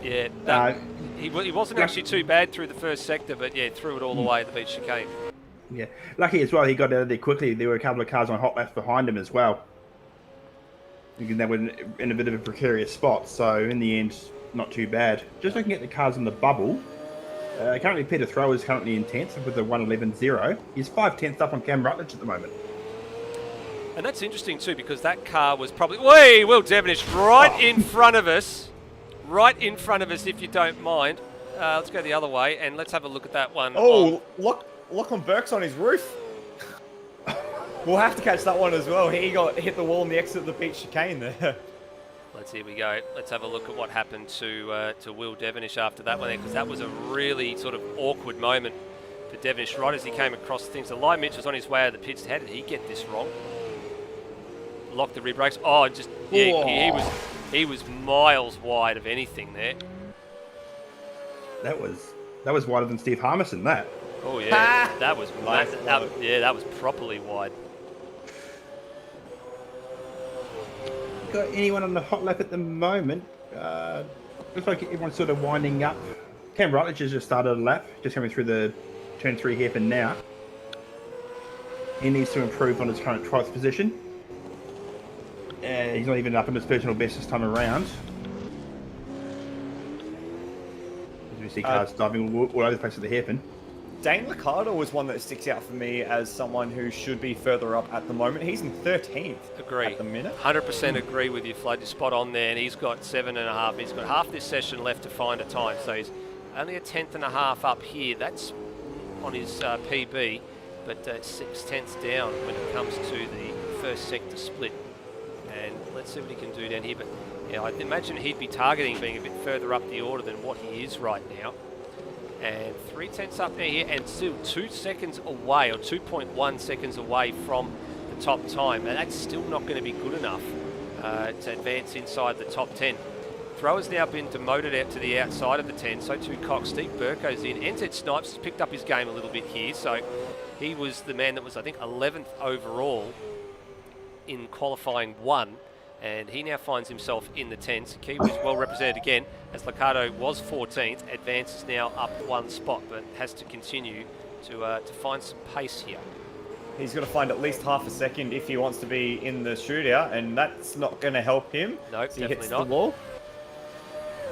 A: Yeah, he wasn't actually too bad through the first sector, but yeah, threw it all the way at the beach chicane.
C: Yeah, lucky as well, he got out of there quickly. There were a couple of cars on hot laps behind him as well. They were in a bit of a precarious spot, so in the end, not too bad. Just looking at the cars in the bubble, currently Peter Thrower is currently in 10th with a 1:11.0. He's 5 tenths up on Cam Rutledge at the moment.
A: And that's interesting too, because that car was probably... Will Devonish right in front of us. Right in front of us, if you don't mind. Let's go the other way, and let's have a look at that one.
B: Lachlan Burke's on his roof. We'll have to catch that one as well. He got hit the wall on the exit of the beach chicane there.
A: Here we go. Let's have a look at what happened to Will Devonish after that one there, because that was a really sort of awkward moment for Devonish right as he came across things. The Lime Mitch was on his way out of the pits. How did he get this wrong? Locked the rear brakes. He was miles wide of anything there.
C: That was wider than Steve Harmison, that.
A: Oh yeah, that was that was properly wide.
C: Got anyone on the hot lap at the moment? Looks like everyone's sort of winding up. Cam Rutledge has just started a lap, just coming through the turn 3 hairpin now. He needs to improve on his current 12th position. He's not even up in his personal best this time around. As we see cars diving all over the place at the hairpin.
B: Dane Liccardo was one that sticks out for me as someone who should be further up at the moment. He's in 13th at the minute.
A: 100% agree with you, Flood. You're spot on there, and he's got 7.5. He's got half this session left to find a time, so he's only a 10.5 up here. That's on his PB, but 6 tenths down when it comes to the first sector split. And let's see what he can do down here. But yeah, I'd imagine he'd be targeting being a bit further up the order than what he is right now. And 3 tenths up there here, and still 2 seconds away, or 2.1 seconds away from the top time. And that's still not going to be good enough to advance inside the top 10. Thrower's now been demoted out to the outside of the 10, so too Cox. Steve Burko's in. NZ Snipes has picked up his game a little bit here, so he was the man that was, I think, 11th overall in qualifying 1. And he now finds himself in the 10s. Kiwi's well represented again, as Liccardo was 14th. Advances now up 1 spot, but has to continue to find some pace here.
B: He's got to find at least half a second if he wants to be in the shootout, and that's not going to help him.
A: Nope,
B: he
A: definitely
B: hits
A: not.
B: the wall.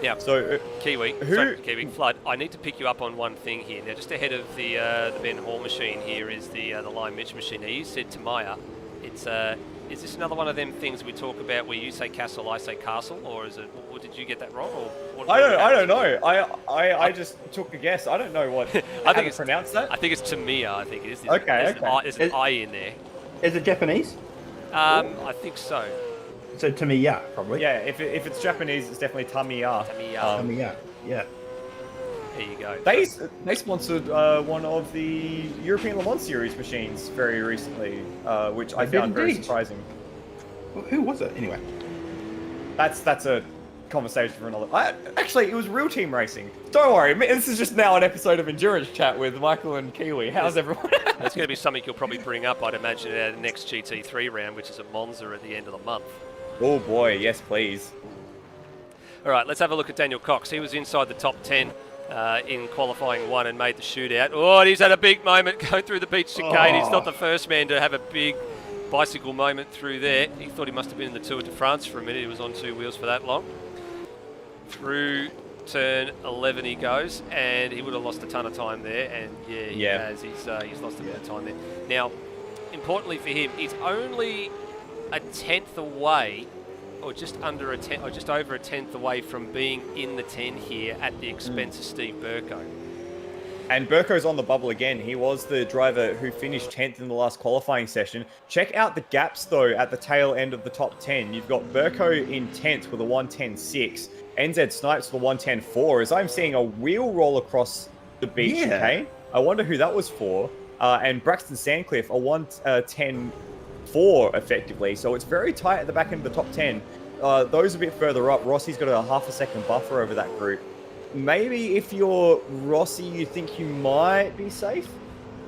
A: Yeah.
B: So
A: Kiwi, Kiwi Flood. I need to pick you up on one thing here. Now, just ahead of the Ben Hall machine here is the Lime Mitch machine. Now, you said to Maya, it's is this another one of them things we talk about where you say castle, I say castle, or is it? Or did you get that wrong? Or
B: I don't know. I just took a guess. I don't know what.
A: I think it's
B: pronounced that.
A: I think it's Tamiya. I think it is.
B: Okay.
A: There's an I in there.
C: Is it Japanese?
A: I think so.
C: So Tamiya, probably.
B: Yeah, if it's Japanese, it's definitely Tamiya.
C: Tamiya, yeah.
A: There you go.
B: They sponsored one of the European Le Mans Series machines very recently, which I found very surprising.
C: Well, who was it anyway?
B: That's a conversation for another. Actually, it was Real Team Racing. Don't worry, this is just now an episode of Endurance Chat with Michael and Kiwi. How's everyone?
A: That's going to be something you'll probably bring up, I'd imagine, at the next GT3 round, which is at Monza at the end of the month.
B: Oh boy, yes please.
A: All right, let's have a look at Daniel Cox. He was inside the top 10 in qualifying 1 and made the shootout. Oh, and he's had a big moment going through the beach chicane. He's not the first man to have a big bicycle moment through there. He thought he must have been in the Tour de France for a minute. He was on 2 wheels for that long. Through turn 11 he goes, and he would have lost a ton of time there, and he has. He's lost a bit of time there. Now, importantly for him, he's only a tenth away, or just under a tenth, or just over a tenth away from being in the 10 here at the expense of Steve Burko.
B: And Burko's on the bubble again. He was the driver who finished 10th in the last qualifying session. Check out the gaps, though, at the tail end of the top 10. You've got Burko in 10th with a 1:10.6. NZ Snipes with a 1:10.4. As I'm seeing a wheel roll across the beach, okay? I wonder who that was for. And Braxton Sandcliffe, a 1:10.4 effectively. So it's very tight at the back end of the top 10. Those a bit further up. Rossi's got a half a second buffer over that group. Maybe if you're Rossi, you think you might be safe,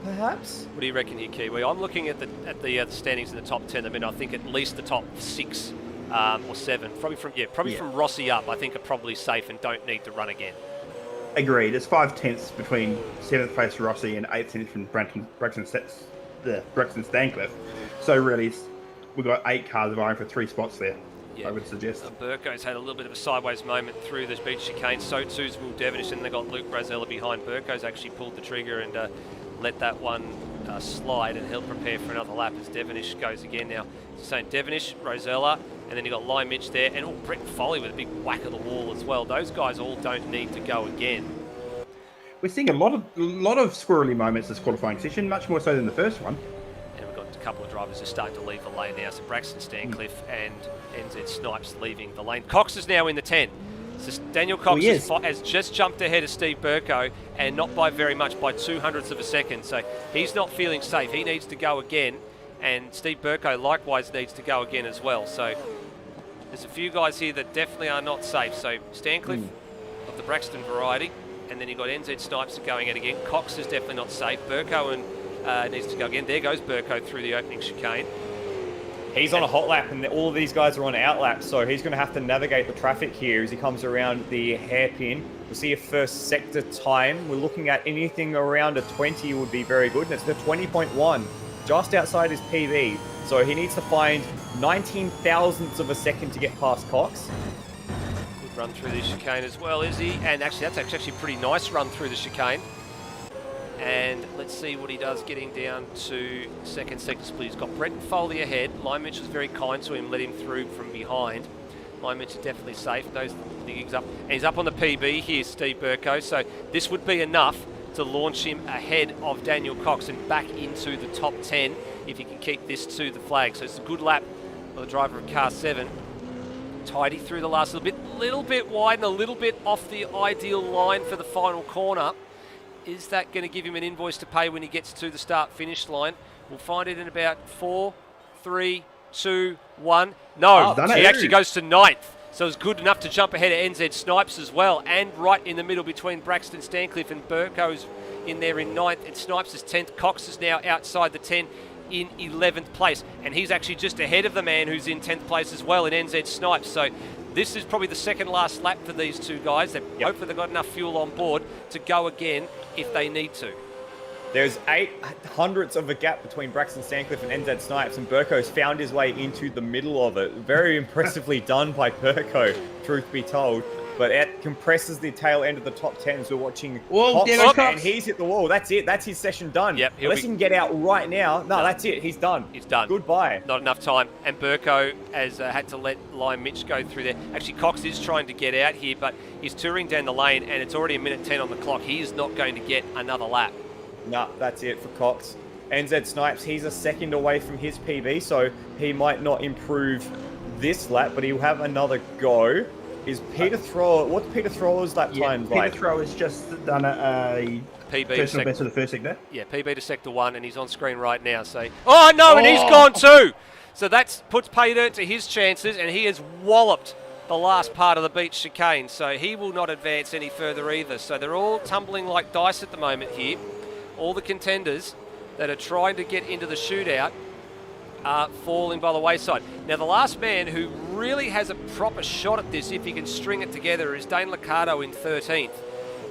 B: perhaps?
A: What do you reckon here, Kiwi? I'm looking at the standings in the top 10. I mean, I think at least the top 6 or 7, probably from Rossi up, I think are probably safe and don't need to run again.
C: Agreed. It's 5 tenths between 7th place Rossi and 8th tenths from Braxton Stancliffe. So really, we've got 8 cars vying for 3 spots there. Yeah. I would suggest.
A: Burko's had a little bit of a sideways moment through this beach chicane. So too's Will Devonish, and they got Luke Rosella behind. Burko's actually pulled the trigger and let that one slide, and he'll prepare for another lap as Devonish goes again now. So Devonish, Rosella, and then you got Lime Mitch there, and Brett Foley with a big whack of the wall as well. Those guys all don't need to go again.
C: We're seeing a lot of squirrely moments this qualifying session, much more so than the first one.
A: And we've got a couple of drivers just starting to leave the lane now. So Braxton Stancliffe and NZ Snipes leaving the lane. Cox is now in the 10. So Daniel Cox has just jumped ahead of Steve Burko, and not by very much, by 0.02 of a second. So he's not feeling safe. He needs to go again, and Steve Burko likewise needs to go again as well. So there's a few guys here that definitely are not safe. So Stancliffe of the Braxton variety, and then you've got NZ Snipes going out again. Cox is definitely not safe. Burko needs to go again. There goes Burko through the opening chicane.
B: He's on a hot lap, and all of these guys are on out laps, so he's going to have to navigate the traffic here as he comes around the hairpin. We'll see a first sector time. We're looking at anything around a 20 would be very good, and it's the 20.1, just outside his PB. So he needs to find 19 thousandths of a second to get past Cox.
A: Good run through the chicane as well, is he? And actually, that's actually a pretty nice run through the chicane. And let's see what he does getting down to second sector split. He's got Brett Foley ahead. Lime Mitch was very kind to him, let him through from behind. Lime Mitch is definitely safe, knows the gigs up. And he's up on the PB here, Steve Burko. So this would be enough to launch him ahead of Daniel Cox and back into the top 10 if he can keep this to the flag. So it's a good lap for the driver of car 7. Tidy through the last little bit wide and a little bit off the ideal line for the final corner. Is that going to give him an invoice to pay when he gets to the start-finish line? We'll find it in about 4, 3, 2, 1. No, he actually goes to 9th. So it's good enough to jump ahead of NZ Snipes as well. And right in the middle between Braxton Stancliffe and Burko's in there in 9th. And Snipes is 10th. Cox is now outside the 10 in 11th place. And he's actually just ahead of the man who's in 10th place as well in NZ Snipes. So this is probably the second last lap for these two guys. Hopefully they've got enough fuel on board to go again if they need to.
B: There's 800ths of a gap between Braxton Sandcliffe and NZ Snipes, and Burko's found his way into the middle of it. Very impressively done by Burko, truth be told. But it compresses the tail end of the top 10. So we're watching Cox, and he's hit the wall. That's it. That's his session done.
A: Yep,
B: Unless he can get out right now. No, that's it. He's done.
A: He's done.
B: Goodbye.
A: Not enough time. And Burko has had to let Lion Mitch go through there. Actually, Cox is trying to get out here, but he's touring down the lane, and it's already 1:10 on the clock. He is not going to get another lap.
B: No, that's it for Cox. NZ Snipes, he's a second away from his PB, so he might not improve this lap, but he'll have another go. Is Peter Thrower, what's Peter Thrower's lap time like?
C: Peter Thrower's just done a
A: PB
C: personal best of the first sector.
A: Yeah, PB to sector 1, and he's on screen right now. So, and he's gone too. So that puts Peter to his chances, and he has walloped the last part of the beach chicane. So he will not advance any further either. So they're all tumbling like dice at the moment here. All the contenders that are trying to get into the shootout are falling by the wayside. Now, the last man who really has a proper shot at this, if he can string it together, is Dane Liccardo in 13th.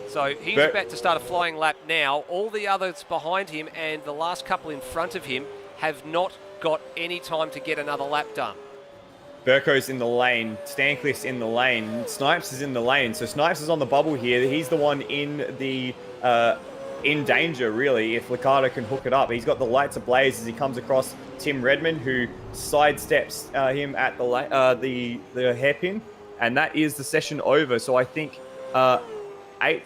A: So he's about to start a flying lap now. All the others behind him and the last couple in front of him have not got any time to get another lap done.
B: Burko's in the lane, Stancliffe's in the lane, Snipes is in the lane. So Snipes is on the bubble here. He's the one in the in danger, really, if Liccardo can hook it up. He's got the lights ablaze as he comes across Tim Redmond, who sidesteps him at the hairpin, and that is the session over. So I think 8th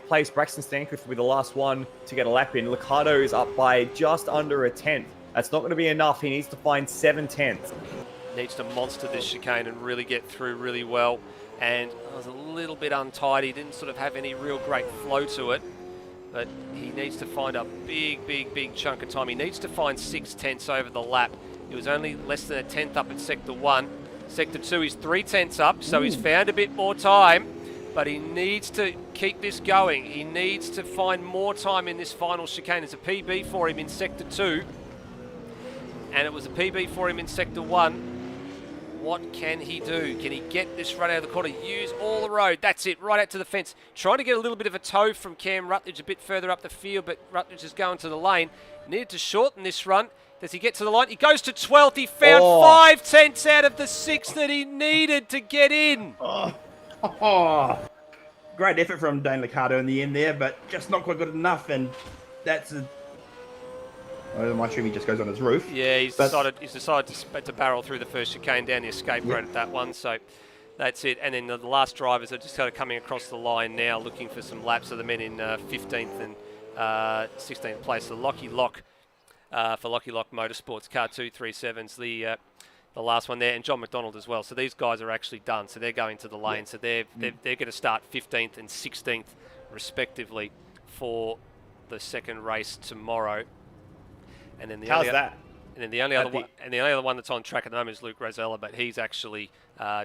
B: place Braxton Stancliffe will be the last one to get a lap in. Liccardo is up by just under a 10th. That's not going to be enough. He needs to find 7/10.
A: Needs to monster this chicane and really get through really well. And it was a little bit untidy. Didn't sort of have any real great flow to it. But he needs to find a big chunk of time. He needs to find 6/10 over the lap. He was only less than a 10th up at Sector 1. Sector 2 is 3/10 up, so he's found a bit more time. But he needs to keep this going. He needs to find more time in this final chicane. There's a PB for him in Sector 2. And it was a PB for him in Sector 1. What can he do? Can he get this run out of the corner? Use all the road. That's it, right out to the fence. Trying to get a little bit of a toe from Cam Rutledge a bit further up the field, but Rutledge is going to the lane. Needed to shorten this run. Does he get to the line? He goes to 12th. He found 5/10 out of the 6 that he needed to get in.
C: Great effort from Dane Liccardo in the end there, but just not quite good enough. And that's my stream, he just goes on his roof.
A: Yeah, he's decided to barrel through the first chicane down the escape road at that one. So that's it. And then the last drivers are just kind of coming across the line now, looking for some laps of the men in 15th and 16th place. So Lockie Lock for Lockie Lock Motorsports, car 237's the last one there, and John McDonald as well. So these guys are actually done. So they're going to the lane. Yeah. So they're going to start 15th and 16th respectively for the second race tomorrow. And then the only other one that's on track at the moment is Luke Rosella, but he's actually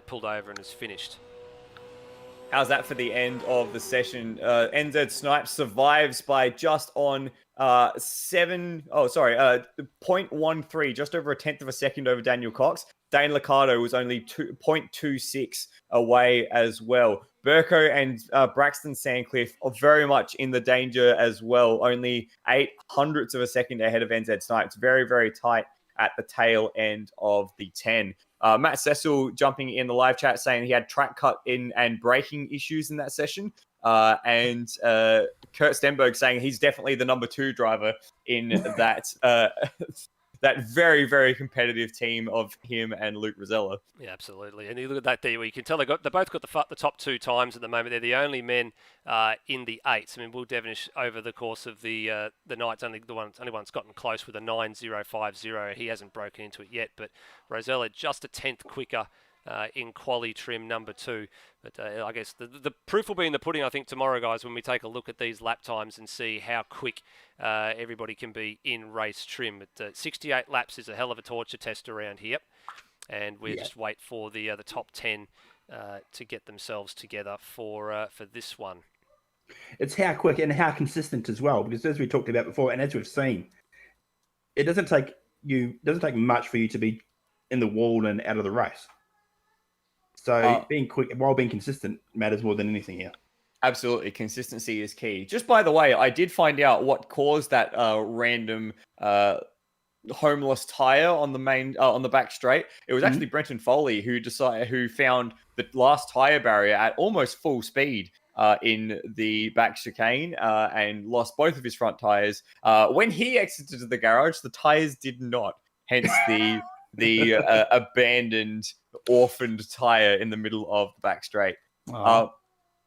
A: pulled over and is finished.
B: How's that for the end of the session? NZ Snipes survives by just on 0.13, just over a 10th of a second over Daniel Cox. Dane Liccardo was only 0.26 away as well. Burko and Braxton Sandcliffe are very much in the danger as well. Only 0.08 of a second ahead of NZ Snipes. Very, very tight at the tail end of the 10. Matt Cecil jumping in the live chat saying he had track cut in and braking issues in that session. And Kurt Stenberg saying he's definitely the number 2 driver in that that very, very competitive team of him and Luke Rosella.
A: Yeah, absolutely. And you look at that there, where you can tell they both got the top 2 times at the moment. They're the only men in the 8s. I mean, Will Devonish over the course of the night's only one that's gotten close with a 9.050. He hasn't broken into it yet, but Rosella just a 10th quicker in quali trim number 2. But I guess the proof will be in the pudding, I think, tomorrow, guys, when we take a look at these lap times and see how quick everybody can be in race trim. But 68 laps is a hell of a torture test around here. And we just wait for the top 10 to get themselves together for this one.
C: It's how quick and how consistent as well, because as we talked about before, and as we've seen, it doesn't take much for you to be in the wall and out of the race. So being quick while being consistent matters more than anything here.
B: Absolutely, consistency is key. Just by the way, I did find out what caused that random homeless tire on the main on the back straight. It was actually Brenton Foley who found the last tire barrier at almost full speed in the back chicane and lost both of his front tires. When he exited the garage, the tires did not. Hence the abandoned, orphaned tire in the middle of the back straight.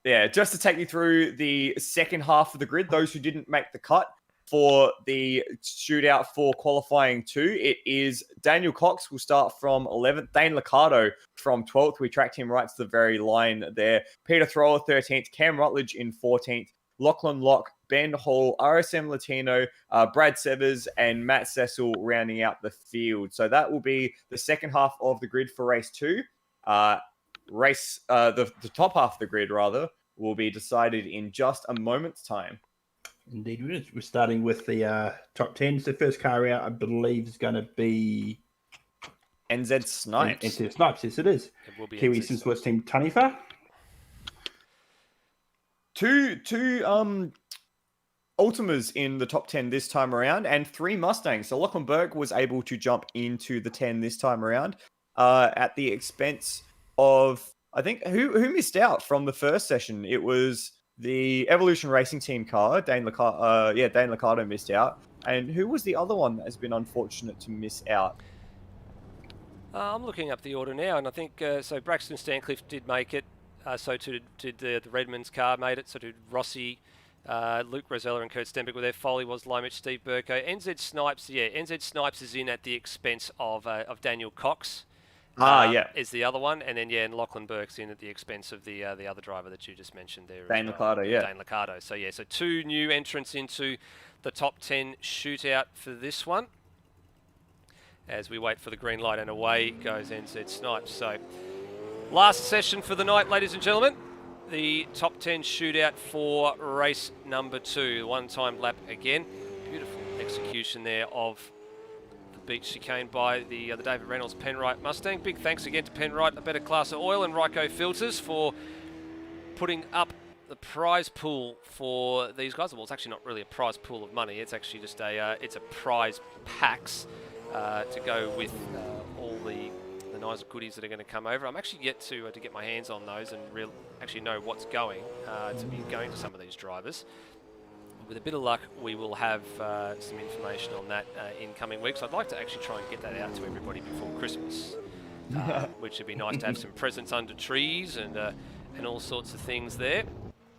B: Yeah, just to take you through the second half of the grid, those who didn't make the cut for the shootout for qualifying 2, it is Daniel Cox will start from 11th, Dane Liccardo from 12th. We tracked him right to the very line there. Peter Thrower, 13th, Cam Rutledge in 14th, Lachlan Locke, Ben Hall, RSM Latino, Brad Severs, and Matt Cecil rounding out the field. So that will be the second half of the grid for race 2. The top half of the grid, rather, will be decided in just a moment's time.
C: Indeed, we're starting with the top 10. So the first car out, I believe, is going to be
B: NZ Snipes.
C: NZ Snipes, yes, it is.
A: It will be
C: Kiwi
A: NZ
C: Sports Team Taniwha.
B: Two Ultimas in the top 10 this time around, and 3 Mustangs. So Lachlan Burke was able to jump into the 10 this time around at the expense of, I think, who missed out from the first session? It was the Evolution Racing Team car. Dane Liccardo missed out. And who was the other one that has been unfortunate to miss out?
A: I'm looking up the order now, and I think so. Braxton Stancliffe did make it. So did the Redmonds car made it. So did Rossi, Luke Rosella, and Kurt Stenberg were there. Foley was, Lomich, Steve Burko. NZ Snipes, NZ Snipes is in at the expense of Daniel Cox. Is the other one, and then and Lachlan Burke's in at the expense of the other driver that you just mentioned there.
B: Dane Liccardo,
A: Dane Liccardo. So so 2 new entrants into the top 10 shootout for this one. As we wait for the green light, and away goes NZ Snipes. So last session for the night, ladies and gentlemen. The top 10 shootout for race number 2. One-time lap again. Beautiful execution there of beach chicane by the David Reynolds Penrite Mustang. Big thanks again to Penrite, A Better Class of Oil, and Ryco Filters for putting up the prize pool for these guys. Well, it's actually not really a prize pool of money. It's actually just it's a prize packs to go with all the nice goodies that are going to come over. I'm actually yet to get my hands on those and actually know what's going to be going to some of these drivers. With a bit of luck, we will have some information on that in coming weeks. I'd like to actually try and get that out to everybody before Christmas, which would be nice to have some presents under trees and all sorts of things there.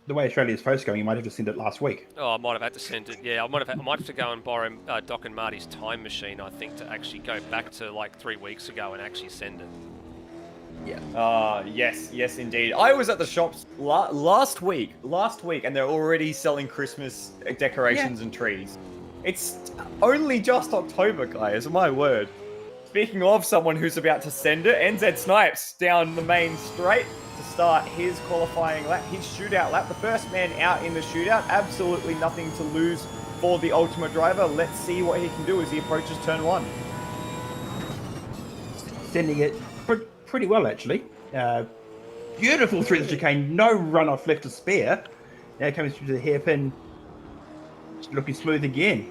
C: The way Australia's post going, you might have to send it last week.
A: Oh, I might have had to send it. Yeah, I might have to go and borrow Doc and Marty's time machine, I think, to actually go back to like 3 weeks ago and actually send it.
B: Yeah. Yes, indeed. I was at the shops last week, and they're already selling Christmas decorations and trees. It's only just October, guys. My word. Speaking of someone who's about to send it, NZ Snipes down the main straight to start his qualifying lap, his shootout lap. The first man out in the shootout. Absolutely nothing to lose for the Ultima driver. Let's see what he can do as he approaches turn 1.
C: Sending it pretty well, actually. Beautiful through the chicane, no runoff left to spare. Now coming through the hairpin, looking smooth again.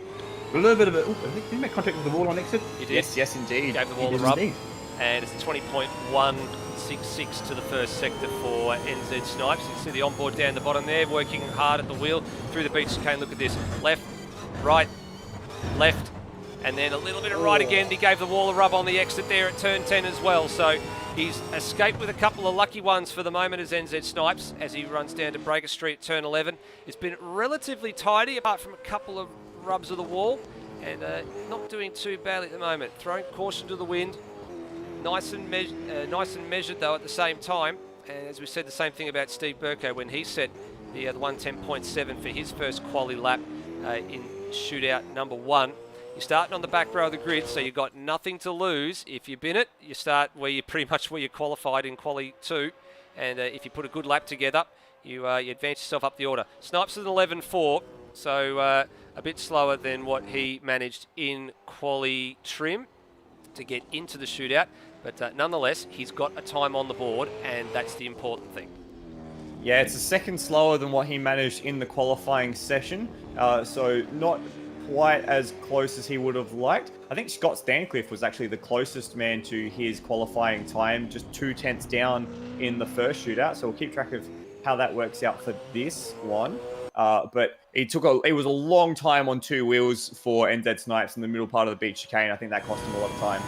C: A little bit of a. Did he make contact with the wall on exit?
A: He did.
B: Yes, indeed.
A: Gave the wall a rub. Indeed. And it's 20.166 to the first sector for NZ Snipes. You can see the onboard down the bottom there, working hard at the wheel through the beach chicane. Look at this. Left, right, left, and then a little bit of right again. He gave the wall a rub on the exit there at turn 10 as well. So he's escaped with a couple of lucky ones for the moment as NZ Snipes as he runs down to Breaker Street at turn 11. It's been relatively tidy apart from a couple of rubs of the wall and not doing too badly at the moment. Throwing caution to the wind. Nice and measured though at the same time. And as we said, the same thing about Steve Burko when he set the 110.7 for his first quali lap in shootout number 1. You're starting on the back row of the grid, so you've got nothing to lose. If you bin it, you start where you qualified in quali 2, and if you put a good lap together, you advance yourself up the order. Snipes is an 11.4, so a bit slower than what he managed in quali trim to get into the shootout, but nonetheless, he's got a time on the board, and that's the important thing.
B: Yeah, it's a second slower than what he managed in the qualifying session. So not quite as close as he would have liked. I think Scott Stancliffe was actually the closest man to his qualifying time, just 2/10 down in the first shootout. So we'll keep track of how that works out for this one. But it was a long time on two wheels for NZ Snipes in the middle part of the beach chicane. I think that cost him a lot of time.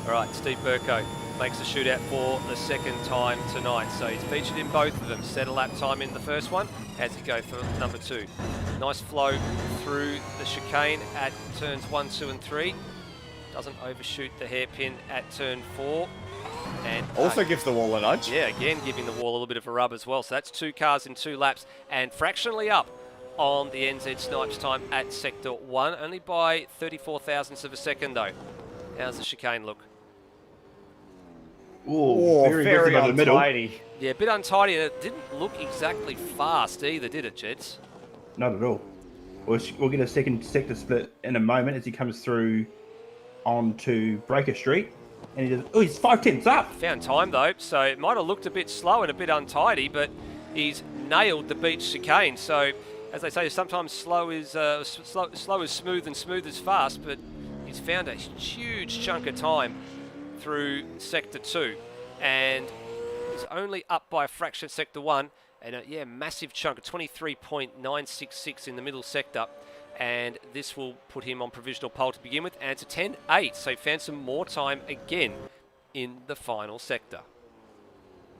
A: All right, Steve Burko makes the shootout for the second time tonight. So he's featured in both of them. Set a lap time in the first one. How's he go for number 2? Nice flow through the chicane at turns 1, 2 and 3. Doesn't overshoot the hairpin at turn 4. And
B: also gives the wall a nudge.
A: Yeah, again giving the wall a little bit of a rub as well. So that's 2 cars in 2 laps and fractionally up on the NZ Snipes time at Sector 1. Only by 34 thousandths of a second though. How's the chicane look?
C: Oh, very
B: untidy.
A: Yeah, a bit untidy. It didn't look exactly fast either, did it, Jeds?
C: Not at all. We'll get a second sector split in a moment as he comes through onto Breaker Street. And he does, he's 5/10 up.
A: Found time though, so it might have looked a bit slow and a bit untidy, but he's nailed the beach chicane. So, as they say, sometimes slow is smooth and smooth is fast, but he's found a huge chunk of time through Sector 2, and he's only up by a fraction Sector 1, and massive chunk, 23.966 in the middle sector, and this will put him on provisional pole to begin with, and it's a 10.8, so he found some more time again in the final sector.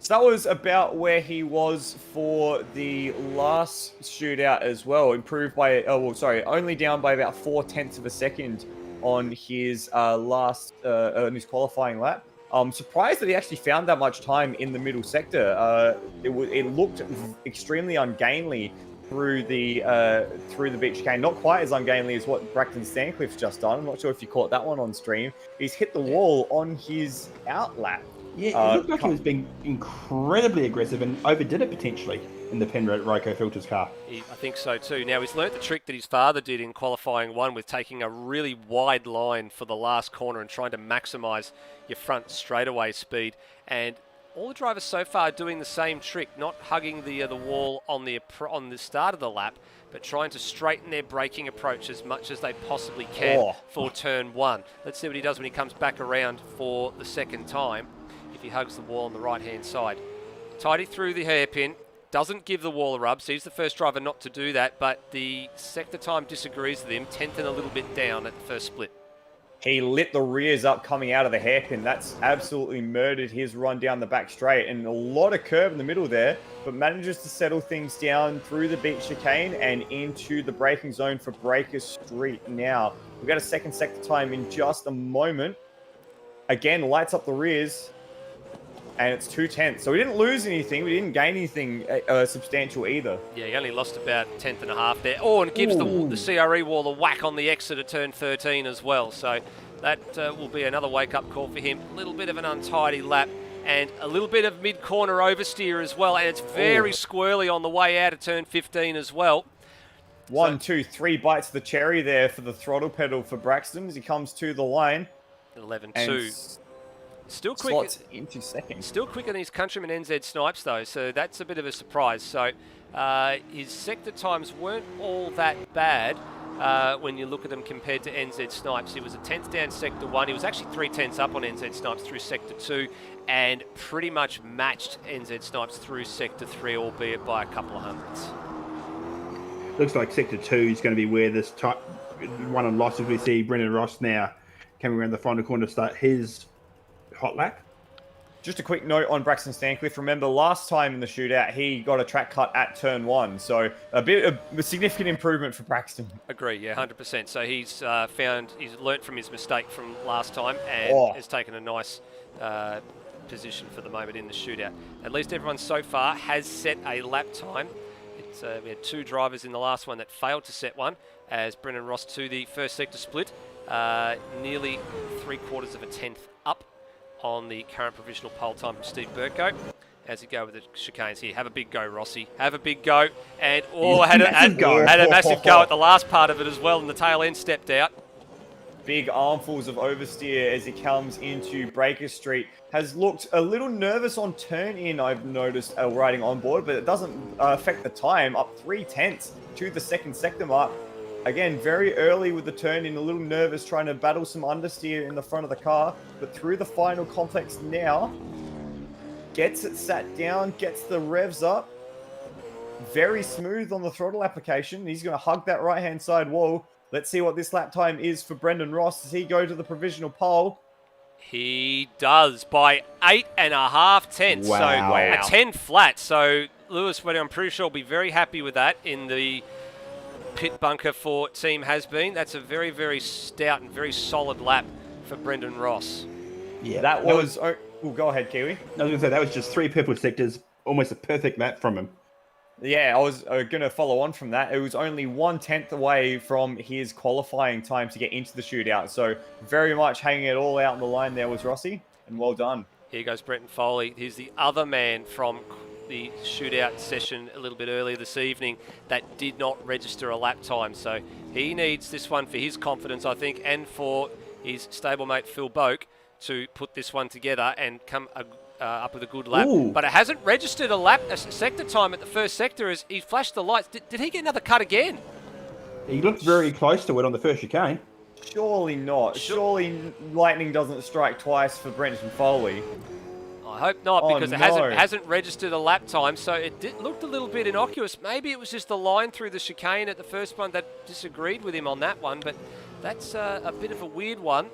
B: So that was about where he was for the last shootout as well, improved by, only down by about 4/10 of a second on his on his qualifying lap. I'm surprised that he actually found that much time in the middle sector. It looked extremely ungainly through the beach chicane. Not quite as ungainly as what Braxton Stancliffe's just done. I'm not sure if you caught that one on stream. He's hit the wall on his out lap.
C: Yeah, it looked like he was being incredibly aggressive and overdid it potentially in the Penrose Ryko Filters car.
A: I think so too. Now, he's learnt the trick that his father did in qualifying 1 with taking a really wide line for the last corner and trying to maximise your front straightaway speed. And all the drivers so far are doing the same trick, not hugging the wall on the start of the lap, but trying to straighten their braking approach as much as they possibly can for turn 1. Let's see what he does when he comes back around for the second time, if he hugs the wall on the right-hand side. Tidy through the hairpin. Doesn't give the wall a rub, so he's the first driver not to do that, but the sector time disagrees with him, 10th and a little bit down at the first split.
B: He lit the rears up coming out of the hairpin. That's absolutely murdered his run down the back straight, and a lot of curve in the middle there, but manages to settle things down through the beach chicane and into the braking zone for Breaker Street now. We've got a second sector time in just a moment. Again, lights up the rears. And it's 2/10. So we didn't lose anything. We didn't gain anything substantial either.
A: Yeah, he only lost about 1/10 and a half there. Oh, and gives the CRE wall a whack on the exit of turn 13 as well. So that will be another wake-up call for him. A little bit of an untidy lap and a little bit of mid-corner oversteer as well. And it's very squirrely on the way out of turn 15 as well.
B: 1, 2, 3 bites of the cherry there for the throttle pedal for Braxton as he comes to the line.
A: 11-2. Still quick.
B: Slots into second.
A: Still quicker than his countryman NZ Snipes, though, so that's a bit of a surprise. So his sector times weren't all that bad when you look at them compared to NZ Snipes. He was a 10th down sector 1. He was actually 3/10 up on NZ Snipes through sector 2 and pretty much matched NZ Snipes through sector 3, albeit by a couple of hundredths.
C: Looks like sector 2 is going to be where this one on losses we see Brendan Ross now coming around the final corner to start his hot lap.
B: Just a quick note on Braxton Stancliffe. Remember, last time in the shootout, he got a track cut at turn 1. So a significant improvement for Braxton.
A: Agree, yeah, 100%. So he's learnt from his mistake from last time and has taken a nice position for the moment in the shootout. At least everyone so far has set a lap time. We had 2 drivers in the last one that failed to set one, as Brendan Ross to the first sector split, nearly 3/4 of a tenth up on the current provisional pole time from Steve Burko. As he go with the chicanes here. Have a big go, Rossi. Have a big go. And had a massive go at the last part of it as well, and the tail end stepped out.
B: big armfuls of oversteer as he comes into Breaker Street. Has looked a little nervous on turn in, I've noticed, riding on board, but it doesn't affect the time. Up 3/10 to the second sector mark. Again, very early with the turn in, a little nervous, trying to battle some understeer in the front of the car. But through the final complex now, gets it sat down, gets the revs up. Very smooth on the throttle application. He's going to hug that right-hand side wall. Let's see what this lap time is for Brendan Ross. Does he go to the provisional pole?
A: He does by 8.5 tenths.
C: Wow.
A: So
C: Wow.
A: a 10 flat. So Lewis, I'm pretty sure, will be very happy with that in the pit bunker for Team Has Been. That's a very, very stout and very solid lap for Brendan Ross.
C: Yeah,
B: That was... Oh, go ahead, Kiwi.
C: I was going to say, that was just 3 purple sectors, almost a perfect lap from him.
B: Yeah, I was going to follow on from that. It was only 1/10 away from his qualifying time to get into the shootout. So very much hanging it all out on the line there was Rossi, and well done.
A: Here goes Brenton Foley. He's the other man from the shootout session a little bit earlier this evening that did not register a lap time. So he needs this one for his confidence, I think, and for his stablemate Phil Boak to put this one together and come up with a good lap.
C: Ooh.
A: But it hasn't registered a sector time at the first sector as he flashed the lights. Did he get another cut again?
C: He looked very close to it on the first chicane.
B: Surely not. Surely lightning doesn't strike twice for Brenton Foley.
A: I hope not, because
B: Oh,
A: it
B: no.
A: hasn't registered a lap time, so it looked a little bit innocuous. Maybe it was just the line through the chicane at the first one that disagreed with him on that one, but that's a bit of a weird one,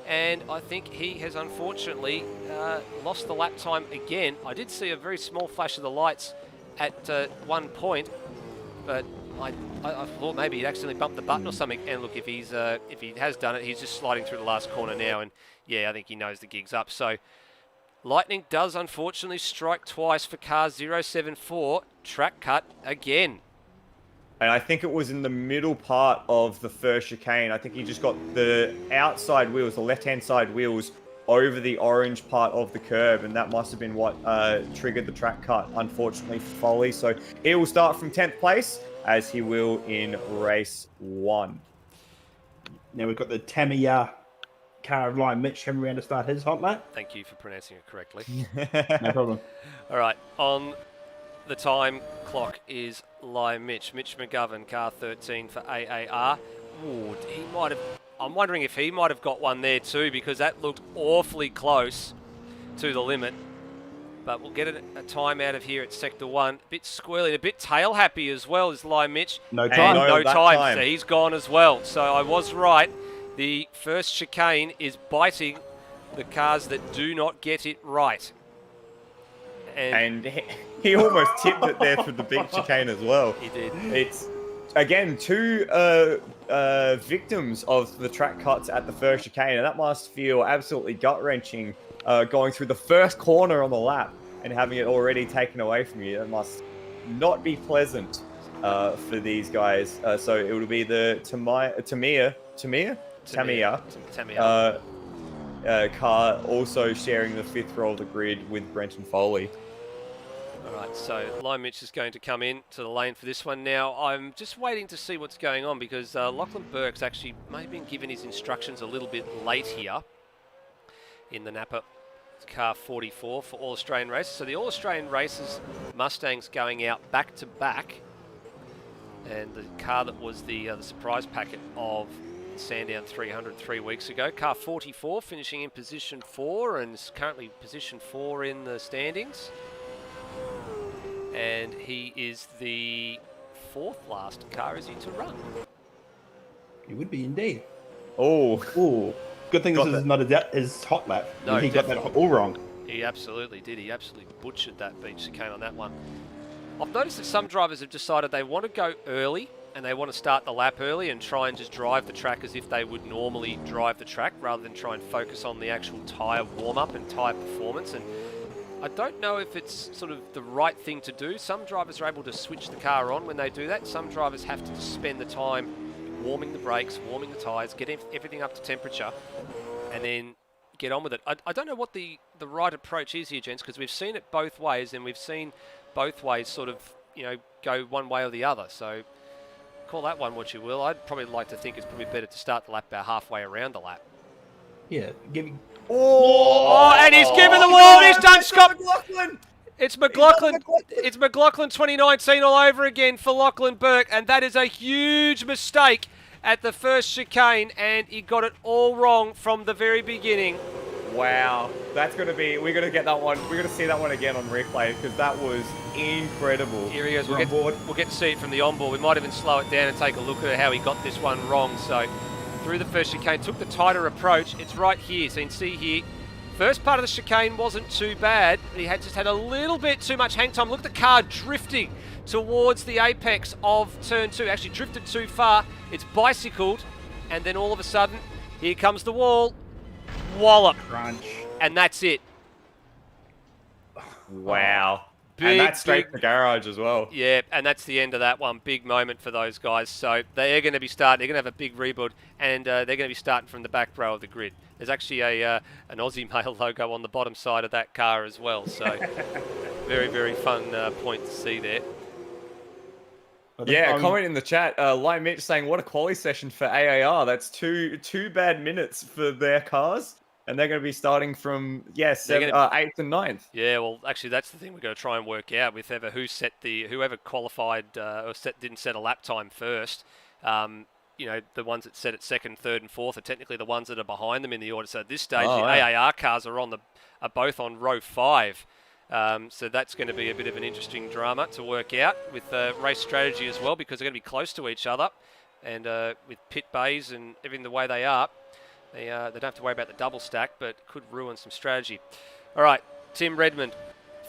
A: and I think he has unfortunately lost the lap time again. I did see a very small flash of the lights at one point, but I thought maybe he'd accidentally bumped the button or something. And look, if he has done it, he's just sliding through the last corner now, and yeah, I think he knows the gig's up. So lightning does unfortunately strike twice for car 074. Track cut again.
B: And I think it was in the middle part of the first chicane. I think he just got the outside wheels, the left-hand side wheels, over the orange part of the curb, and that must have been what triggered the track cut, unfortunately, for Foley. So he will start from 10th place, as he will in race 1.
C: Now we've got the Tamiya car of Lion Mitch coming around to start his hot lap.
A: Thank you for pronouncing it correctly.
C: No problem.
A: All right, on the time clock is Lion Mitch McGovern, car 13 for AAR. Ooh, I'm wondering if he might have got one there too, because that looked awfully close to the limit. But we'll get a time out of here at Sector 1. A bit squirrely, a bit tail happy as well as Lion Mitch.
C: No time.
A: No
B: that
A: time, so he's gone as well. So I was right. The first chicane is biting the cars that do not get it right.
B: And he almost tipped it there for the big chicane as well.
A: He did.
B: It's, again, 2 victims of the track cuts at the first chicane, and that must feel absolutely gut-wrenching going through the first corner on the lap and having it already taken away from you. That must not be pleasant for these guys. So it will be the Tamiya car also sharing the 5th row of the grid with Brenton Foley.
A: All right, so Lion Mitch is going to come in to the lane for this one now. I'm just waiting to see what's going on, because Lachlan Burke's actually maybe been given his instructions a little bit late here in the Napa car 44 for All Australian races. So the All Australian races, Mustangs going out back to back, and the car that was the surprise packet of Sandown 300 3 weeks ago, car 44 finishing in position 4 and is currently position 4 in the standings. And he is the 4th last car, is he, to run?
C: He would be indeed.
B: Oh,
C: Good thing this is not his hot lap.
A: No,
C: he got that all wrong.
A: He absolutely did. He absolutely butchered that beach chicane on that one. I've noticed that some drivers have decided they want to go early and they want to start the lap early and try and just drive the track as if they would normally drive the track, rather than try and focus on the actual tyre warm-up and tyre performance. And I don't know if it's sort of the right thing to do. Some drivers are able to switch the car on when they do that. Some drivers have to just spend the time warming the brakes, warming the tyres, getting everything up to temperature, and then get on with it. I don't know what the right approach is here, gents, because we've seen it both ways, and we've seen both ways sort of, go one way or the other. So call that one what you will. I'd probably like to think it's probably better to start the lap about halfway around the lap.
C: Yeah, give me.
A: Oh, and he's given the wall. He's done, Scott.
B: McLaughlin.
A: It's McLaughlin. It's McLaughlin 2019 all over again for Lachlan Burke, and that is a huge mistake at the first chicane, and he got it all wrong from the very beginning.
B: Wow, that's going to be, we're going to get that one, we're going to see that one again on replay because that was incredible.
A: Here he goes, we'll get to see it from the onboard. We might even slow it down and take a look at how he got this one wrong. So through the first chicane, took the tighter approach. It's right here, so you can see here, first part of the chicane wasn't too bad. He had just had a little bit too much hang time. Look at the car drifting towards the apex of turn 2. Actually drifted too far. It's bicycled, and then all of a sudden, here comes the wall. Wallop.
C: Crunch.
A: And that's it.
B: Wow. And that's straight to the garage as well.
A: Yeah, and that's the end of that one. Big moment for those guys. So they're going to be starting. They're going to have a big rebuild, and they're going to be starting from the back row of the grid. There's actually an Aussie Mail logo on the bottom side of that car as well. So very, very fun point to see there.
B: Yeah, a comment in the chat, Light Mitch saying, what a quali session for AAR. That's two bad minutes for their cars. And they're going to be starting from, 8th and 9th.
A: Yeah, well, actually, that's the thing we've got to try and work out with whoever qualified or didn't set a lap time first. The ones that set it 2nd, 3rd, and 4th are technically the ones that are behind them in the order. So at this stage, the AAR cars are both on row 5. So that's going to be a bit of an interesting drama to work out with race strategy as well, because they're going to be close to each other, and with pit bays and everything the way they are, they don't have to worry about the double stack, but could ruin some strategy. All right, Tim Redmond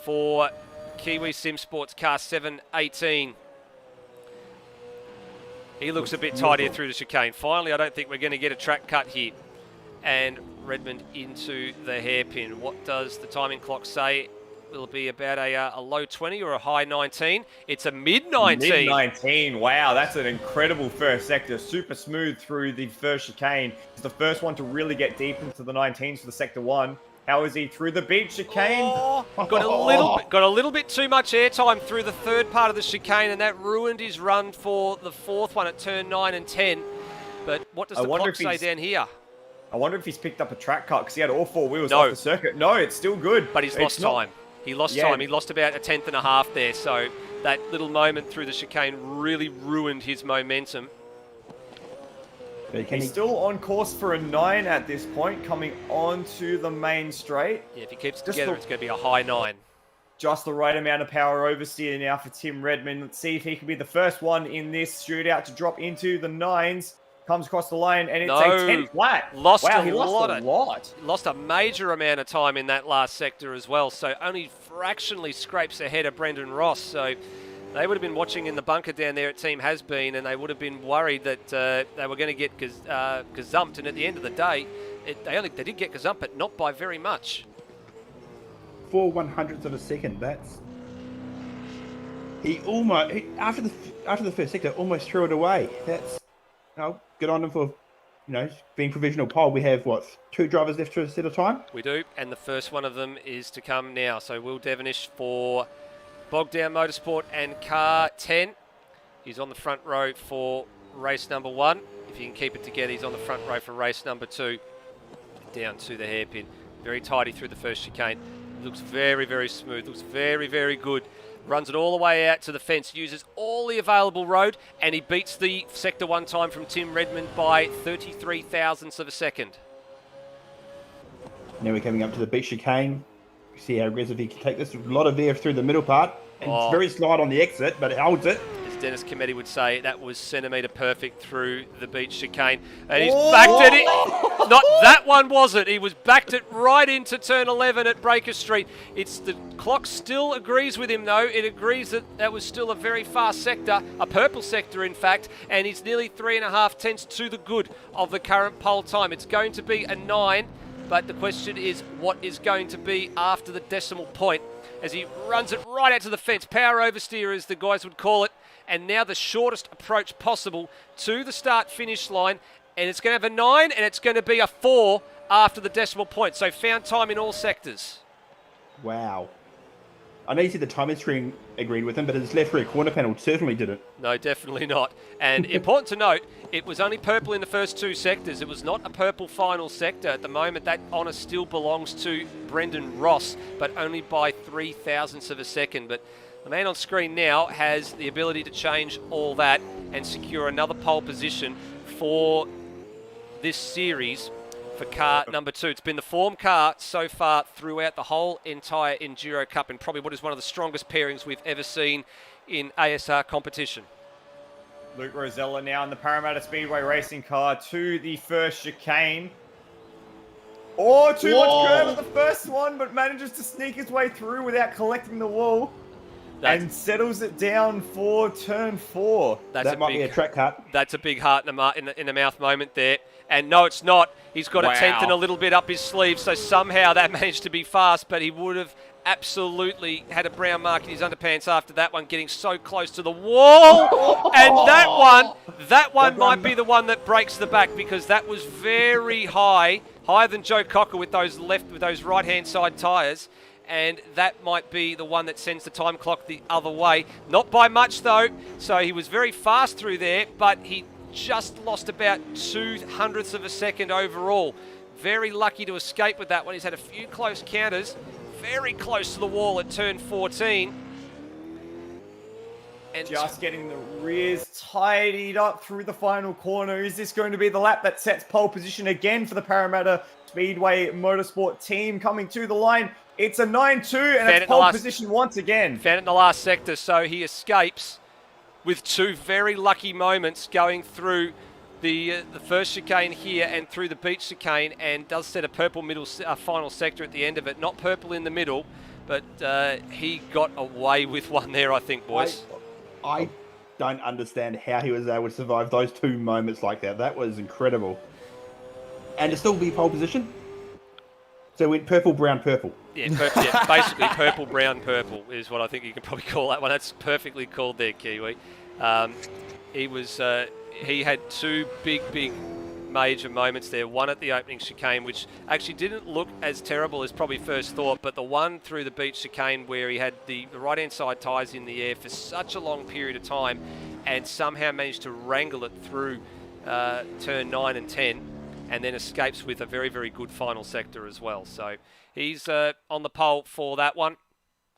A: for Kiwi Sim Sports car 718. He looks a bit tidier through the chicane. Finally, I don't think we're going to get a track cut here. And Redmond into the hairpin. What does the timing clock say? Will it be about a low 20 or a high 19? It's a mid-19.
B: Mid-19. Wow, that's an incredible first sector. Super smooth through the first chicane. It's the first one to really get deep into the 19s for the sector 1. How is he through the beach chicane?
A: Got a little bit too much airtime through the third part of the chicane, and that ruined his run for the 4th one at turn 9 and 10. But what does the clock say down here?
B: I wonder if he's picked up a track cut because he had all 4 wheels off the circuit. No, it's still good.
A: But he's lost time. He lost time. He lost about a 10th and a half there. So that little moment through the chicane really ruined his momentum.
B: He's still on course for a 9 at this point, coming onto the main straight.
A: Yeah, if he keeps it together, it's going to be a high 9.
B: Just the right amount of power oversteer now for Tim Redmond. Let's see if he can be the first one in this shootout to drop into the 9s. Comes across the line, and it's a 10 flat.
A: He lost a
B: lot.
A: He lost a major amount of time in that last sector as well, so only fractionally scrapes ahead of Brendan Ross. So they would have been watching in the bunker down there at Team Has Been, and they would have been worried that they were going to get gazumped. And at the end of the day, they did get gazumped, but not by very much.
C: 4 100ths of a second. That's after the first sector almost threw it away. That's good on them for being provisional pole. We have 2 drivers left to set a time.
A: We do, and the first one of them is to come now. So Will Devonish for Bogdown Motorsport and car 10. He's on the front row for race number 1. If he can keep it together, he's on the front row for race number 2. Down to the hairpin. Very tidy through the first chicane. Looks very, very smooth. Looks very, very good. Runs it all the way out to the fence. Uses all the available road. And he beats the Sector 1 time from Tim Redmond by 33 thousandths of a second.
C: Now we're coming up to the beach chicane. See how aggressive he can take this. A lot of air through the middle part. And it's very slight on the exit, but it holds it.
A: As Dennis Cometti would say, that was centimetre perfect through the beach chicane. And he's backed it. Not that one, was it? He was backed it right into turn 11 at Breaker Street. The clock still agrees with him, though. It agrees that was still a very fast sector, a purple sector, in fact, and he's nearly 3.5 tenths to the good of the current pole time. It's going to be a 9, but the question is what is going to be after the decimal point as he runs it right out to the fence. Power oversteer, as the guys would call it, and now the shortest approach possible to the start-finish line. And it's going to have a 9, and it's going to be a 4 after the decimal point. So found time in all sectors.
C: Wow. I know you said the timing screen agreed with him, but his left rear corner panel certainly didn't.
A: No, definitely not. And important to note, it was only purple in the first 2 sectors. It was not a purple final sector. At the moment, that honour still belongs to Brendan Ross, but only by 0.003 of a second. But the man on screen now has the ability to change all that and secure another pole position for this series for car number 2. It's been the form car so far throughout the whole entire Enduro Cup, and probably what is one of the strongest pairings we've ever seen in ASR competition.
B: Luke Rosella now in the Parramatta Speedway racing car to the first chicane. Oh, too much curve at the first one, but manages to sneak his way through without collecting the wall. And settles it down for turn 4.
C: That might be a track cut.
A: That's a big heart in the mouth moment there. And no, it's not. He's got a tenth and a little bit up his sleeve, so somehow that managed to be fast, but he would have absolutely had a brown mark in his underpants after that one, getting so close to the wall. And that one might be the one that breaks the back, because that was very high, higher than Joe Cocker with those right-hand side tyres. And that might be the one that sends the time clock the other way. Not by much, though. So he was very fast through there, but he just lost about 0.02 of a second overall. Very lucky to escape with that one. He's had a few close counters. Very close to the wall at turn 14. And
B: just getting the rears tidied up through the final corner. Is this going to be the lap that sets pole position again for the Parramatta Speedway Motorsport team coming to the line? It's a 9-2 and it's pole position once again.
A: Found it in the last sector, so he escapes with 2 very lucky moments going through the first chicane here and through the beach chicane, and does set a purple middle final sector at the end of it. Not purple in the middle, but he got away with one there, I think, boys.
C: I don't understand how he was able to survive those 2 moments like that. That was incredible. And to still be pole position? So it went purple, brown, purple.
A: Yeah, basically purple, brown, purple is what I think you can probably call that one. That's perfectly called there, Kiwi. He had 2 big major moments there. One at the opening chicane, which actually didn't look as terrible as probably first thought, but the one through the beach chicane where he had the right-hand side tyres in the air for such a long period of time and somehow managed to wrangle it through turn 9 and 10, and then escapes with a very, very good final sector as well. So he's on the pole for that one.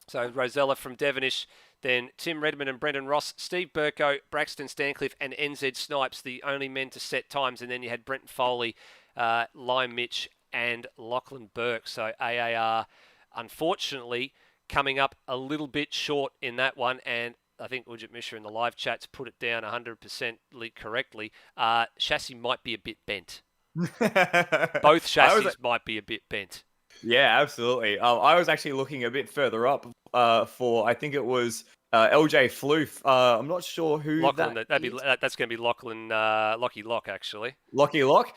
A: So Rosella from Devonish, then Tim Redmond and Brendan Ross, Steve Burko, Braxton Stancliffe and NZ Snipes, the only men to set times. And then you had Brenton Foley, Lime Mitch and Lachlan Burke. So AAR, unfortunately, coming up a little bit short in that one. And I think Ujit Mishra in the live chat's put it down 100% correctly. Chassis might be a bit bent. Both chassis might be a bit bent.
B: Yeah, absolutely. I was actually looking a bit further up for, I think it was LJ Floof. I'm not sure who
A: Lachlan, that's going to be Lachlan, Lockie Lock, actually.
B: Lockie Lock.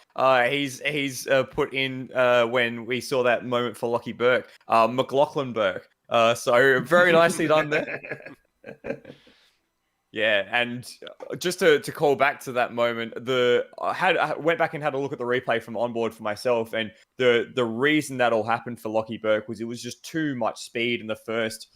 B: He's put in when we saw that moment for Lockie Burke, McLaughlin Burke. So very nicely done there. Yeah, and just to call back to that moment, I went back and had a look at the replay from onboard for myself, and the reason that all happened for Lockie Burke was it was just too much speed in the first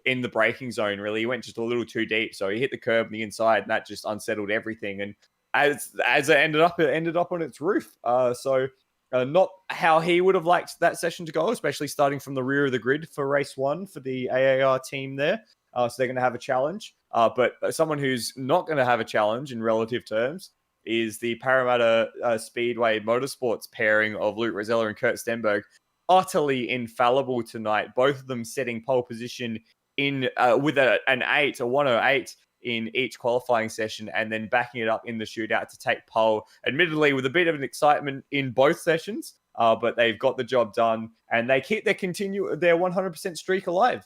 B: in the braking zone. Really, he went just a little too deep, so he hit the curb on the inside, and that just unsettled everything. And as it ended up on its roof. So not how he would have liked that session to go, especially starting from the rear of the grid for race 1 for the AAR team there. So they're going to have a challenge. But someone who's not going to have a challenge in relative terms is the Parramatta Speedway Motorsports pairing of Luke Rosella and Kurt Stenberg. Utterly infallible tonight. Both of them setting pole position in with an 108 in each qualifying session, and then backing it up in the shootout to take pole. Admittedly, with a bit of an excitement in both sessions, but they've got the job done, and they keep their 100% streak alive.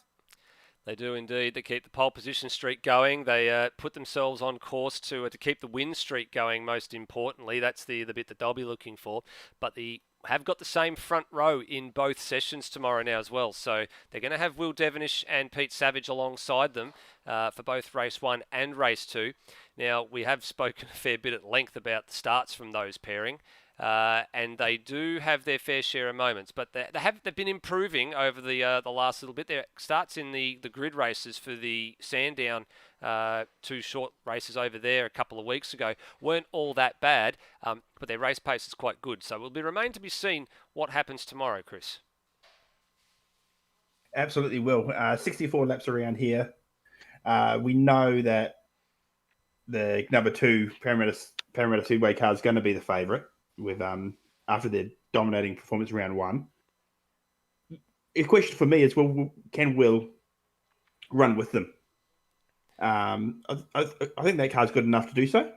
A: They do indeed. They keep the pole position streak going. They put themselves on course to keep the win streak going, most importantly. That's the bit that they'll be looking for. But they have got the same front row in both sessions tomorrow now as well. So they're going to have Will Devonish and Pete Savage alongside them for both race 1 and race 2. Now, we have spoken a fair bit at length about the starts from those pairing. and they do have their fair share of moments, but they've been improving over the last little bit. There starts in the grid races for the Sandown. 2 short races over there a couple of weeks ago weren't all that bad, but their race pace is quite good. So it will remain to be seen what happens tomorrow, Chris.
C: Absolutely will. 64 laps around here. We know that the number 2 Parramatta Speedway car is going to be the favourite with after their dominating performance round 1. The question for me is, can Will run with them? I think that car's good enough to do so.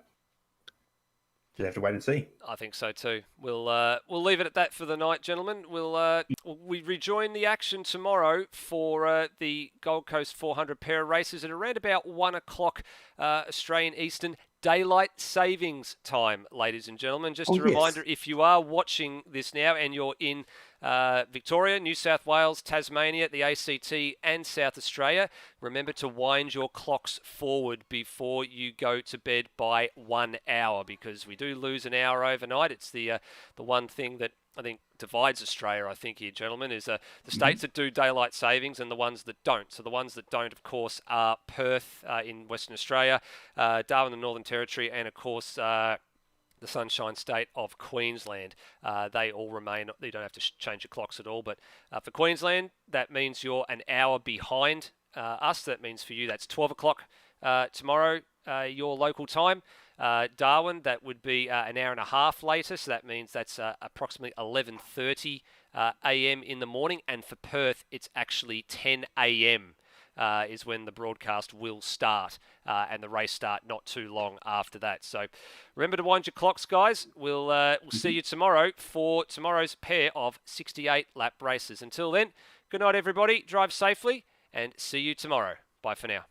C: Just have to wait and see.
A: I think so too. We'll leave it at that for the night, gentlemen. We rejoin the action tomorrow for the Gold Coast 400 pair of races at around about 1 o'clock Australian Eastern Daylight Savings Time, ladies and gentlemen. Just a reminder, if you are watching this now and you're in Victoria, New South Wales, Tasmania, the ACT and South Australia, remember to wind your clocks forward before you go to bed by 1 hour, because we do lose an hour overnight. It's the one thing that I think divides Australia, I think, here, gentlemen, is the states that do daylight savings and the ones that don't. So the ones that don't, of course, are Perth in Western Australia, Darwin, the Northern Territory, and, of course, the Sunshine State of Queensland. They all remain. You don't have to change your clocks at all. But for Queensland, that means you're an hour behind us. That means for you, that's 12 o'clock tomorrow, your local time. Darwin, that would be an hour and a half later, so that means that's approximately 11:30 a.m. in the morning, and for Perth, it's actually 10 a.m. Is when the broadcast will start, and the race start not too long after that. So remember to wind your clocks, guys. We'll see you tomorrow for tomorrow's pair of 68 lap races. Until then, good night, everybody. Drive safely, and see you tomorrow. Bye for now.